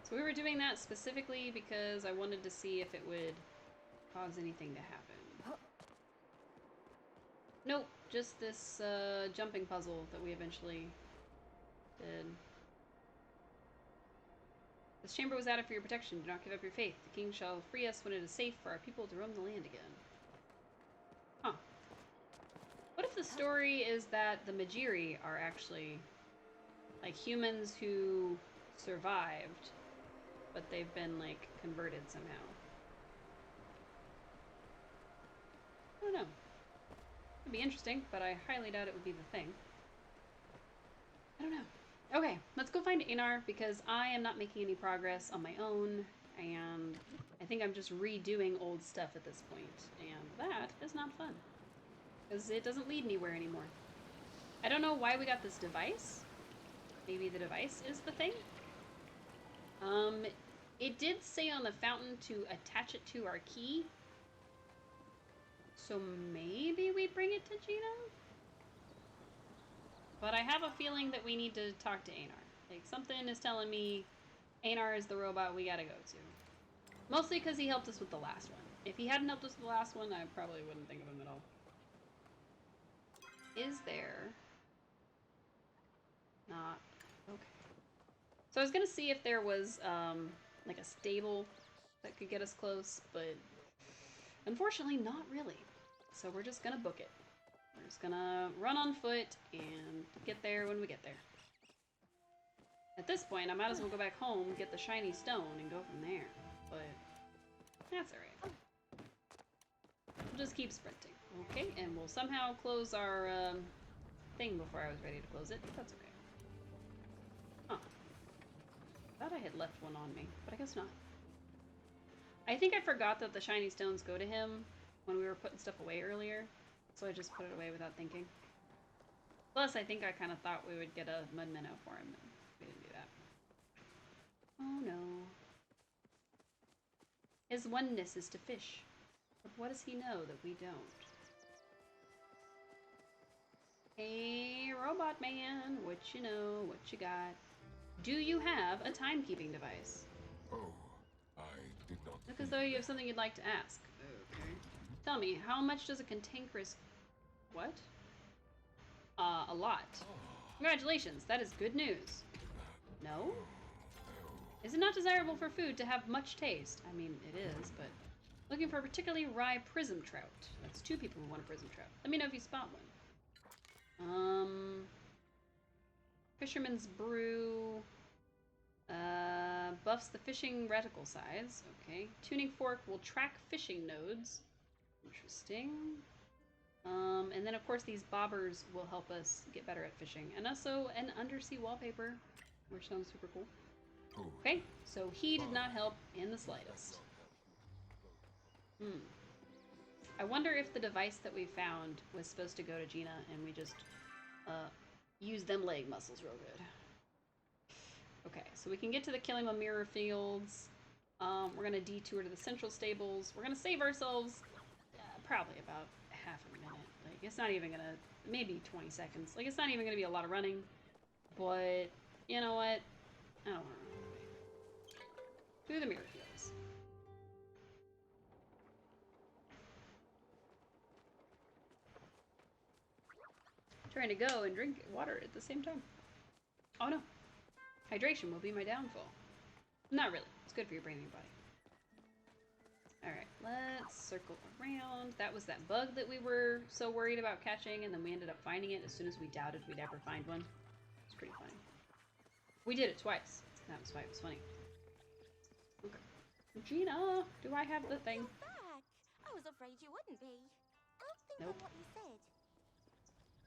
So we were doing that specifically because I wanted to see if it would cause anything to happen. Nope, just this jumping puzzle that we eventually did. This chamber was added for your protection. Do not give up your faith. The king shall free us when it is safe for our people to roam the land again. Huh. What if the story is that the Majiri are actually like humans who survived, but they've been like converted somehow? I don't know. It'd be interesting, but I highly doubt it would be the thing. I don't know. Okay, let's go find Einar because I am not making any progress on my own, and I think I'm just redoing old stuff at this point, and that is not fun because it doesn't lead anywhere anymore. I don't know why we got this device. Maybe the device is the thing. It did say on the fountain to attach it to our key, so maybe we bring it to Gina? But I have a feeling that we need to talk to Einar. Like, something is telling me Einar is the robot we gotta go to. Mostly because he helped us with the last one. If he hadn't helped us with the last one, I probably wouldn't think of him at all. Is there... Not... Okay. So I was gonna see if there was, like a stable that could get us close, but... Unfortunately, not really. So we're just gonna book it. We're just gonna run on foot and get there when we get there. At this point, I might as well go back home, get the shiny stone, and go from there. But that's alright. We'll just keep sprinting. Okay, and we'll somehow close our thing before I was ready to close it. That's okay. Huh. Thought I had left one on me, but I guess not. I think I forgot that the shiny stones go to him when we were putting stuff away earlier. So I just put it away without thinking. Plus, I think I kind of thought we would get a mud minnow for him, and we didn't do that. Oh no. His oneness is to fish. But what does he know that we don't? Hey, robot man, what you know, what you got? Do you have a timekeeping device?
Oh, I did not.
Look as though you have something you'd like to ask. Okay. Tell me, how much does a cantankerous... What? A lot. Congratulations, that is good news. No? Is it not desirable for food to have much taste? I mean, it is, but... Looking for a particularly rye prism trout. That's 2 people who want a prism trout. Let me know if you spot one. Fisherman's brew. Buffs the fishing reticle size. Okay. Tuning fork will track fishing nodes. Interesting. And then of course these bobbers will help us get better at fishing. And also an undersea wallpaper, which sounds super cool. Okay, so he did not help in the slightest. I wonder if the device that we found was supposed to go to Gina and we just use them leg muscles real good. Okay, so we can get to the Kilima Mirror Fields. We're gonna detour to the Central Stables. We're gonna save ourselves probably about half a minute. Like, it's not even gonna, maybe 20 seconds. Like, it's not even gonna be a lot of running. But, you know what? I don't wanna run away. Through the Mirror Fields. Trying to go and drink water at the same time. Oh no. Hydration will be my downfall. Not really. It's good for your brain and your body. Alright, let's circle around. That was that bug that we were so worried about catching, and then we ended up finding it as soon as we doubted we'd ever find one. It's pretty funny. We did it twice. That was why it was funny. Okay. Gina, do I have the thing?
You're back. I was afraid you wouldn't be. Don't think
Nope.
on what you said.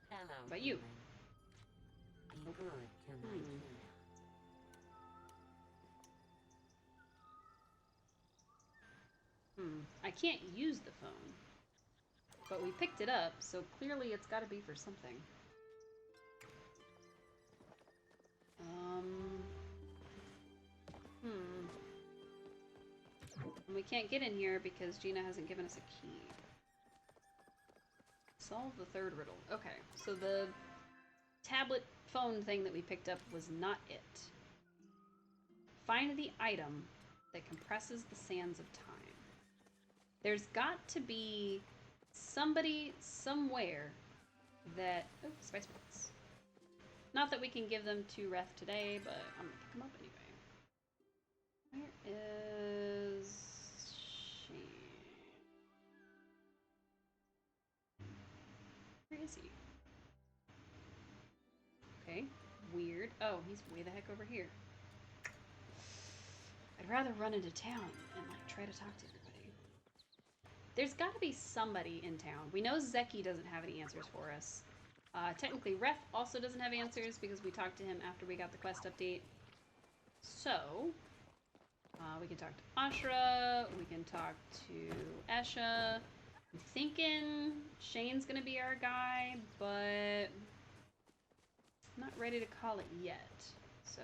Hello.
About you.
Human. Be good to my team.
I can't use the phone. But we picked it up, so clearly it's gotta be for something. And we can't get in here because Gina hasn't given us a key. Solve the 3rd riddle. Okay, so the tablet phone thing that we picked up was not it. Find the item that compresses the sands of time. There's got to be somebody somewhere that... Oh, spice bullets. Not that we can give them to Ref today, but I'm gonna pick them up anyway. Where is... Shane? Where is he? Okay, weird. Oh, he's way the heck over here. I'd rather run into town and like try to talk to everybody. There's got to be somebody in town. We know Zeki doesn't have any answers for us. Technically, Ref also doesn't have answers because we talked to him after we got the quest update. So, we can talk to Ashra, we can talk to Esha. I'm thinking Shane's gonna be our guy, but I'm not ready to call it yet. So,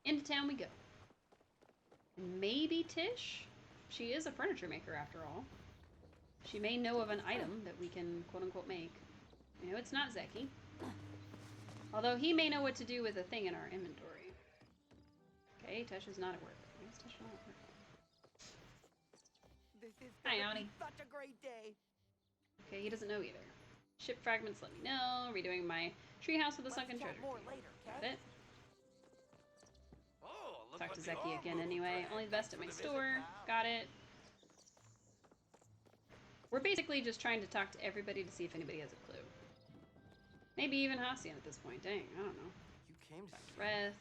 into town we go. Maybe Tish? She is a furniture maker after all. She may know of an item that we can quote-unquote make. You know, it's not Zeki. Although he may know what to do with a thing in our inventory. Okay, Tesha's not at work. Why is Tesha not at work?
This is
Hi,
gonna
Audi.
be such a great day.
Okay, he doesn't know either. Ship fragments, let me know. Redoing my treehouse with a sunken
Let's
treasure.
chat more later,
Got
Kat.
it.
Oh, look
Talk
what
to
the
Zeki
arm
again
movement
anyway.
thing.
Only the best at my
Thanks for the
store.
visit, pal.
Got it. We're basically just trying to talk to everybody to see if anybody has a clue. Maybe even Hacian at this point. Dang, I don't know.
You came to see me.
Reth.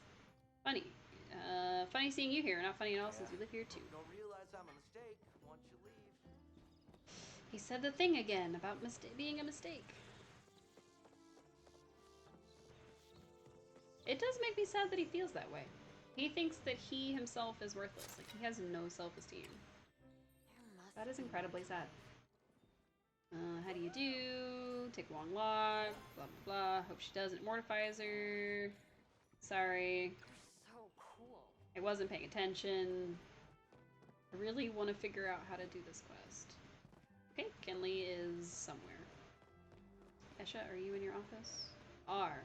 Funny. Funny seeing you here. Not funny at all since you live here too.
Don't realize I'm a mistake once you leave.
He said the thing again about being a mistake. It does make me sad that he feels that way. He thinks that he himself is worthless. Like, he has no self-esteem.
There must
That is
be
incredibly sad. How do you do? Take a long walk. Blah, blah, blah. Hope she doesn't. Mortifies her. Sorry.
You're so cool.
I wasn't paying attention. I really want to figure out how to do this quest. Okay, Kenley is somewhere. Esha, are you in your office? R.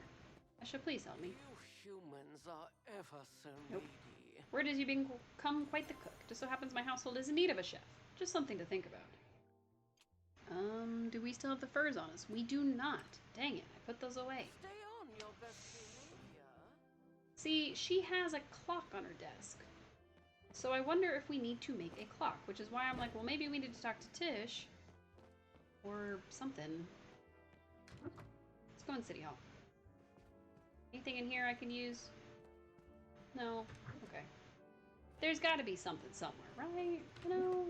Esha, please help me.
You humans are ever so
Nope.
needy.
Word is you become quite the cook. Just so happens my household is in need of a chef. Just something to think about. Do we still have the furs on us? We do not. Dang it, I put those away.
Stay on your best behavior.
See, she has a clock on her desk. So I wonder if we need to make a clock, which is why I'm like, well, maybe we need to talk to Tish. Or something. Let's go in City Hall. Anything in here I can use? No? Okay. There's gotta be something somewhere, right? You know?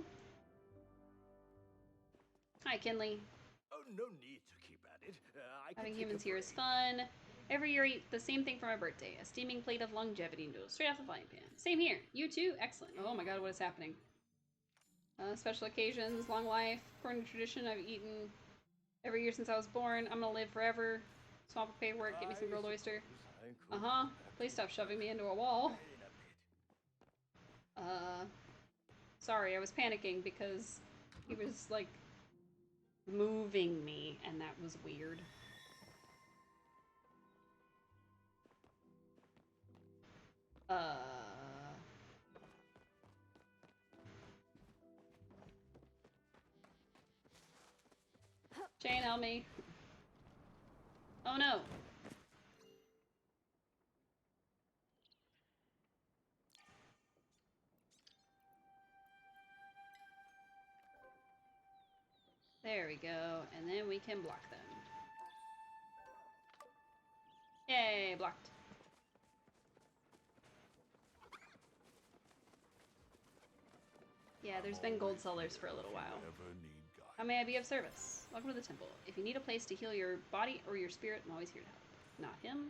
Hi, Kinley.
Oh, no need to keep at it. I can
Having
take a
humans here is
break.
fun. Every year I eat the same thing for my birthday. A steaming plate of longevity noodles, straight off the frying pan. Same here. You too? Excellent. Oh my god, what is happening? Special occasions, long life. According to tradition, I've eaten every year since I was born. I'm gonna live forever. Swamp of paperwork, get me some grilled oyster.
I could
Uh-huh. Please stop shoving me into a wall.
in a bit.
Sorry, I was panicking because he was, like, moving me, and that was weird. Jane, help me. Oh no. There we go, and then we can block them. Yay, blocked. Yeah, there's been gold sellers for a little while.
Ever need guidance?
How may I be of service? Welcome to the temple. If you need a place to heal your body or your spirit, I'm always here to help. Not him.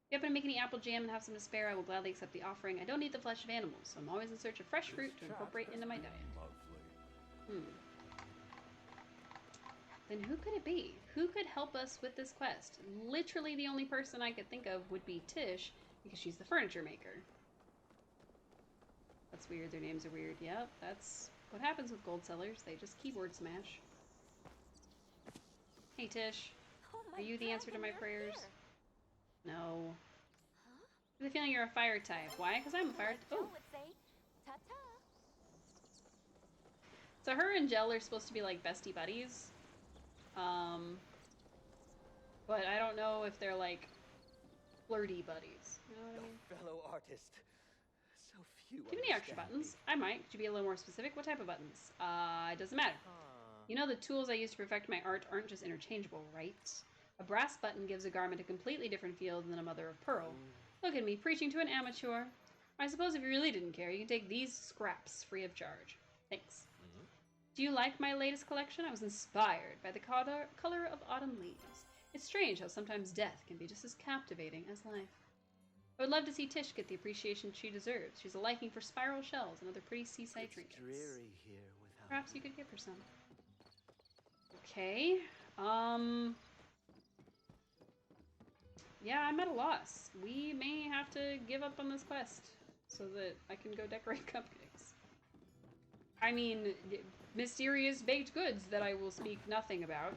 If you happen to make any apple jam and have some to spare, I will gladly accept the offering. I don't eat the flesh of animals, so I'm always in search of fresh fruit to incorporate into my diet.
Lovely.
Then who could it be? Who could help us with this quest? Literally the only person I could think of would be Tish, because she's the furniture maker. That's weird, their names are weird. Yep, that's what happens with gold sellers. They just keyboard smash. Hey Tish,
Oh my
are you the answer to
dragon,
my
you're
prayers?
here.
No. I have a feeling you're a fire type. Why? Because I'm a fire.
Joe
Oh,
would say, ta-ta.
so her and Jell are supposed to be like bestie buddies. But I don't know if they're like flirty buddies. You know what I mean?
Fellow artist. So few.
Do you have any extra buttons? I might. Could you be a little more specific? What type of buttons? It doesn't matter. You know the tools I use to perfect my art aren't just interchangeable, right? A brass button gives a garment a completely different feel than a mother of pearl. Look at me, preaching to an amateur. I suppose if you really didn't care, you can take these scraps free of charge. Thanks. Do you like my latest collection? I was inspired by the color of autumn leaves. It's strange how sometimes death can be just as captivating as life. I would love to see Tish get the appreciation she deserves. She's a liking for spiral shells and other pretty seaside
It's
trinkets.
dreary here without.
Perhaps you could give her some. Okay. Yeah, I'm at a loss. We may have to give up on this quest so that I can go decorate cupcakes. I mean, mysterious baked goods that I will speak nothing about.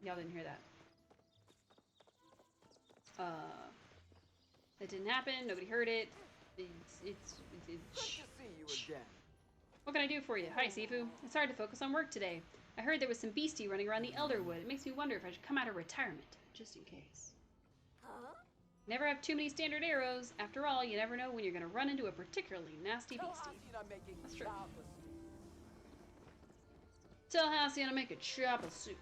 Y'all didn't hear that. It didn't happen. Nobody heard it.
Good to see you again.
What can I do for you? Hi, Sifu. It's hard to focus on work today. I heard there was some beastie running around the Elderwood. It makes me wonder if I should come out of retirement, just in case.
Huh?
Never have too many standard arrows. After all, you never know when you're going to run into a particularly nasty
Tell
beastie.
Hacian I'm making
That's true.
chopper
Tell Halcyon to make a chop of soup.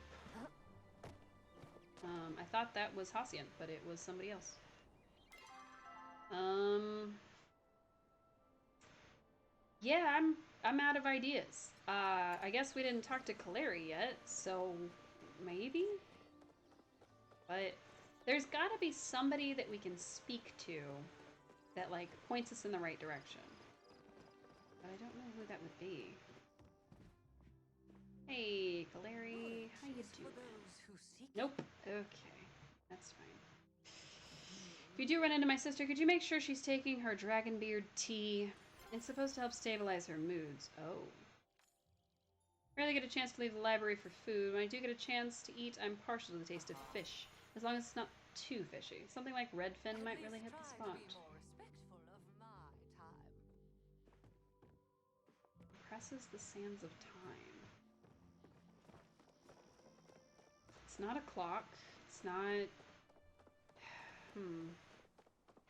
I thought that was Halcyon, but it was somebody else. Yeah, I'm out of ideas. I guess we didn't talk to Kaleri yet, so maybe? But there's gotta be somebody that we can speak to that, like, points us in the right direction. But I don't know who that would be. Hey, Kaleri, how you
For
doing?
those who seek
Nope. Okay, that's fine. If you do run into my sister, could you make sure she's taking her Dragonbeard tea? It's supposed to help stabilize her moods. Oh. Rarely get a chance to leave the library for food. When I do get a chance to eat, I'm partial to the taste of fish, as long as it's not too fishy. Something like redfin might really hit the spot.
Try to be more respectful of my time.
Presses the sands of time. not a clock. It's not...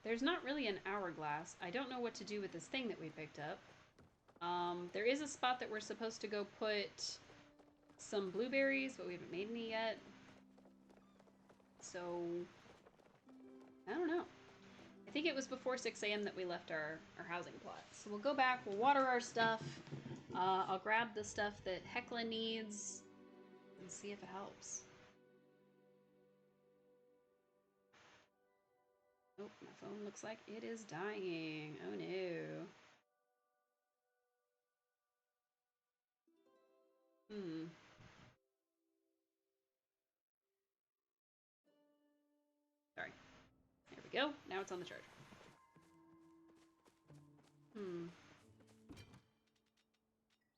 There's not really an hourglass. I don't know what to do with this thing that we picked up. There is a spot that we're supposed to go put some blueberries, but we haven't made any yet. So, I don't know. I think it was before 6 a.m. that we left our housing plot. So we'll go back, we'll water our stuff. I'll grab the stuff that Hecla needs and see if it helps. Oh, my phone looks like it is dying. Oh no. Sorry. There we go. Now it's on the charger.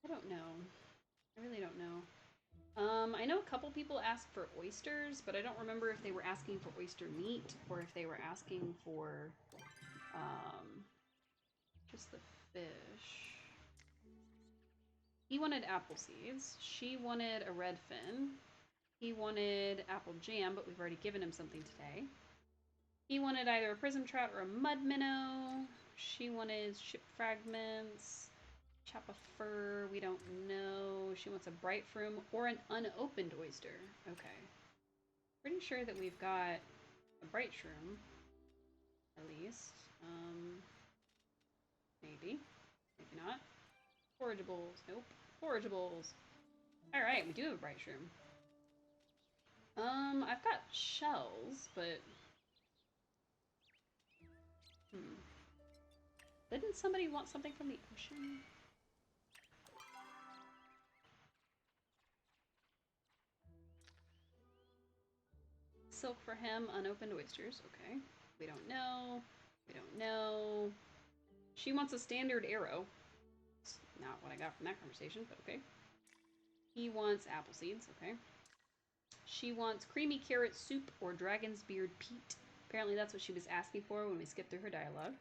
I don't know. I really don't know. I know a couple people asked for oysters, but I don't remember if they were asking for oyster meat or if they were asking for just the fish. He wanted apple seeds. She wanted a red fin. He wanted apple jam, but we've already given him something today. He wanted either a prism trout or a mud minnow. She wanted ship fragments. Chop a fur, we don't know. She wants a bright shroom or an unopened oyster. Okay. Pretty sure that we've got a bright shroom, at least. Maybe. Maybe not. Forageables. Nope. Forageables. Alright, we do have a bright shroom. I've got shells, but... Didn't somebody want something from the ocean? Silk for him, unopened oysters. Okay. We don't know. We don't know. She wants a standard arrow. It's not what I got from that conversation, but okay. He wants apple seeds. Okay. She wants creamy carrot soup or dragon's beard peat. Apparently that's what she was asking for when we skipped through her dialogue.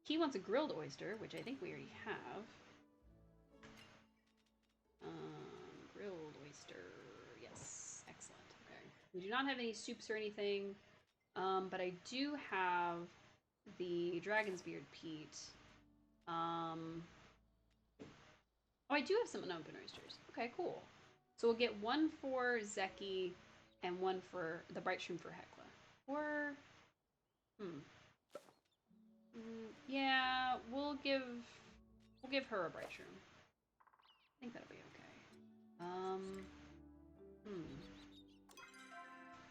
He wants a grilled oyster, which I think we already have. Grilled oyster. Yes. Excellent. Okay. We do not have any soups or anything, but I do have the dragon's beard peat. Oh, I do have some unopened oysters. Okay, cool. So we'll get one for Zeki and one for the bright shroom for Hecla. Or, yeah, we'll give her a bright shroom. I think that'll be okay.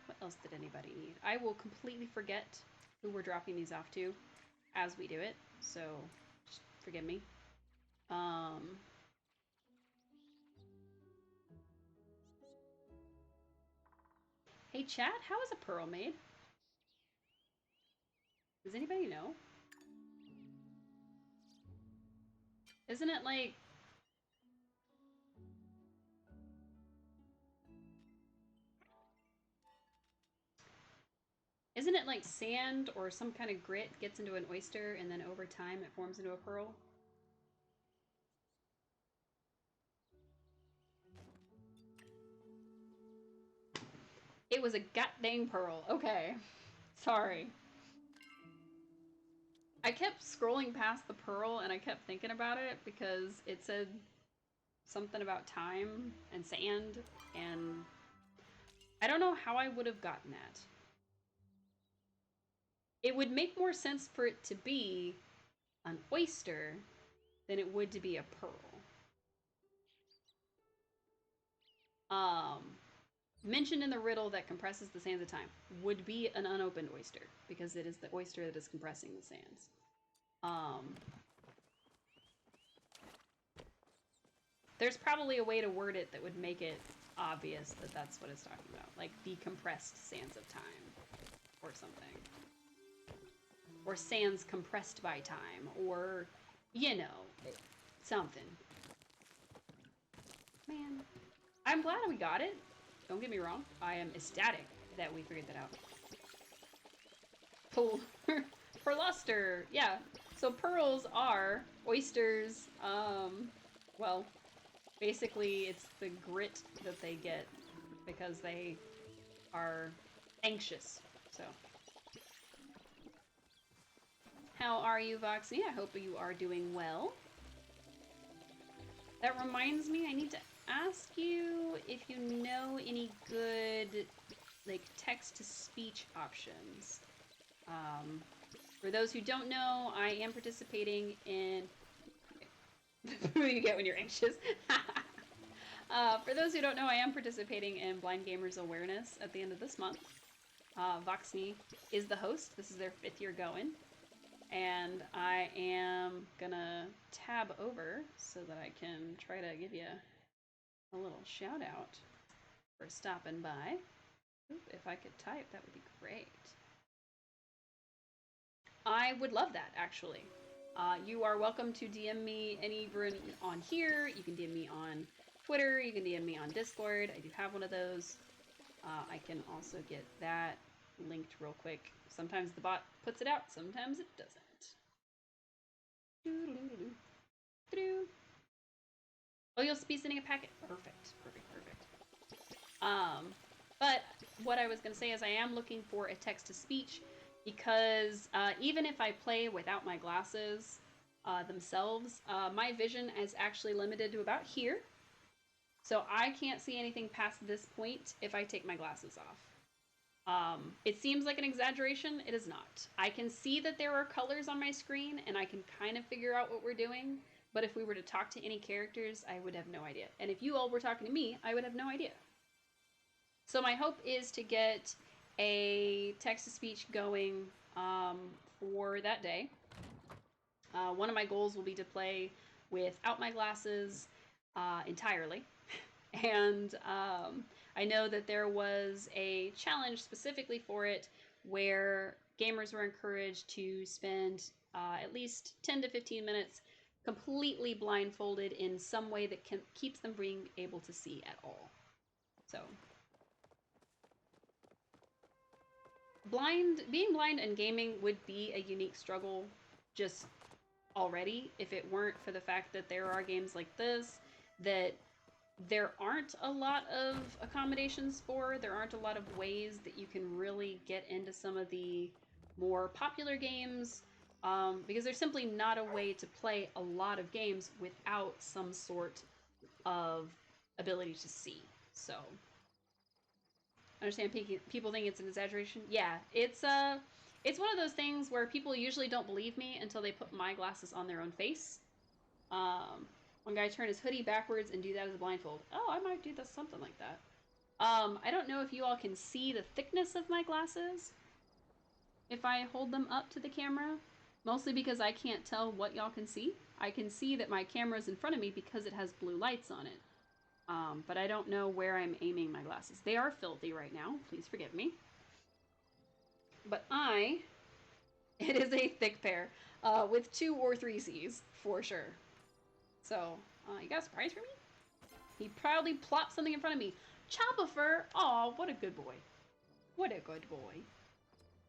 What else did anybody need? I will completely forget who we're dropping these off to as we do it, so just forgive me. Hey chat, how is a pearl made? Does anybody know? Isn't it like... Isn't it like sand or some kind of grit gets into an oyster and then over time it forms into a pearl? It was a goddamn pearl. Okay. Sorry. I kept scrolling past the pearl and I kept thinking about it because it said something about time and sand, and I don't know how I would have gotten that. It would make more sense for it to be an oyster than it would to be a pearl. Mentioned in the riddle that compresses the sands of time would be an unopened oyster because it is the oyster that is compressing the sands. There's probably a way to word it that would make it obvious that that's what it's talking about, like the compressed sands of time or something. Or sands compressed by time, or, you know, something. Man, I'm glad we got it. Don't get me wrong. I am ecstatic that we figured that out. Cool. Perluster. Yeah. So pearls are oysters. Well, basically it's the grit that they get because they are anxious. So, how are you, Voxy? I hope you are doing well. That reminds me, I need to ask you if you know any good, like, text-to-speech options. For those who don't know, I am participating in... what you get when you're anxious. For those who don't know, I am participating in Blind Gamers Awareness at the end of this month. Voxney is the host. This is their 5th year going. And I am gonna tab over so that I can try to give you a little shout out for stopping by. Oop, if I could type, that would be great. I would love that, actually. You are welcome to DM me anywhere on here. You can DM me on Twitter. You can DM me on Discord. I do have one of those. I can also get that linked real quick. Sometimes the bot puts it out. Sometimes it doesn't. Oh, you'll be sending a packet. Perfect. Perfect. Perfect. But what I was going to say is I am looking for a text-to-speech because even if I play without my glasses themselves, my vision is actually limited to about here. So I can't see anything past this point if I take my glasses off. It seems like an exaggeration. It is not. I can see that there are colors on my screen and I can kind of figure out what we're doing. But if we were to talk to any characters, I would have no idea. And if you all were talking to me, I would have no idea. So my hope is to get a text-to-speech going for that day. One of my goals will be to play without my glasses entirely. And I know that there was a challenge specifically for it where gamers were encouraged to spend at least 10 to 15 minutes completely blindfolded in some way that keeps them being able to see at all. So, being blind and gaming would be a unique struggle just already if it weren't for the fact that there are games like this that there aren't a lot of accommodations for. There aren't a lot of ways that you can really get into some of the more popular games because there's simply not a way to play a lot of games without some sort of ability to see. So, I understand people think it's an exaggeration. Yeah, it's one of those things where people usually don't believe me until they put my glasses on their own face. One guy turned his hoodie backwards and do that as a blindfold. Oh, I might do this, something like that. I don't know if you all can see the thickness of my glasses if I hold them up to the camera, mostly because I can't tell what y'all can see. I can see that my camera's in front of me because it has blue lights on it. But I don't know where I'm aiming my glasses. They are filthy right now. Please forgive me. But it is a thick pair with 2 or 3 C's for sure. So, you got a surprise for me? He proudly plopped something in front of me. Chopper! Aw, what a good boy. What a good boy.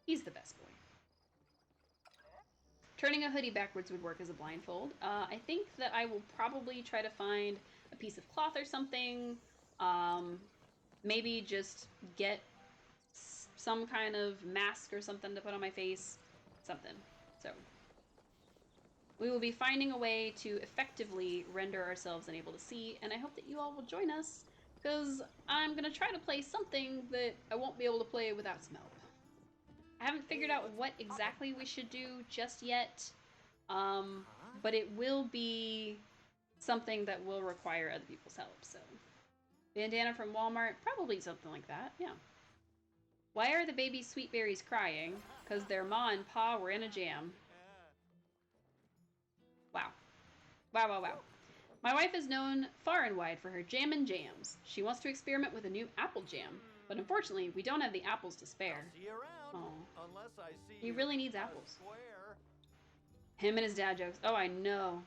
He's the best boy. Turning a hoodie backwards would work as a blindfold. I think that I will probably try to find a piece of cloth or something. Maybe just get some kind of mask or something to put on my face. Something. So, we will be finding a way to effectively render ourselves unable to see, and I hope that you all will join us, because I'm going to try to play something that I won't be able to play without some help. I haven't figured out what exactly we should do just yet, but it will be something that will require other people's help, so. Bandana from Walmart, probably something like that, yeah. Why are the baby sweet berries crying? Because their ma and pa were in a jam. Wow. Wow, wow, wow. My wife is known far and wide for her jam and jams. She wants to experiment with a new apple jam, but unfortunately, we don't have the apples to spare.
See you around, unless I see
He
you
really needs
at a
apples.
square.
Him and his dad jokes. Oh, I know.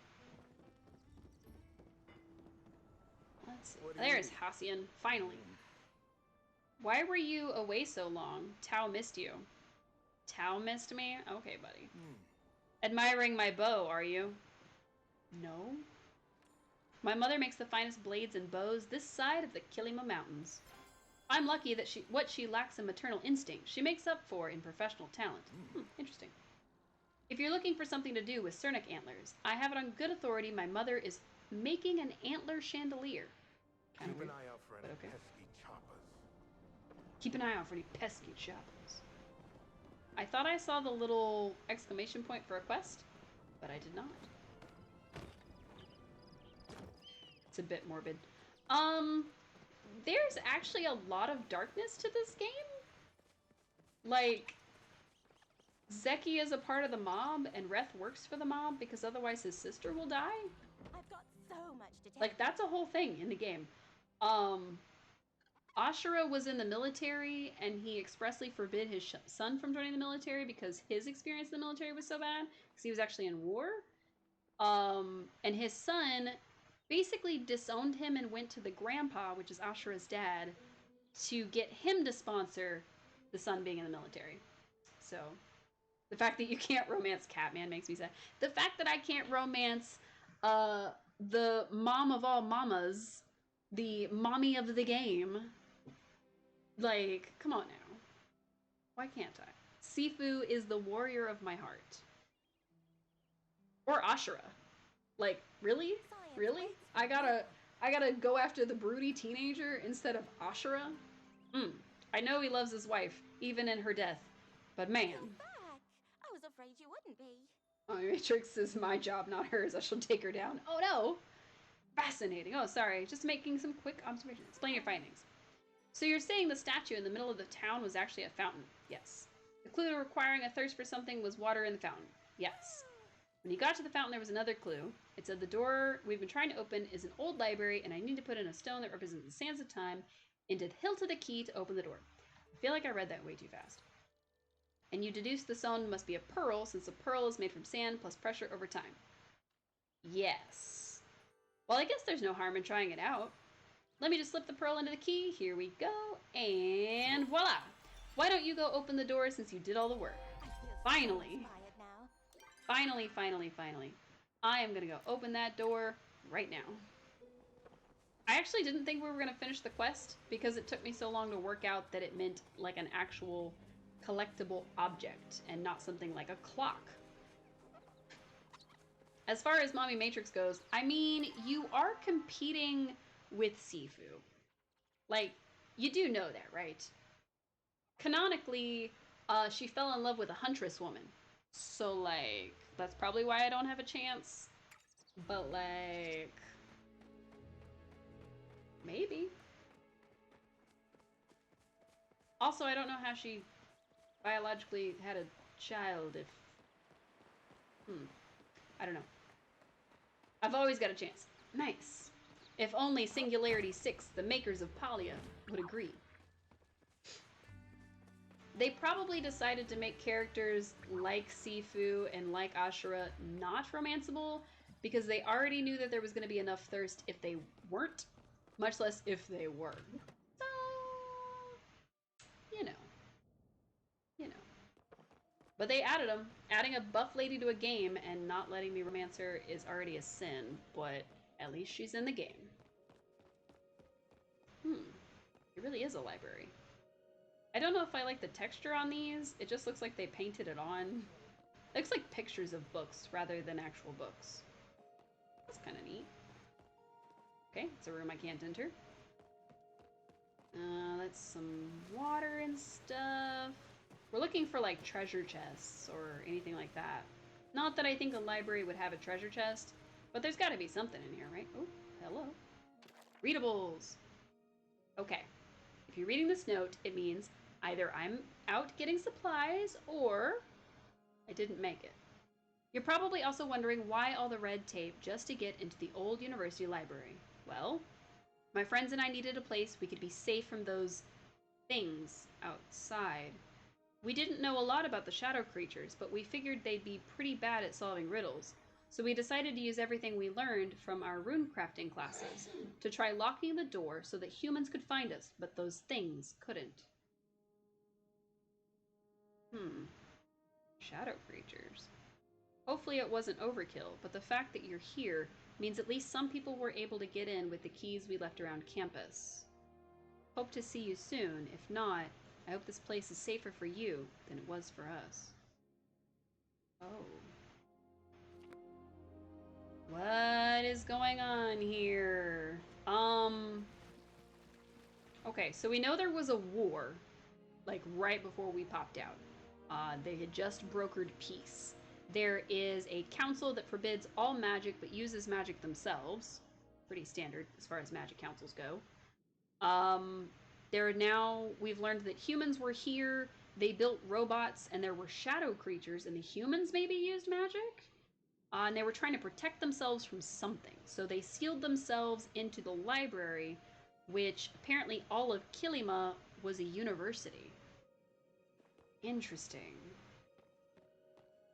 Let's see. There's Hassian, finally. Why were you away so long? Tao missed you. Tao missed me? Okay, buddy. Admiring my bow, are you? No. My mother makes the finest blades and bows this side of the Kilima Mountains. I'm lucky that what she lacks in maternal instinct, she makes up for in professional talent. Interesting. If you're looking for something to do with Cernic antlers, I have it on good authority my mother is making an antler chandelier. Kind of
Keep
weird.
an eye out for any
okay.
pesky choppers.
Keep an eye out for any pesky choppers. I thought I saw the little exclamation point for a quest, but I did not. It's a bit morbid. There's actually a lot of darkness to this game. Like, Zeki is a part of the mob, and Reth works for the mob because otherwise his sister will die.
I've got so much to tell
Like, that's a whole thing in the game. Ashura was in the military, and he expressly forbid his son from joining the military because his experience in the military was so bad, because he was actually in war. And his son basically disowned him and went to the grandpa, which is Ashura's dad, to get him to sponsor the son being in the military. So, the fact that you can't romance Catman makes me sad. The fact that I can't romance the mom of all mamas, the mommy of the game, like, come on now. Why can't I? Sifu is the warrior of my heart. Or Ashura. Like, really? Really? I gotta go after the broody teenager instead of Ashura? I know he loves his wife, even in her death. But man.
You're back. I was afraid you wouldn't be.
Matrix is my job, not hers. I shall take her down. Oh no! Fascinating. Oh, sorry. Just making some quick observations. Explain your findings. So you're saying the statue in the middle of the town was actually a fountain? Yes. The clue requiring a thirst for something was water in the fountain? Yes. When you got to the fountain, there was another clue. It said the door we've been trying to open is an old library, and I need to put in a stone that represents the sands of time into the hilt of the key to open the door. I feel like I read that way too fast. And you deduce the stone must be a pearl, since a pearl is made from sand plus pressure over time. Yes. Well, I guess there's no harm in trying it out. Let me just slip the pearl into the key. Here we go. And voila! Why don't you go open the door since you did all the work? Finally. Finally, finally, finally. I am gonna go open that door right now. I actually didn't think we were gonna finish the quest because it took me so long to work out that it meant like an actual collectible object and not something like a clock. As far as Mommy Matrix goes, I mean, you are competing with Sifu. Like, you do know that, right? Canonically, she fell in love with a huntress woman. So, like, that's probably why I don't have a chance. But, like, maybe. Also, I don't know how she biologically had a child if... I don't know. I've always got a chance. Nice. If only Singularity 6, the makers of Palia, would agree. They probably decided to make characters like Sifu and like Ashura not romanceable because they already knew that there was going to be enough thirst if they weren't, much less if they were. So, you know. But they added them. Adding a buff lady to a game and not letting me romance her is already a sin, but at least she's in the game. It really is a library. I don't know if I like the texture on these. It just looks like they painted it on. It looks like pictures of books rather than actual books. That's kind of neat. Okay, it's a room I can't enter. That's some water and stuff. We're looking for like treasure chests or anything like that. Not that I think a library would have a treasure chest, but there's got to be something in here, right? Oh, hello. Readables. Okay. If you're reading this note, it means either I'm out getting supplies or I didn't make it. You're probably also wondering why all the red tape just to get into the old university library. Well, my friends and I needed a place we could be safe from those things outside. We didn't know a lot about the shadow creatures, but we figured they'd be pretty bad at solving riddles. So we decided to use everything we learned from our rune crafting classes to try locking the door so that humans could find us, but those things couldn't. Shadow creatures. Hopefully it wasn't overkill, but the fact that you're here means at least some people were able to get in with the keys we left around campus. Hope to see you soon. If not, I hope this place is safer for you than it was for us. Oh. What is going on here? Okay, so we know there was a war, like, right before we popped out. They had just brokered peace. There is a council that forbids all magic but uses magic themselves. Pretty standard as far as magic councils go. We've learned that humans were here, they built robots, and there were shadow creatures, and the humans maybe used magic? And they were trying to protect themselves from something. So they sealed themselves into the library, which apparently all of Kilima was a university. Interesting.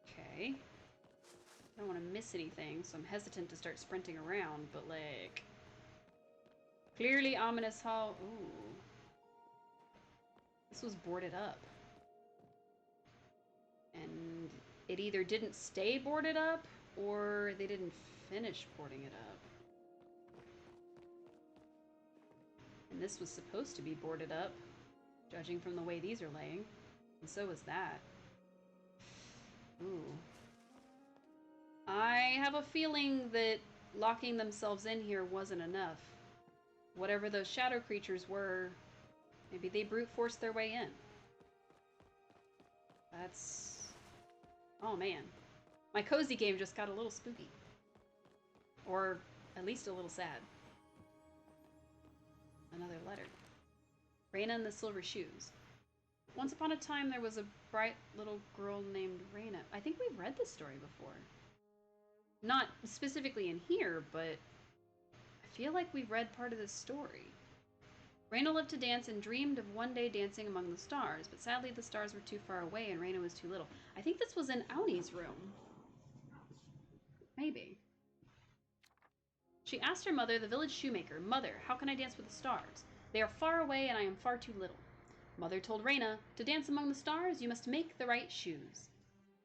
Okay. I don't want to miss anything, so I'm hesitant to start sprinting around, but like... Clearly ominous hall. Ooh. This was boarded up. And it either didn't stay boarded up, or they didn't finish boarding it up. And this was supposed to be boarded up, judging from the way these are laying. And so is that. Ooh. I have a feeling that locking themselves in here wasn't enough. Whatever those shadow creatures were, maybe they brute forced their way in. That's... Oh man. My cozy game just got a little spooky. Or at least a little sad. Another letter. Reyna and the Silver Shoes. Once upon a time there was a bright little girl named Reyna. I think we've read this story before. Not specifically in here, but I feel like we've read part of this story. Reyna loved to dance and dreamed of one day dancing among the stars, but sadly the stars were too far away and Reyna was too little. I think this was in Auni's room. Maybe. She asked her mother, the village shoemaker, "Mother, how can I dance with the stars? They are far away and I am far too little." Mother told Reyna, "To dance among the stars, you must make the right shoes."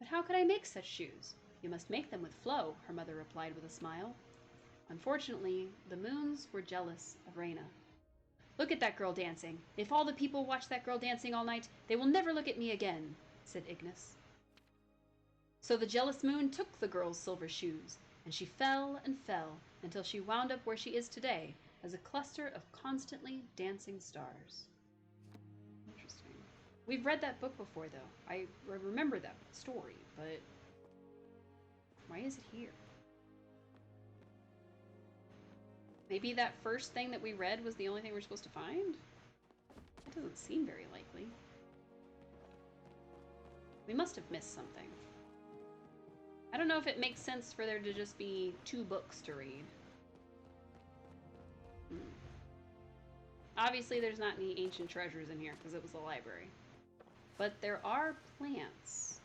"But how could I make such shoes?" "You must make them with flow," her mother replied with a smile. Unfortunately, the moons were jealous of Reyna. "Look at that girl dancing. If all the people watch that girl dancing all night, they will never look at me again," said Ignis. So the jealous moon took the girl's silver shoes, and she fell and fell until she wound up where she is today, as a cluster of constantly dancing stars. Interesting. We've read that book before, though. I remember that story, but why is it here? Maybe that first thing that we read was the only thing we're supposed to find? That doesn't seem very likely. We must have missed something. I don't know if it makes sense for there to just be 2 books to read. Obviously, there's not any ancient treasures in here because it was a library. But there are plants.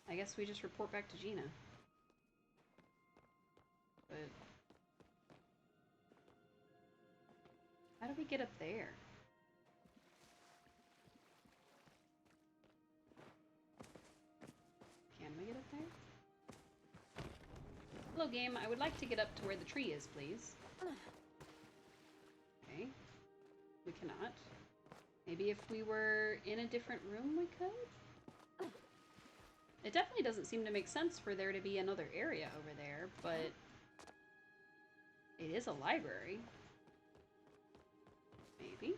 I guess we just report back to Gina. But... how do we get up there? Can we get up there? Hello, game. I would like to get up to where the tree is, please. Okay. We cannot. Maybe if we were in a different room, we could? It definitely doesn't seem to make sense for there to be another area over there, but it is a library. Maybe?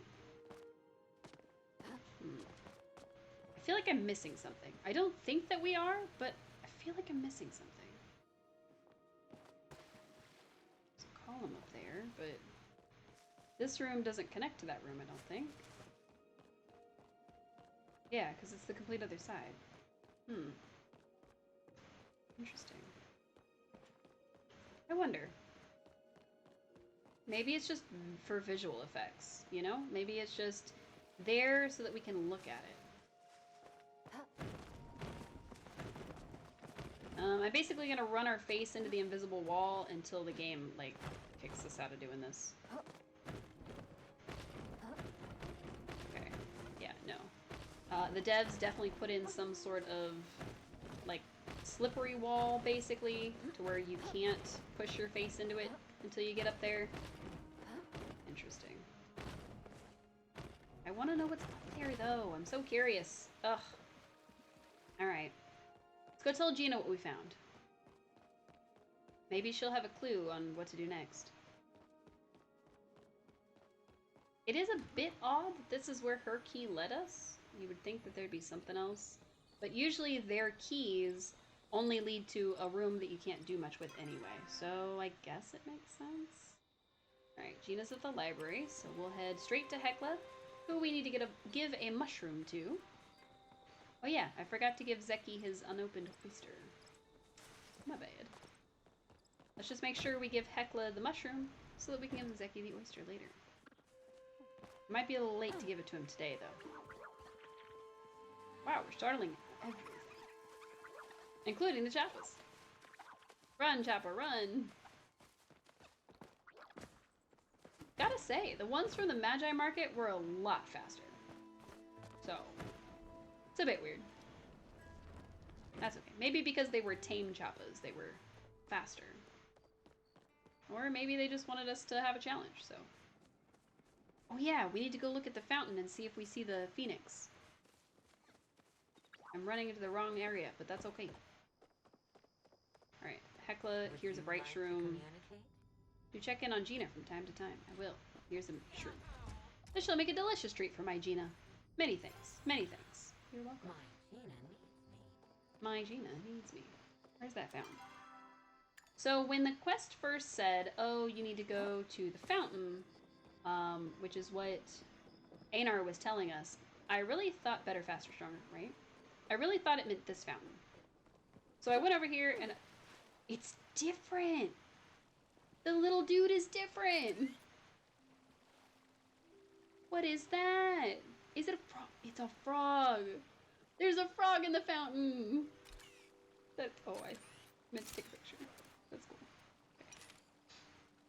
I feel like I'm missing something. I don't think that we are, but I feel like I'm missing something. There's a column up there, but this room doesn't connect to that room, I don't think. Yeah, because it's the complete other side. Interesting. I wonder. Maybe it's just for visual effects, you know? Maybe it's just there so that we can look at it. I'm basically gonna run our face into the invisible wall until the game, like, kicks us out of doing this. Okay. Yeah, no. The devs definitely put in some sort of, like, slippery wall, basically, to where you can't push your face into it until you get up there. Interesting. I want to know what's up there, though. I'm so curious. Ugh. Alright. Let's go tell Gina what we found. Maybe she'll have a clue on what to do next. It is a bit odd that this is where her key led us. You would think that there'd be something else. But usually their keys only lead to a room that you can't do much with anyway. So I guess it makes sense. Alright, Gina's at the library, so we'll head straight to Hecla, who we need to give a mushroom to. Oh yeah, I forgot to give Zeki his unopened oyster. My bad. Let's just make sure we give Hecla the mushroom so that we can give Zeki the oyster later. It might be a little late to give it to him today, though. Wow, we're startling everything. Including the Chappas. Run, Chappa, run! Gotta say, the ones from the Magi Market were a lot faster. So, it's a bit weird. That's okay. Maybe because they were tame Chappas, they were faster. Or maybe they just wanted us to have a challenge, so. Oh yeah, we need to go look at the fountain and see if we see the phoenix. I'm running into the wrong area, but that's okay. Alright, Hecla, here's a bright shroom. Do check in on Gina from time to time. I will. Here's a shroom. This shall make a delicious treat for my Gina. Many thanks. Many thanks. You're welcome. My Gina needs me. Where's that fountain? So when the quest first said, oh, you need to go to the fountain, which is what Einar was telling us, I really thought better, faster, stronger, right? I really thought it meant this fountain. So I went over here and it's different. The little dude is different. What is that? Is it a frog? It's a frog. There's a frog in the fountain. Oh, I meant to take a picture. That's cool. Okay.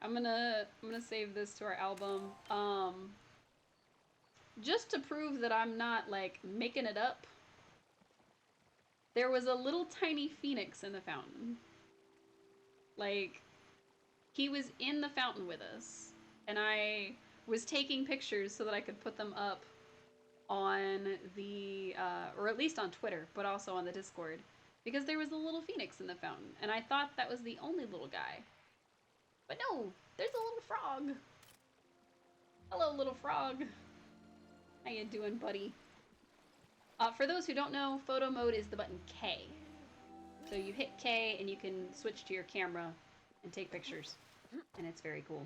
I'm gonna save this to our album. Just to prove that I'm not like making it up. There was a little tiny phoenix in the fountain. Like, he was in the fountain with us, and I was taking pictures so that I could put them up on the, or at least on Twitter, but also on the Discord, because there was a little phoenix in the fountain, and I thought that was the only little guy. But no, there's a little frog. Hello, little frog. How you doing, buddy? For those who don't know, photo mode is the button K. So you hit K and you can switch to your camera and take pictures. And it's very cool.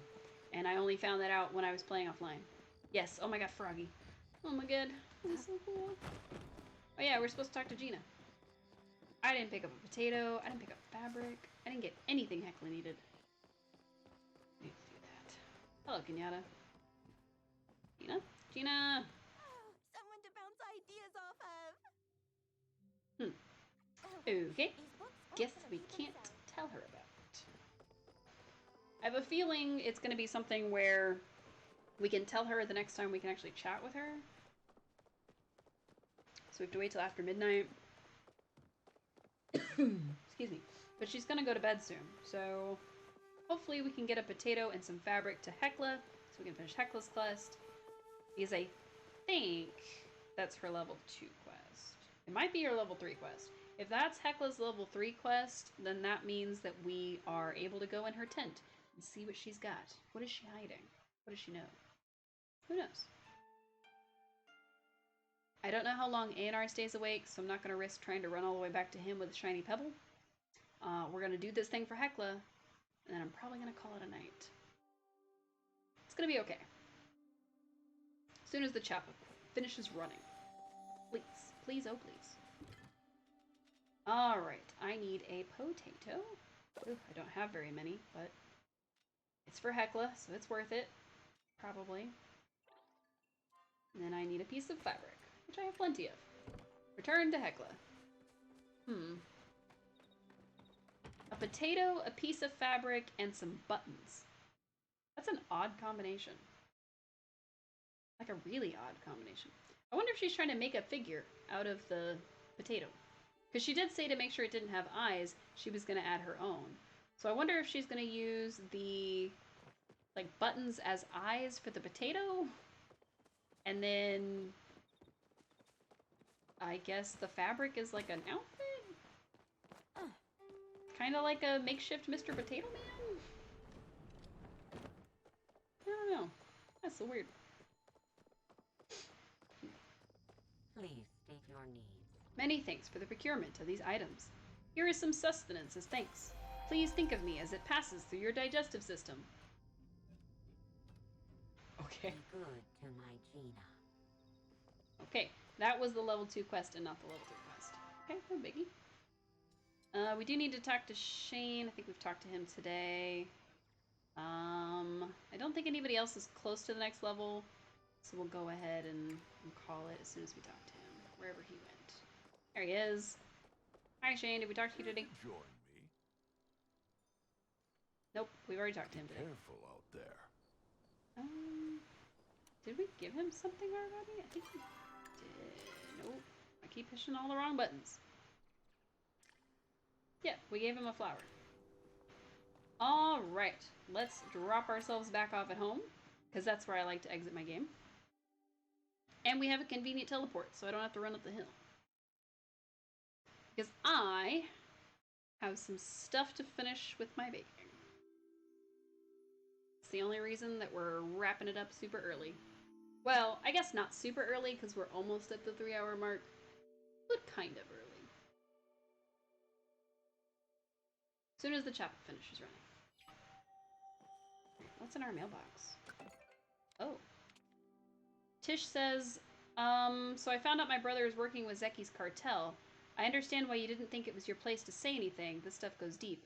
And I only found that out when I was playing offline. Yes, oh my god, Froggy. Oh my god, that's so cool. Oh yeah, we're supposed to talk to Gina. I didn't pick up a potato, I didn't pick up fabric, I didn't get anything Hecla needed. I need to do that. Hello, Kenyatta. Gina? Gina!
Someone to bounce ideas off of.
Okay. Guess we can't tell her about it. I have a feeling it's going to be something where we can tell her the next time we can actually chat with her. So we have to wait till after midnight. Excuse me. But she's going to go to bed soon. So hopefully we can get a potato and some fabric to Hecla so we can finish Hecla's quest. Because I think that's her level 2 quest. It might be her level 3 quest. If that's Hecla's level 3 quest, then that means that we are able to go in her tent and see what she's got. What is she hiding? What does she know? Who knows? I don't know how long A&R stays awake, so I'm not going to risk trying to run all the way back to him with a shiny pebble. We're going to do this thing for Hecla, and then I'm probably going to call it a night. It's going to be okay. As soon as the chopper finishes running. Please. Please, oh please. Alright, I need a potato. Ooh, I don't have very many, but it's for Hecla, so it's worth it. Probably. And then I need a piece of fabric, which I have plenty of. Return to Hecla. A potato, a piece of fabric, and some buttons. That's an odd combination. Like a really odd combination. I wonder if she's trying to make a figure out of the potato. Because she did say to make sure it didn't have eyes, she was going to add her own. So I wonder if she's going to use the, like, buttons as eyes for the potato. And then I guess the fabric is like an outfit? Kind of like a makeshift Mr. Potato Man? I don't know. That's so weird.
Please state your needs.
Many thanks for the procurement of these items. Here is some sustenance as thanks. Please think of me as it passes through your digestive system. Okay.
Be good to my Gina.
Okay, that was the level 2 quest and not the level 3 quest. Okay, no biggie. We do need to talk to Shane. I think we've talked to him today. I don't think anybody else is close to the next level, so we'll go ahead and call it as soon as we talk to him, wherever he went. There he is. Hi, Shane. Did we talk to you today?
Join me.
Nope, we've already talked to him today.
Careful out there.
Did we give him something already? I think we did. Nope. I keep pushing all the wrong buttons. Yeah, we gave him a flower. Alright, let's drop ourselves back off at home, because that's where I like to exit my game. And we have a convenient teleport, so I don't have to run up the hill. Because I have some stuff to finish with my baking. It's the only reason that we're wrapping it up super early. Well, I guess not super early, because we're almost at the 3-hour mark, but kind of early. As soon as the chapel finishes running. What's in our mailbox? Oh. Tish says, so I found out my brother is working with Zeki's cartel. I understand why you didn't think it was your place to say anything. This stuff goes deep.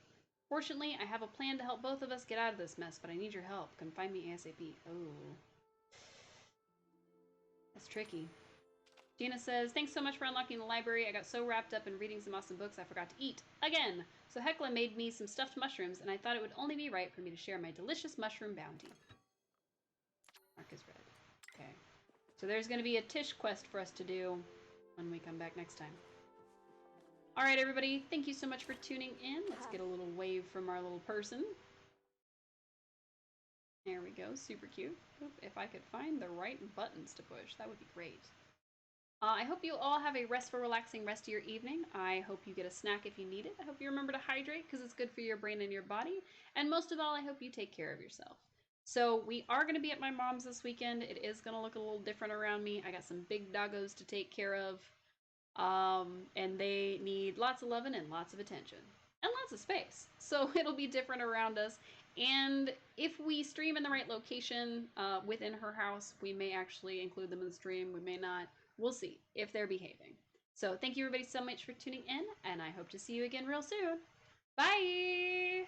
Fortunately, I have a plan to help both of us get out of this mess, but I need your help. Come find me ASAP. Oh. That's tricky. Gina says, thanks so much for unlocking the library. I got so wrapped up in reading some awesome books I forgot to eat. Again! So Hecla made me some stuffed mushrooms, and I thought it would only be right for me to share my delicious mushroom bounty. Mark is red. Okay. So there's going to be a Tish quest for us to do when we come back next time. Alright everybody, thank you so much for tuning in. Let's get a little wave from our little person. There we go, super cute. Oop, if I could find the right buttons to push, that would be great. I hope you all have a restful, relaxing rest of your evening. I hope you get a snack if you need it. I hope you remember to hydrate because it's good for your brain and your body. And most of all, I hope you take care of yourself. So we are going to be at my mom's this weekend. It is going to look a little different around me. I got some big doggos to take care of. And they need lots of loving and lots of attention. And lots of space. So it'll be different around us. And if we stream in the right location within her house, we may actually include them in the stream. We may not. We'll see if they're behaving. So thank you everybody so much for tuning in, and I hope to see you again real soon. Bye!